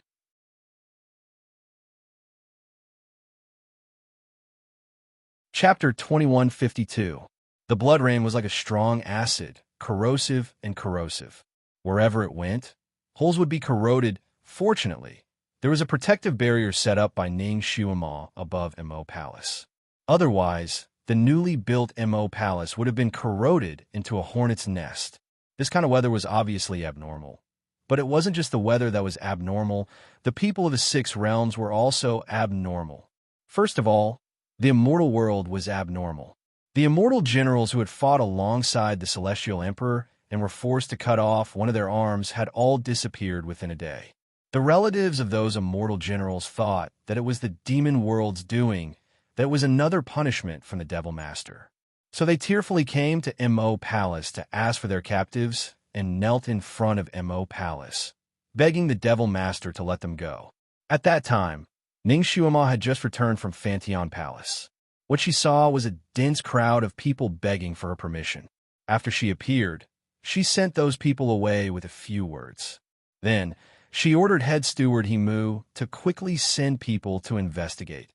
Chapter 2152. The blood rain was like a strong acid, corrosive and corrosive. Wherever it went, holes would be corroded. Fortunately, there was a protective barrier set up by Ning Shuima above Mo Palace. Otherwise, the newly built Mo Palace would have been corroded into a hornet's nest. This kind of weather was obviously abnormal. But it wasn't just the weather that was abnormal. The people of the Six Realms were also abnormal. First of all, the immortal world was abnormal. The immortal generals who had fought alongside the Celestial Emperor and were forced to cut off one of their arms had all disappeared within a day. The relatives of those immortal generals thought that it was the demon world's doing, that it was another punishment from the Devil Master. So they tearfully came to Mo Palace to ask for their captives and knelt in front of Mo Palace, begging the Devil Master to let them go. At that time, Ning Shuima had just returned from Fantion Palace. What she saw was a dense crowd of people begging for her permission. After she appeared, she sent those people away with a few words. Then, she ordered head steward Himu to quickly send people to investigate.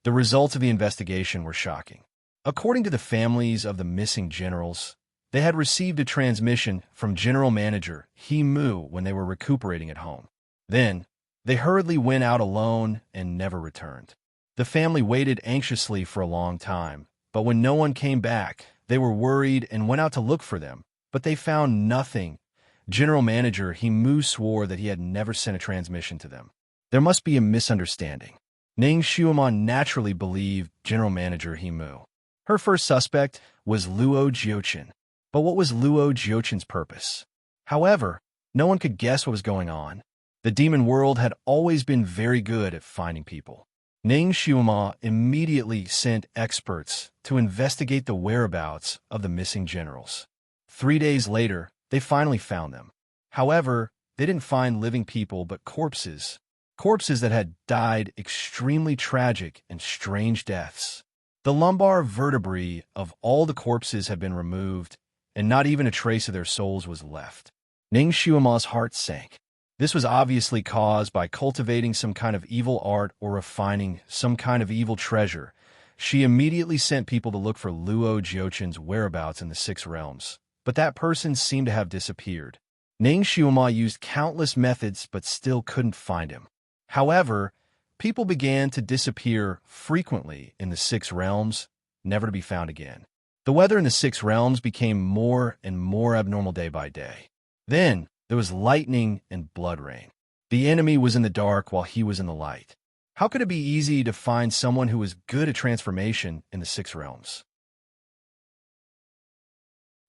The results of the investigation were shocking. According to the families of the missing generals, they had received a transmission from General Manager Himu when they were recuperating at home. Then, they hurriedly went out alone and never returned. The family waited anxiously for a long time, but when no one came back, they were worried and went out to look for them, but they found nothing. General Manager Himu swore that he had never sent a transmission to them. There must be a misunderstanding. Ning Shuima naturally believed General Manager Himu. Her first suspect was Luo Jiuqin. But what was Luo Jiuqin's purpose? However, no one could guess what was going on. The demon world had always been very good at finding people. Ning Shuima immediately sent experts to investigate the whereabouts of the missing generals. 3 days later, they finally found them. However, they didn't find living people but corpses that had died extremely tragic and strange deaths. The lumbar vertebrae of all the corpses had been removed, and not even a trace of their souls was left. Ning Shuima's heart sank. This was obviously caused by cultivating some kind of evil art or refining some kind of evil treasure. She immediately sent people to look for Luo Jiuqin's whereabouts in the Six Realms, but that person seemed to have disappeared. Ning Shuima used countless methods but still couldn't find him. However, people began to disappear frequently in the Six Realms, never to be found again. The weather in the Six Realms became more and more abnormal day by day. Then, there was lightning and blood rain. The enemy was in the dark while he was in the light. How could it be easy to find someone who was good at transformation in the Six Realms?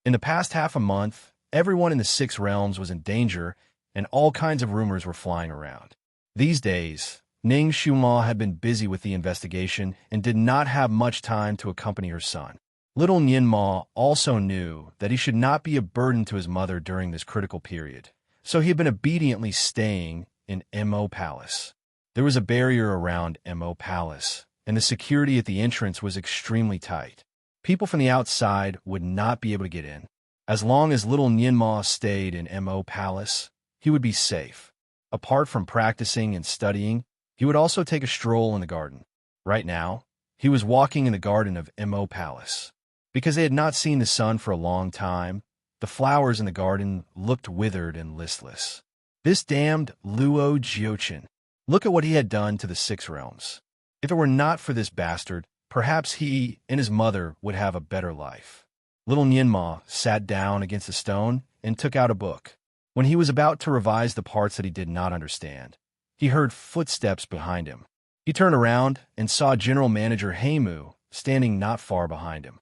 In the past half a month, everyone in the Six Realms was in danger, and all kinds of rumors were flying around. These days, Ning Shuima had been busy with the investigation and did not have much time to accompany her son. Little Nianma also knew that he should not be a burden to his mother during this critical period, so he had been obediently staying in Mo Palace. There was a barrier around Mo Palace, and the security at the entrance was extremely tight. People from the outside would not be able to get in. As long as little Nianma stayed in Mo Palace, he would be safe. Apart from practicing and studying, he would also take a stroll in the garden. Right now, he was walking in the garden of Mo Palace. Because they had not seen the sun for a long time, the flowers in the garden looked withered and listless. This damned Luo Jiuchen. Look at what he had done to the six realms. If it were not for this bastard, perhaps he and his mother would have a better life. Little Nianma sat down against a stone and took out a book. When he was about to revise the parts that he did not understand, he heard footsteps behind him. He turned around and saw General Manager Heimu standing not far behind him.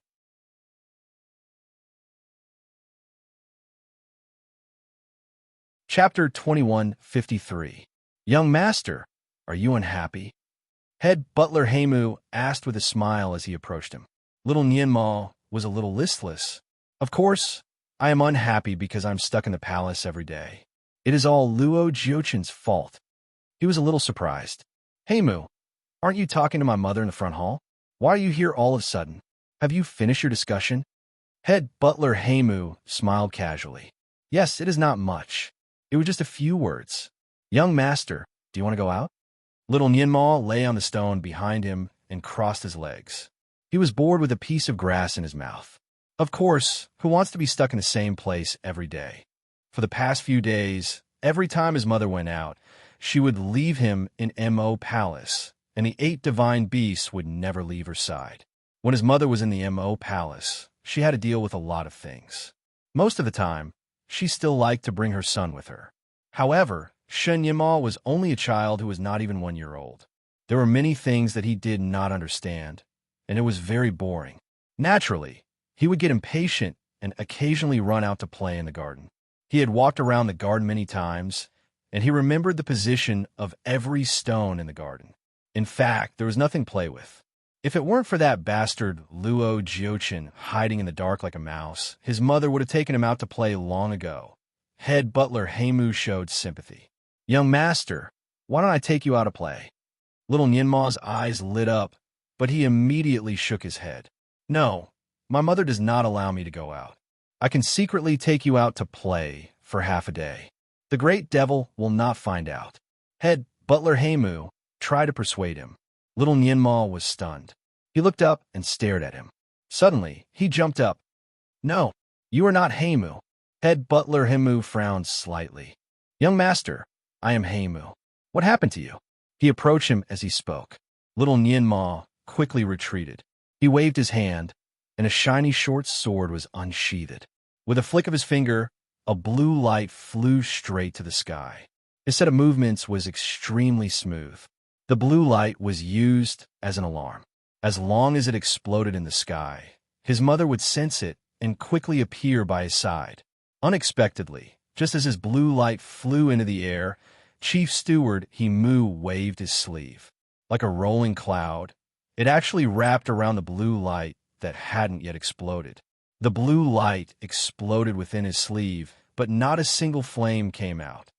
Chapter 2153. Young Master, are you unhappy? Head Butler Heimu asked with a smile as he approached him. Little Nianma was a little listless. Of course, I am unhappy because I'm stuck in the palace every day. It is all Luo Jiuchen's fault. He was a little surprised. Heimu, aren't you talking to my mother in the front hall? Why are you here all of a sudden? Have you finished your discussion? Head Butler Heimu smiled casually. Yes, it is not much. It was just a few words. Young Master, do you want to go out? Little Nianma lay on the stone behind him and crossed his legs. He was bored with a piece of grass in his mouth. Of course, who wants to be stuck in the same place every day? For the past few days, every time his mother went out, she would leave him in Mo Palace, and the 8 divine beasts would never leave her side. When his mother was in the Mo Palace, she had to deal with a lot of things. Most of the time, she still liked to bring her son with her. However, Shen Yima was only a child who was not even 1 year old. There were many things that he did not understand, and it was very boring. Naturally, he would get impatient and occasionally run out to play in the garden. He had walked around the garden many times, and he remembered the position of every stone in the garden. In fact, there was nothing to play with. If it weren't for that bastard Luo Jiuchen hiding in the dark like a mouse, his mother would have taken him out to play long ago. Head Butler Heimu showed sympathy. Young Master, why don't I take you out to play? Little Nianma's eyes lit up, but he immediately shook his head. No, my mother does not allow me to go out. I can secretly take you out to play for half a day. The great devil will not find out. Head Butler Heimu tried to persuade him. Little Nianma was stunned. He looked up and stared at him. Suddenly, he jumped up. No, you are not Heimu. Head Butler Heimu frowned slightly. Young Master, I am Heimu. What happened to you? He approached him as he spoke. Little Nianma quickly retreated. He waved his hand, and a shiny short sword was unsheathed. With a flick of his finger, a blue light flew straight to the sky. His set of movements was extremely smooth. The blue light was used as an alarm. As long as it exploded in the sky, his mother would sense it and quickly appear by his side. Unexpectedly, just as his blue light flew into the air, Chief Steward Heimu waved his sleeve. Like a rolling cloud, it actually wrapped around the blue light that hadn't yet exploded. The blue light exploded within his sleeve, but not a single flame came out.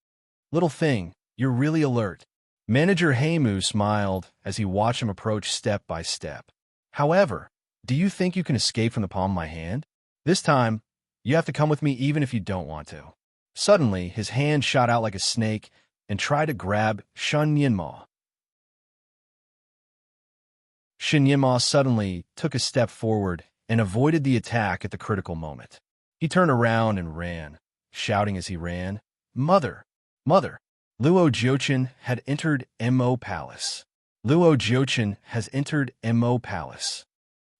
Little thing, you're really alert. Manager Heimu smiled as he watched him approach step by step. However, do you think you can escape from the palm of my hand? This time, you have to come with me even if you don't want to. Suddenly, his hand shot out like a snake and tried to grab Shen Yinma. Shen Yinma suddenly took a step forward and avoided the attack at the critical moment. He turned around and ran, shouting as he ran, Mother! Mother! Luo Jiuchen had entered Mo Palace. Luo Jiuchen has entered Mo Palace.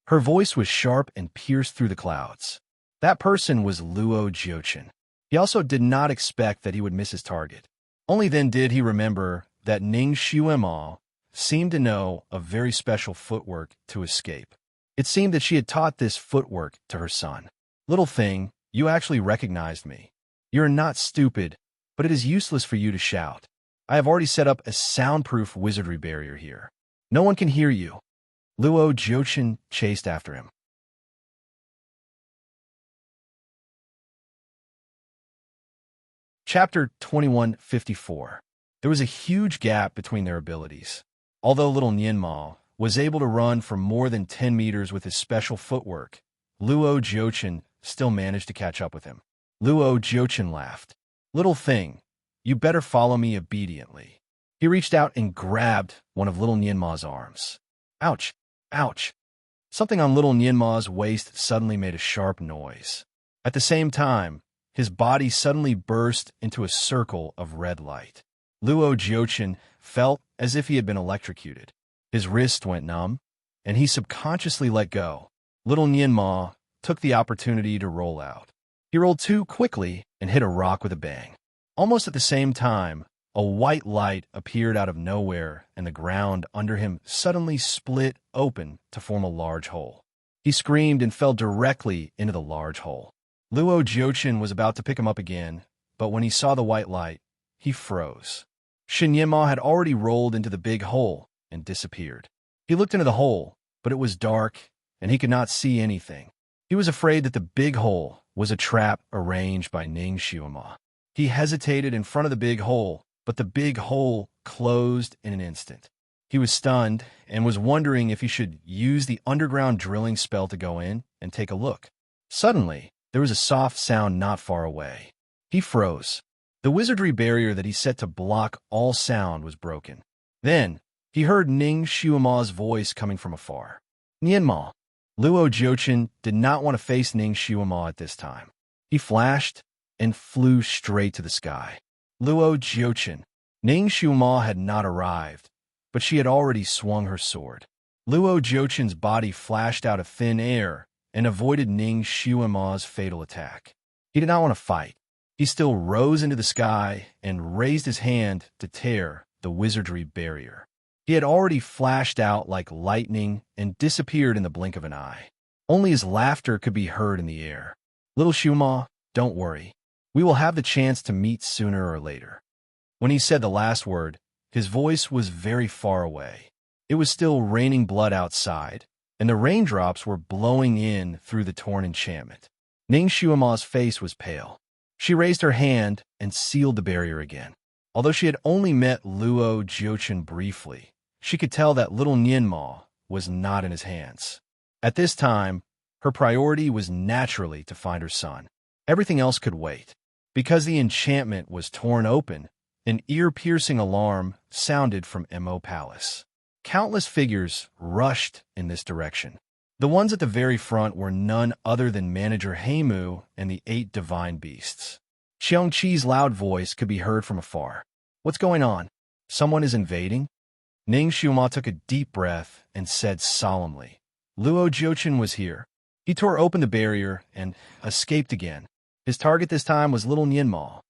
Her voice was sharp and pierced through the clouds. That person was Luo Jiuchen. He also did not expect that he would miss his target. Only then did he remember that Ning Xuema seemed to know a very special footwork to escape. It seemed that she had taught this footwork to her son. Little thing, you actually recognized me. You're not stupid, but it is useless for you to shout. I have already set up a soundproof wizardry barrier here. No one can hear you. Luo Jiuchen chased after him. Chapter 2154. There was a huge gap between their abilities. Although little Nianma was able to run for more than 10 meters with his special footwork, Luo Jiuchen still managed to catch up with him. Luo Jiuchen laughed. Little thing, you better follow me obediently. He reached out and grabbed one of little Nianma's arms. Ouch! Ouch! Something on little Nianma's waist suddenly made a sharp noise. At the same time, his body suddenly burst into a circle of red light. Luo Jiuchen felt as if he had been electrocuted. His wrist went numb, and he subconsciously let go. Little Nianma took the opportunity to roll out. He rolled too quickly and hit a rock with a bang. Almost at the same time, a white light appeared out of nowhere, and the ground under him suddenly split open to form a large hole. He screamed and fell directly into the large hole. Luo Jiuchen was about to pick him up again, but when he saw the white light, he froze. Shen Yinma had already rolled into the big hole and disappeared. He looked into the hole, but it was dark, and he could not see anything. He was afraid that the big hole was a trap arranged by Ning Xiuma. He hesitated in front of the big hole, but the big hole closed in an instant. He was stunned and was wondering if he should use the underground drilling spell to go in and take a look. Suddenly, there was a soft sound not far away. He froze. The wizardry barrier that he set to block all sound was broken. Then, he heard Ning Xiuma's voice coming from afar. Nianma. Luo Jiuchen did not want to face Ning Xiuma at this time. He flashed and flew straight to the sky. Luo Jiuchen. Ning Xiuma had not arrived, but she had already swung her sword. Luo Jiuchen's body flashed out of thin air and avoided Ning Xiuma's fatal attack. He did not want to fight. He still rose into the sky and raised his hand to tear the wizardry barrier. He had already flashed out like lightning and disappeared in the blink of an eye. Only his laughter could be heard in the air. Little Xiuma, don't worry. We will have the chance to meet sooner or later. When he said the last word, his voice was very far away. It was still raining blood outside, and the raindrops were blowing in through the torn enchantment. Ning Xiuma's face was pale. She raised her hand and sealed the barrier again. Although she had only met Luo Jiuchen briefly, she could tell that little Nianma was not in his hands. At this time, her priority was naturally to find her son. Everything else could wait. Because the enchantment was torn open, an ear-piercing alarm sounded from Mo Palace. Countless figures rushed in this direction. The ones at the very front were none other than Manager Heimu and the 8 divine beasts. Qiongqi's loud voice could be heard from afar. What's going on? Someone is invading? Ning Xiuma took a deep breath and said solemnly, Luo Jiuchen was here. He tore open the barrier and escaped again. His target this time was little Nianma.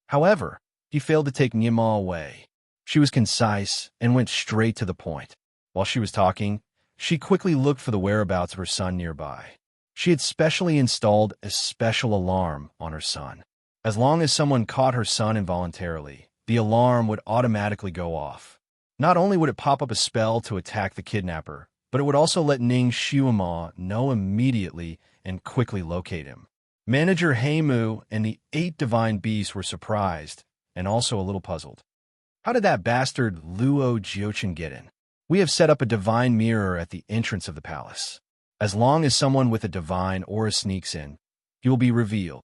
However, he failed to take Nianma away. She was concise and went straight to the point. While she was talking, she quickly looked for the whereabouts of her son nearby. She had specially installed a special alarm on her son. As long as someone caught her son involuntarily, the alarm would automatically go off. Not only would it pop up a spell to attack the kidnapper, but it would also let Ning Xiuma know immediately and quickly locate him. Manager Heimu and the 8 divine beasts were surprised and also a little puzzled. How did that bastard Luo Jiuchen get in? We have set up a divine mirror at the entrance of the palace. As long as someone with a divine aura sneaks in, he will be revealed.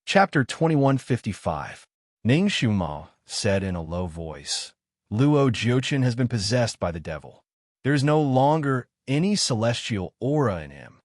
Chapter 2155. Ning Xiuma said in a low voice, Luo Jiuchen has been possessed by the devil. There is no longer any celestial aura in him.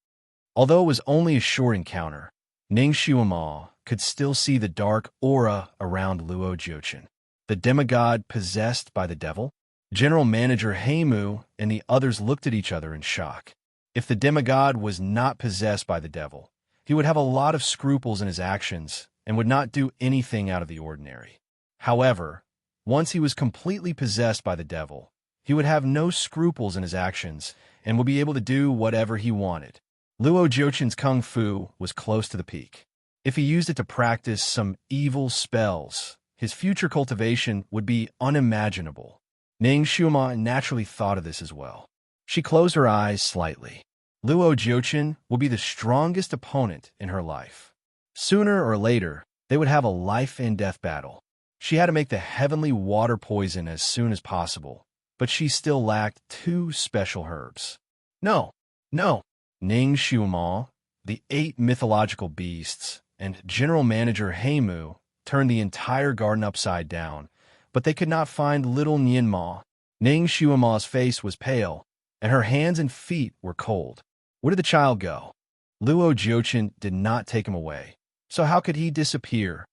Although it was only a short encounter, Ning Xiuma could still see the dark aura around Luo Jiuchen. The demigod possessed by the devil? General Manager Heimu and the others looked at each other in shock. If the demigod was not possessed by the devil, he would have a lot of scruples in his actions and would not do anything out of the ordinary. However, once he was completely possessed by the devil, he would have no scruples in his actions and would be able to do whatever he wanted. Luo Jiuchen's kung fu was close to the peak. If he used it to practice some evil spells, his future cultivation would be unimaginable. Ning Xiuma naturally thought of this as well. She closed her eyes slightly. Luo Jiuchen would be the strongest opponent in her life. Sooner or later, they would have a life-and-death battle. She had to make the heavenly water poison as soon as possible, but she still lacked 2 special herbs. No. Ning Xiuma, the 8 mythological beasts, and General Manager Heimu turned the entire garden upside down, but they could not find little Nianma. Ning Shuama's face was pale, and her hands and feet were cold. Where did the child go? Luo Jiuchen did not take him away. So how could he disappear?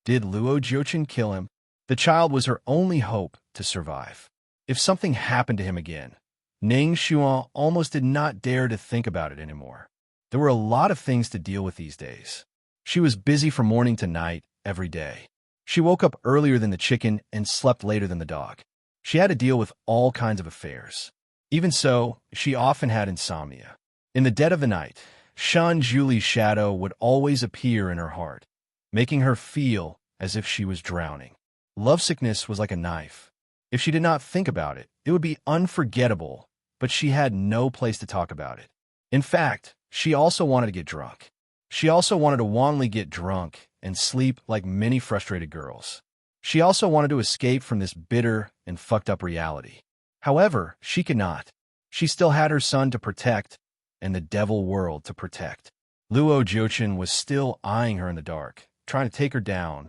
Did Luo Jiuchen kill him? The child was her only hope to survive. If something happened to him again, Ning Xuan almost did not dare to think about it anymore. There were a lot of things to deal with these days. She was busy from morning to night, every day. She woke up earlier than the chicken and slept later than the dog. She had to deal with all kinds of affairs. Even so, she often had insomnia. In the dead of the night, Shan Julie's shadow would always appear in her heart, making her feel as if she was drowning. Lovesickness was like a knife. If she did not think about it, it would be unforgettable, but she had no place to talk about it. In fact, she also wanted to get drunk. She also wanted to wantonly get drunk and sleep like many frustrated girls. She also wanted to escape from this bitter and fucked up reality. However, she could not. She still had her son to protect and the devil world to protect. Luo Jiuchen was still eyeing her in the dark, trying to take her down.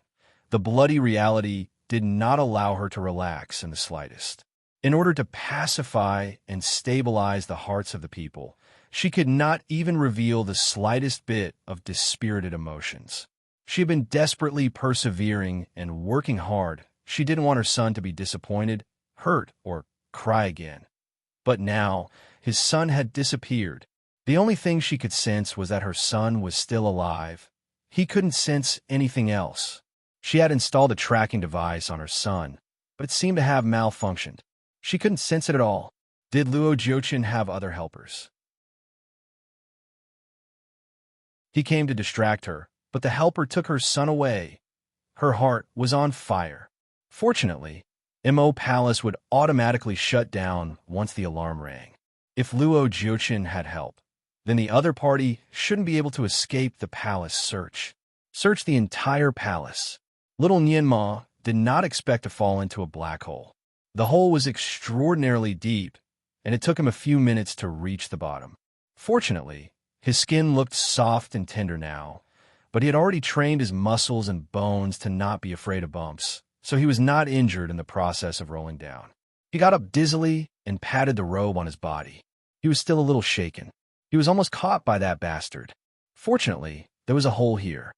The bloody reality did not allow her to relax in the slightest. In order to pacify and stabilize the hearts of the people, she could not even reveal the slightest bit of dispirited emotions. She had been desperately persevering and working hard. She didn't want her son to be disappointed, hurt, or cry again. But now, his son had disappeared. The only thing she could sense was that her son was still alive. He couldn't sense anything else. She had installed a tracking device on her son, but it seemed to have malfunctioned. She couldn't sense it at all. Did Luo Jiuchen have other helpers? He came to distract her, but the helper took her son away. Her heart was on fire. Fortunately, Mo Palace would automatically shut down once the alarm rang. If Luo Jiuchen had help, then the other party shouldn't be able to escape the palace search. Search the entire palace. Little Nianma did not expect to fall into a black hole. The hole was extraordinarily deep, and it took him a few minutes to reach the bottom. Fortunately, his skin looked soft and tender now, but he had already trained his muscles and bones to not be afraid of bumps, so he was not injured in the process of rolling down. He got up dizzily and patted the robe on his body. He was still a little shaken. He was almost caught by that bastard. Fortunately, there was a hole here.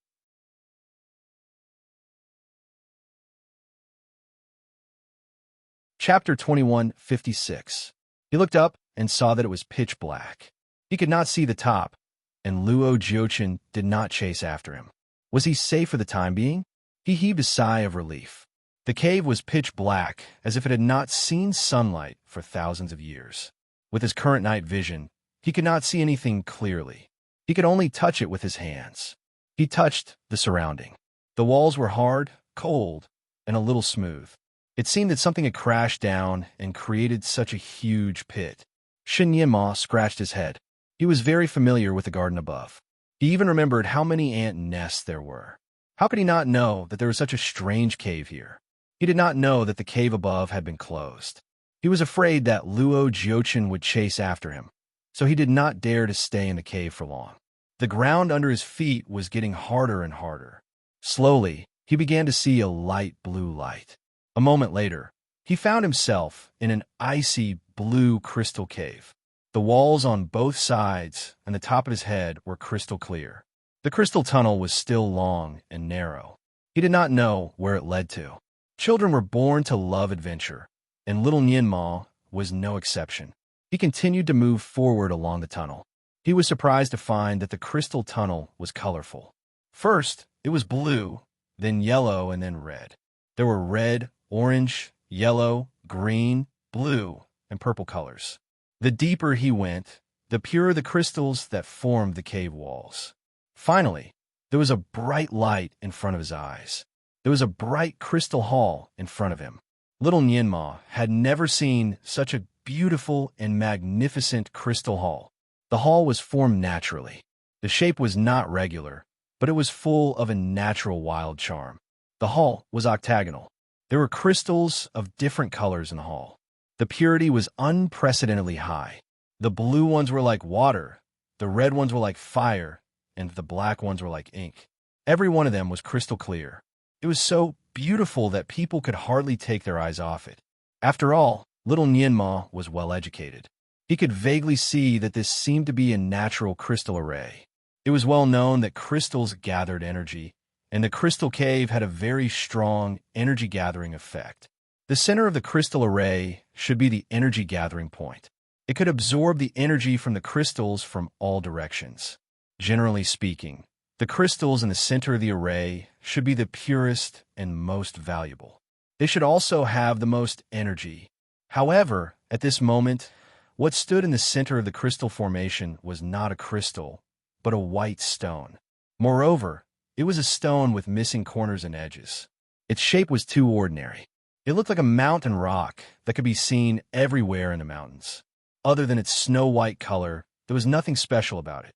Chapter 2156. He looked up and saw that it was pitch black. He could not see the top, and Luo Jiuchen did not chase after him. Was he safe for the time being? He heaved a sigh of relief. The cave was pitch black, as if it had not seen sunlight for thousands of years. With his current night vision, he could not see anything clearly. He could only touch it with his hands. He touched the surrounding. The walls were hard, cold, and a little smooth. It seemed that something had crashed down and created such a huge pit. Shen Yinma scratched his head. He was very familiar with the garden above. He even remembered how many ant nests there were. How could he not know that there was such a strange cave here? He did not know that the cave above had been closed. He was afraid that Luo Jiuchen would chase after him, so he did not dare to stay in the cave for long. The ground under his feet was getting harder and harder. Slowly, he began to see a light blue light. A moment later, he found himself in an icy blue crystal cave. The walls on both sides and the top of his head were crystal clear. The crystal tunnel was still long and narrow. He did not know where it led to. Children were born to love adventure, and little Nianma was no exception. He continued to move forward along the tunnel. He was surprised to find that the crystal tunnel was colorful. First, it was blue, then yellow, and then red. There were red, orange, yellow, green, blue, and purple colors. The deeper he went, the purer the crystals that formed the cave walls. Finally, there was a bright light in front of his eyes. There was a bright crystal hall in front of him. Little Nianma had never seen such a beautiful and magnificent crystal hall. The hall was formed naturally. The shape was not regular, but it was full of a natural wild charm. The hall was octagonal. There were crystals of different colors in the hall. The purity was unprecedentedly high. The blue ones were like water, the red ones were like fire, and the black ones were like ink. Every one of them was crystal clear. It was so beautiful that people could hardly take their eyes off it. After all, Little Nianma was well educated. He could vaguely see that this seemed to be a natural crystal array. It was well known that crystals gathered energy, and the crystal cave had a very strong energy-gathering effect. The center of the crystal array should be the energy-gathering point. It could absorb the energy from the crystals from all directions. Generally speaking, the crystals in the center of the array should be the purest and most valuable. They should also have the most energy. However, at this moment, what stood in the center of the crystal formation was not a crystal, but a white stone. Moreover, it was a stone with missing corners and edges. Its shape was too ordinary. It looked like a mountain rock that could be seen everywhere in the mountains. Other than its snow-white color, there was nothing special about it.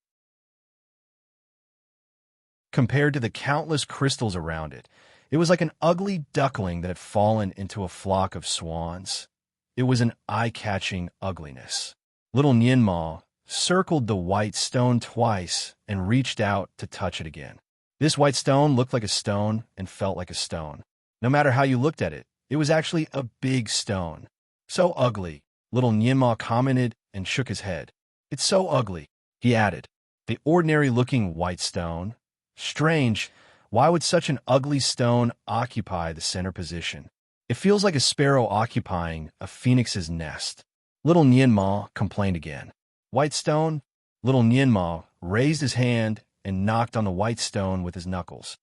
Compared to the countless crystals around it, it was like an ugly duckling that had fallen into a flock of swans. It was an eye-catching ugliness. Little Nianma circled the white stone twice and reached out to touch it again. This white stone looked like a stone and felt like a stone. No matter how you looked at it, it was actually a big stone. So ugly, little Nianma commented and shook his head. It's so ugly, he added. The ordinary-looking white stone? Strange, why would such an ugly stone occupy the center position? It feels like a sparrow occupying a phoenix's nest. Little Nianma complained again. White stone? Little Nianma raised his hand and knocked on the white stone with his knuckles.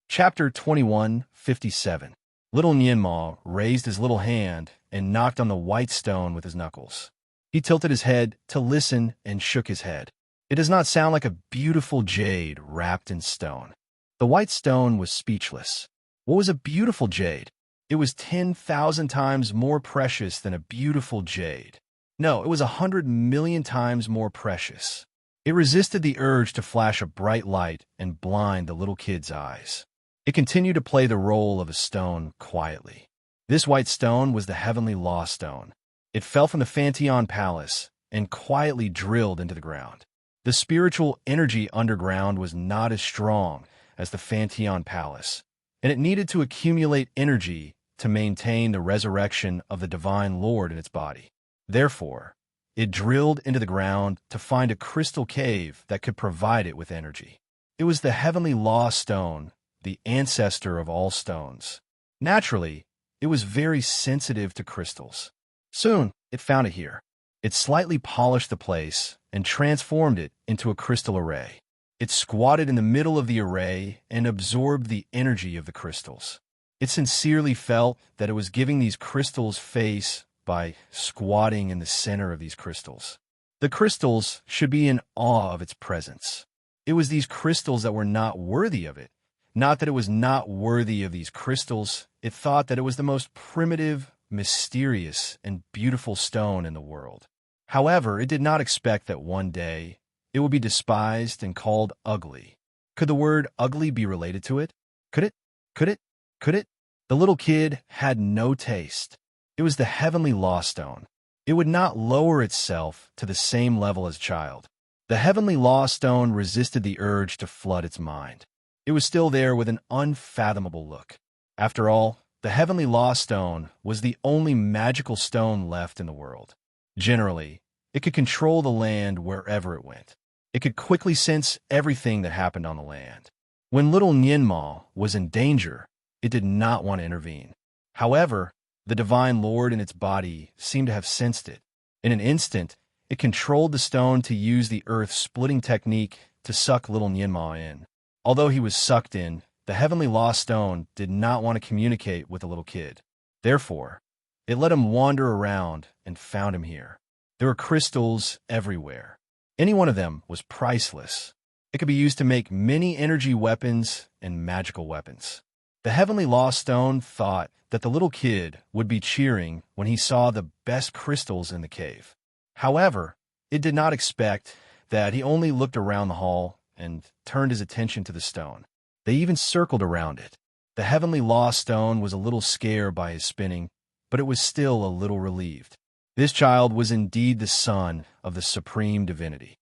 Chapter 21:57. Little Nianma raised his little hand and knocked on the white stone with his knuckles. He tilted his head to listen and shook his head. It does not sound like a beautiful jade wrapped in stone. The white stone was speechless. What was a beautiful jade? It was 10,000 times more precious than a beautiful jade. No, it was 100 million times more precious. It resisted the urge to flash a bright light and blind the little kid's eyes. It continued to play the role of a stone quietly. This white stone was the heavenly law stone. It fell from the Fantion Palace and quietly drilled into the ground. The spiritual energy underground was not as strong as the Fantion Palace, and it needed to accumulate energy to maintain the resurrection of the Divine Lord in its body. Therefore, it drilled into the ground to find a crystal cave that could provide it with energy. It was the heavenly law stone, the ancestor of all stones. Naturally, it was very sensitive to crystals. Soon, it found it here. It slightly polished the place and transformed it into a crystal array. It squatted in the middle of the array and absorbed the energy of the crystals. It sincerely felt that it was giving these crystals face by squatting in the center of these crystals. The crystals should be in awe of its presence. It was these crystals that were not worthy of it. Not that it was not worthy of these crystals. It thought that it was the most primitive, mysterious, and beautiful stone in the world. However, it did not expect that one day it would be despised and called ugly. Could the word ugly be related to it? Could it? Could it? Could it? The little kid had no taste. It was the heavenly law stone. It would not lower itself to the same level as a child. The heavenly law stone resisted the urge to flood its mind. It was still there with an unfathomable look. After all, the heavenly law stone was the only magical stone left in the world. Generally, it could control the land wherever it went. It could quickly sense everything that happened on the land. When little Nianma was in danger, it did not want to intervene. However, the Divine Lord in its body seemed to have sensed it. In an instant, it controlled the stone to use the earth-splitting technique to suck little Nianma in. Although he was sucked in, the heavenly law stone did not want to communicate with the little kid. Therefore, it let him wander around and found him here. There were crystals everywhere. Any one of them was priceless. It could be used to make many energy weapons and magical weapons. The heavenly law stone thought that the little kid would be cheering when he saw the best crystals in the cave. However, it did not expect that he only looked around the hall and turned his attention to the stone. They even circled around it. The heavenly law stone was a little scared by his spinning, but it was still a little relieved. This child was indeed the son of the supreme divinity.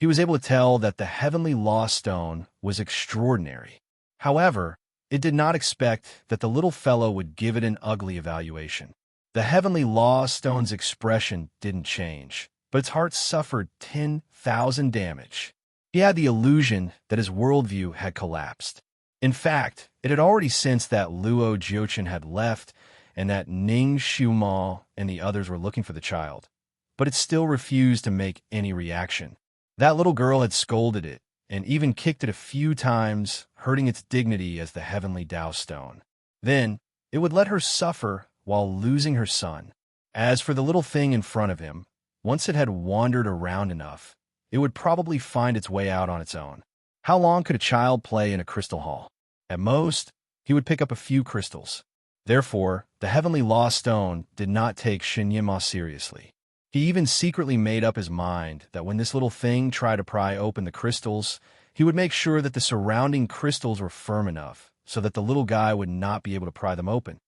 He was able to tell that the heavenly lost stone was extraordinary. However, it did not expect that the little fellow would give it an ugly evaluation. The heavenly lost stone's expression didn't change, but its heart suffered 10,000 damage. He had the illusion that his worldview had collapsed. In fact, it had already sensed that Luo Jiuchen had left and that Ning Xiuma and the others were looking for the child, but it still refused to make any reaction. That little girl had scolded it and even kicked it a few times, hurting its dignity as the heavenly Tao stone. Then, it would let her suffer while losing her son. As for the little thing in front of him, once it had wandered around enough, it would probably find its way out on its own. How long could a child play in a crystal hall? At most, he would pick up a few crystals. Therefore, the heavenly lost stone did not take Shinyama seriously. He even secretly made up his mind that when this little thing tried to pry open the crystals, he would make sure that the surrounding crystals were firm enough so that the little guy would not be able to pry them open.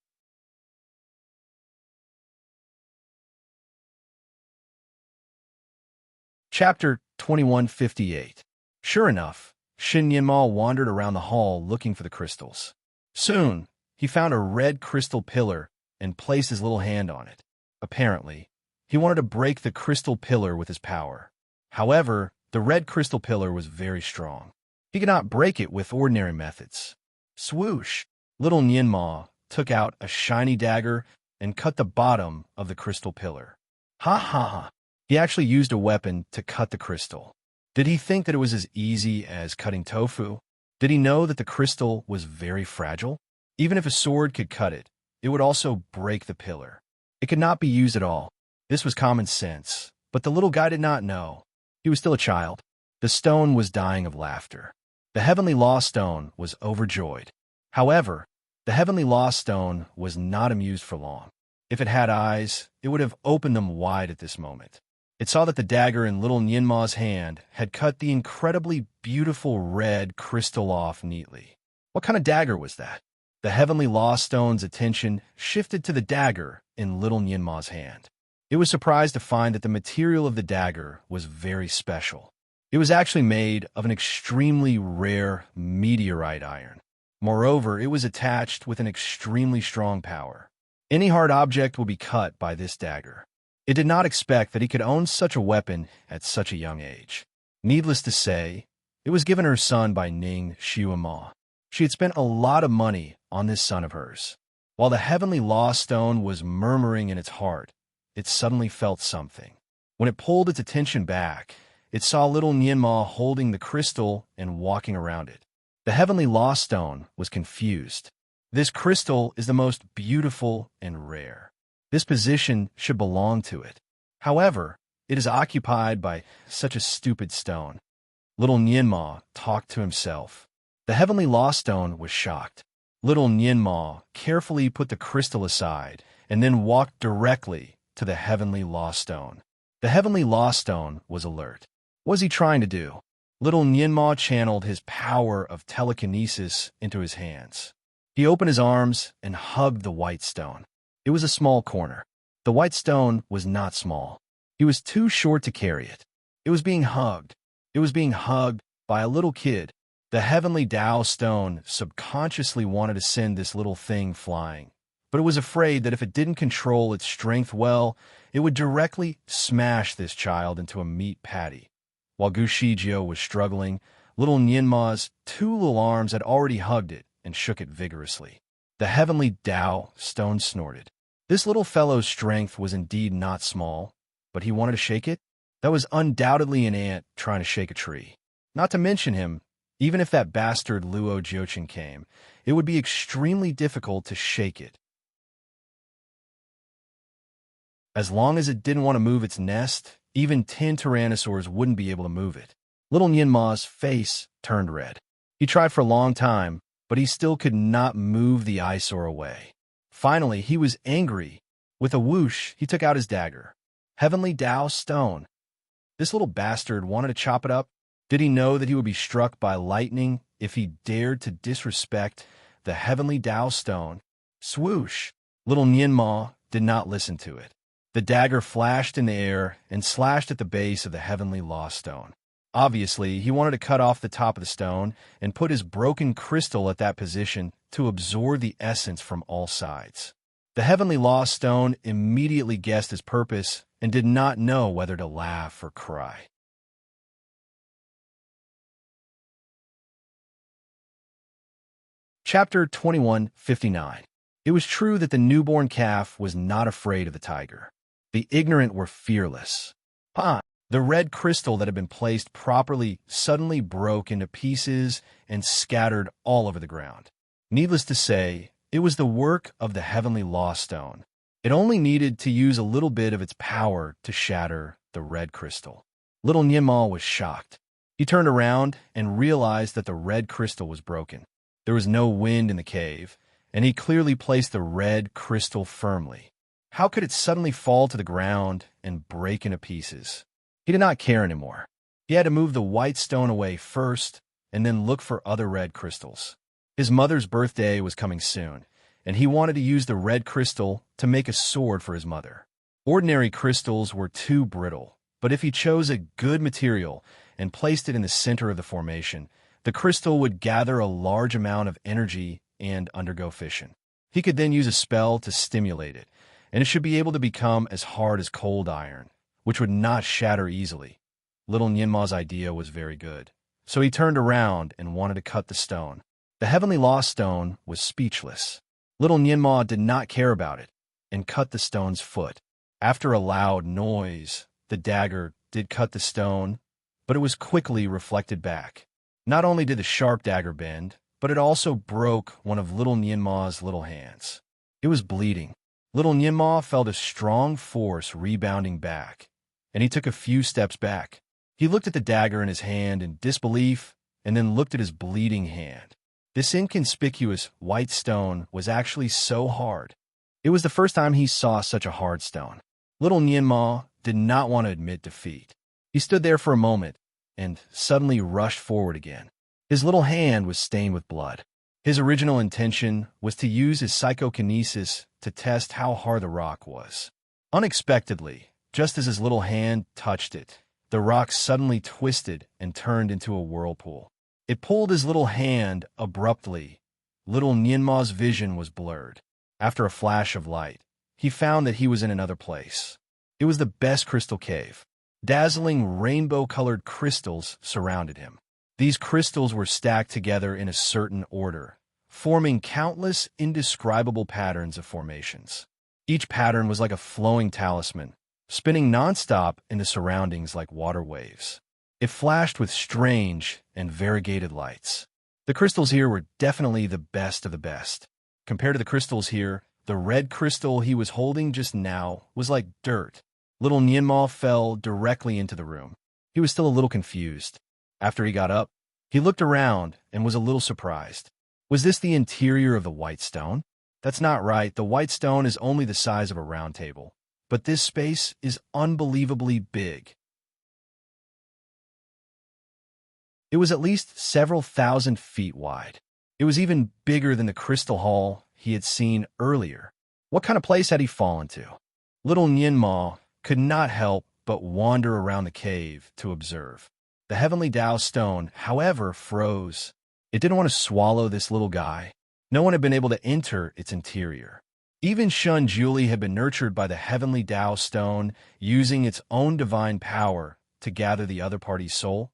Chapter 2158. Sure enough, Shin Yinma wandered around the hall looking for the crystals. Soon, he found a red crystal pillar and placed his little hand on it. Apparently, he wanted to break the crystal pillar with his power. However, the red crystal pillar was very strong. He could not break it with ordinary methods. Swoosh! Little Nianma took out a shiny dagger and cut the bottom of the crystal pillar. Ha ha ha! He actually used a weapon to cut the crystal. Did he think that it was as easy as cutting tofu? Did he know that the crystal was very fragile? Even if a sword could cut it, it would also break the pillar. It could not be used at all. This was common sense, but the little guy did not know. He was still a child. The stone was dying of laughter. The heavenly lost stone was overjoyed. However, the heavenly lost stone was not amused for long. If it had eyes, it would have opened them wide at this moment. It saw that the dagger in little Nianma's hand had cut the incredibly beautiful red crystal off neatly. What kind of dagger was that? The heavenly lost stone's attention shifted to the dagger in little Nianma's hand. It was surprised to find that the material of the dagger was very special. It was actually made of an extremely rare meteorite iron. Moreover, it was attached with an extremely strong power. Any hard object will be cut by this dagger. It did not expect that he could own such a weapon at such a young age. Needless to say, it was given her son by Ning Xiuma. She had spent a lot of money on this son of hers. While the heavenly lost stone was murmuring in its heart, it suddenly felt something. When it pulled its attention back, it saw little Nianma holding the crystal and walking around it. The heavenly lost stone was confused. This crystal is the most beautiful and rare. This position should belong to it. However, it is occupied by such a stupid stone. Little Nianma talked to himself. The heavenly lost stone was shocked. Little Nianma carefully put the crystal aside and then walked directly to the heavenly lost stone. The heavenly lost stone was alert. What was he trying to do? Little Nianma channeled his power of telekinesis into his hands. He opened his arms and hugged the white stone. It was a small corner. The white stone was not small. He was too short to carry it. It was being hugged. It was being hugged by a little kid. The heavenly Tao stone subconsciously wanted to send this little thing flying, but it was afraid that if it didn't control its strength well, it would directly smash this child into a meat patty. While Gu Shijio was struggling, little Nianma's two little arms had already hugged it and shook it vigorously. The heavenly Tao stone snorted. This little fellow's strength was indeed not small, but he wanted to shake it? That was undoubtedly an ant trying to shake a tree. Not to mention him, even if that bastard Luo Jiuchen came, it would be extremely difficult to shake it. As long as it didn't want to move its nest, even 10 tyrannosaurs wouldn't be able to move it. Little Nianma's face turned red. He tried for a long time, but he still could not move the eyesore away. Finally, he was angry. With a whoosh, he took out his dagger. Heavenly Tao stone. This little bastard wanted to chop it up. Did he know that he would be struck by lightning if he dared to disrespect the heavenly Tao stone? Swoosh! Little Nianma did not listen to it. The dagger flashed in the air and slashed at the base of the heavenly lost stone. Obviously, he wanted to cut off the top of the stone and put his broken crystal at that position to absorb the essence from all sides. The heavenly lost stone immediately guessed his purpose and did not know whether to laugh or cry. Chapter 21:59. It was true that the newborn calf was not afraid of the tiger. The ignorant were fearless. The red crystal that had been placed properly suddenly broke into pieces and scattered all over the ground. Needless to say, it was the work of the heavenly lost stone. It only needed to use a little bit of its power to shatter the red crystal. Little Nianma was shocked. He turned around and realized that the red crystal was broken. There was no wind in the cave, and he clearly placed the red crystal firmly. How could it suddenly fall to the ground and break into pieces? He did not care anymore. He had to move the white stone away first and then look for other red crystals. His mother's birthday was coming soon, and he wanted to use the red crystal to make a sword for his mother. Ordinary crystals were too brittle, but if he chose a good material and placed it in the center of the formation, the crystal would gather a large amount of energy and undergo fission. He could then use a spell to stimulate it, and it should be able to become as hard as cold iron, which would not shatter easily. Little Nianma's idea was very good, so he turned around and wanted to cut the stone. The heavenly lost stone was speechless. Little Nianma did not care about it and cut the stone's foot. After a loud noise, the dagger did cut the stone, but it was quickly reflected back. Not only did the sharp dagger bend, but it also broke one of little Nianma's little hands. It was bleeding. Little Nianma felt a strong force rebounding back, and he took a few steps back. He looked at the dagger in his hand in disbelief and then looked at his bleeding hand. This inconspicuous white stone was actually so hard. It was the first time he saw such a hard stone. Little Nianma did not want to admit defeat. He stood there for a moment and suddenly rushed forward again. His little hand was stained with blood. His original intention was to use his psychokinesis to test how hard the rock was. Unexpectedly, just as his little hand touched it, the rock suddenly twisted and turned into a whirlpool. It pulled his little hand abruptly. Little Nianma's vision was blurred. After a flash of light, he found that he was in another place. It was the best crystal cave. Dazzling rainbow-colored crystals surrounded him. These crystals were stacked together in a certain order, forming countless indescribable patterns of formations. Each pattern was like a flowing talisman, spinning nonstop in the surroundings like water waves. It flashed with strange and variegated lights. The crystals here were definitely the best of the best. Compared to the crystals here, the red crystal he was holding just now was like dirt. Little Nianma fell directly into the room. He was still a little confused. After he got up, he looked around and was a little surprised. Was this the interior of the white stone? That's not right. The white stone is only the size of a round table. But this space is unbelievably big. It was at least several thousand feet wide. It was even bigger than the crystal hall he had seen earlier. What kind of place had he fallen to? Little Nianma could not help but wander around the cave to observe. The heavenly Tao stone, however, froze. It didn't want to swallow this little guy. No one had been able to enter its interior. Even Shun Julie had been nurtured by the heavenly Tao stone, using its own divine power to gather the other party's soul.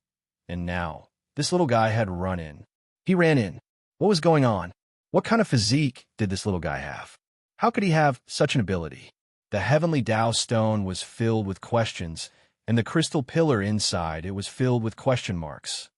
And now, this little guy had run in. He ran in. What was going on? What kind of physique did this little guy have? How could he have such an ability? The heavenly Tao stone was filled with questions, and the crystal pillar inside it was filled with question marks.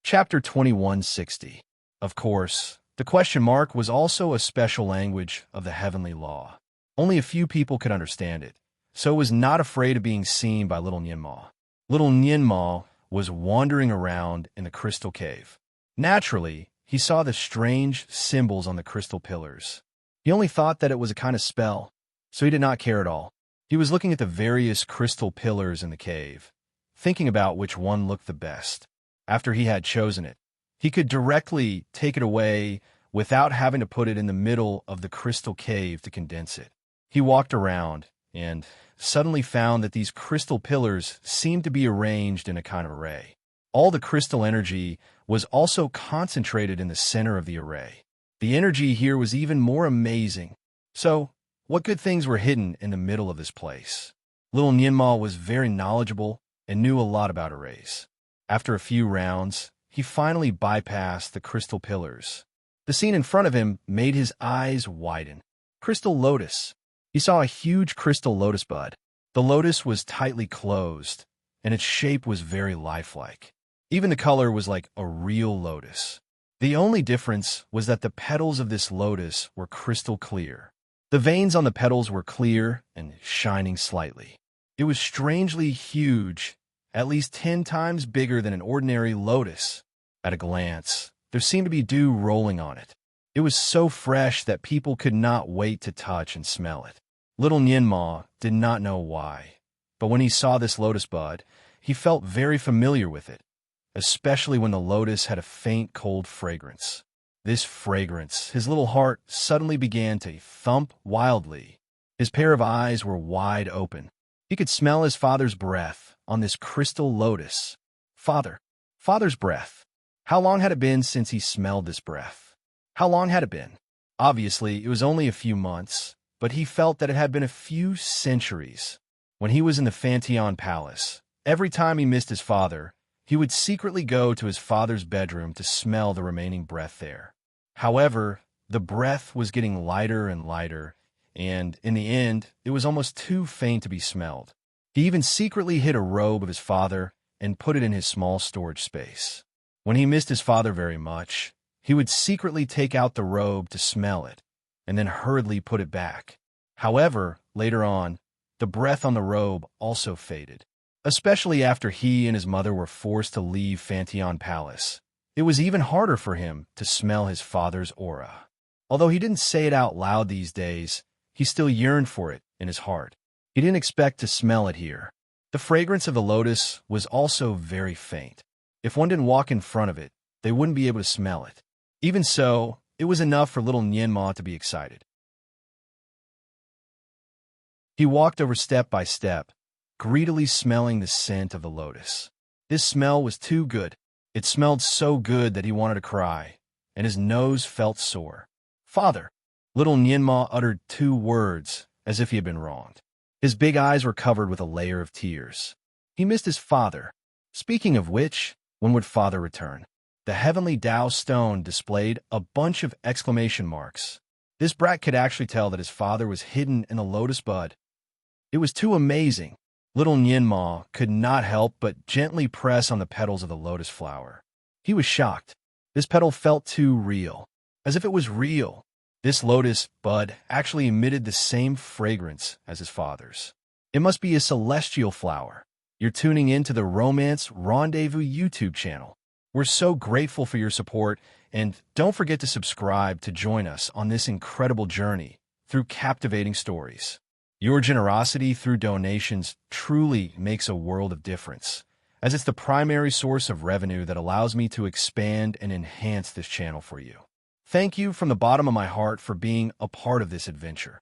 Chapter 2160. Of course, the question mark was also a special language of the heavenly law. Only a few people could understand it, so it was not afraid of being seen by little Nianma. Little Nianma was wandering around in the crystal cave. Naturally, he saw the strange symbols on the crystal pillars. He only thought that it was a kind of spell, so he did not care at all. He was looking at the various crystal pillars in the cave, thinking about which one looked the best. After he had chosen it, he could directly take it away without having to put it in the middle of the crystal cave to condense it. He walked around and suddenly found that these crystal pillars seemed to be arranged in a kind of array. All the crystal energy was also concentrated in the center of the array. The energy here was even more amazing. So, what good things were hidden in the middle of this place? Little Nianma was very knowledgeable and knew a lot about arrays. After a few rounds, he finally bypassed the crystal pillars. The scene in front of him made his eyes widen. Crystal lotus. He saw a huge crystal lotus bud. The lotus was tightly closed, and its shape was very lifelike. Even the color was like a real lotus. The only difference was that the petals of this lotus were crystal clear. The veins on the petals were clear and shining slightly. It was strangely huge, at least 10 times bigger than an ordinary lotus. At a glance, there seemed to be dew rolling on it. It was so fresh that people could not wait to touch and smell it. Little Nianma did not know why, but when he saw this lotus bud, he felt very familiar with it, especially when the lotus had a faint cold fragrance. This fragrance, his little heart suddenly began to thump wildly. His pair of eyes were wide open. He could smell his father's breath on this crystal lotus. Father's breath. How long had it been since he smelled this breath? How long had it been? Obviously, it was only a few months, but he felt that it had been a few centuries. When he was in the Fantion Palace, every time he missed his father, he would secretly go to his father's bedroom to smell the remaining breath there. However, the breath was getting lighter and lighter, and in the end, it was almost too faint to be smelled. He even secretly hid a robe of his father and put it in his small storage space. When he missed his father very much, he would secretly take out the robe to smell it, and then hurriedly put it back. However, later on, the breath on the robe also faded, especially after he and his mother were forced to leave Fantion Palace. It was even harder for him to smell his father's aura. Although he didn't say it out loud these days, he still yearned for it in his heart. He didn't expect to smell it here. The fragrance of the lotus was also very faint. If one didn't walk in front of it, they wouldn't be able to smell it. Even so, it was enough for little Nianma to be excited. He walked over step by step, greedily smelling the scent of the lotus. This smell was too good. It smelled so good that he wanted to cry, and his nose felt sore. Father! Little Nianma uttered 2 words, as if he had been wronged. His big eyes were covered with a layer of tears. He missed his father. Speaking of which, when would father return? The heavenly Tao stone displayed a bunch of exclamation marks. This brat could actually tell that his father was hidden in a lotus bud. It was too amazing. Little Nianma could not help but gently press on the petals of the lotus flower. He was shocked. This petal felt too real, as if it was real. This lotus bud actually emitted the same fragrance as his father's. It must be a celestial flower. You're tuning in to the Romance Rendezvous YouTube channel. We're so grateful for your support, and don't forget to subscribe to join us on this incredible journey through captivating stories. Your generosity through donations truly makes a world of difference, as it's the primary source of revenue that allows me to expand and enhance this channel for you. Thank you from the bottom of my heart for being a part of this adventure.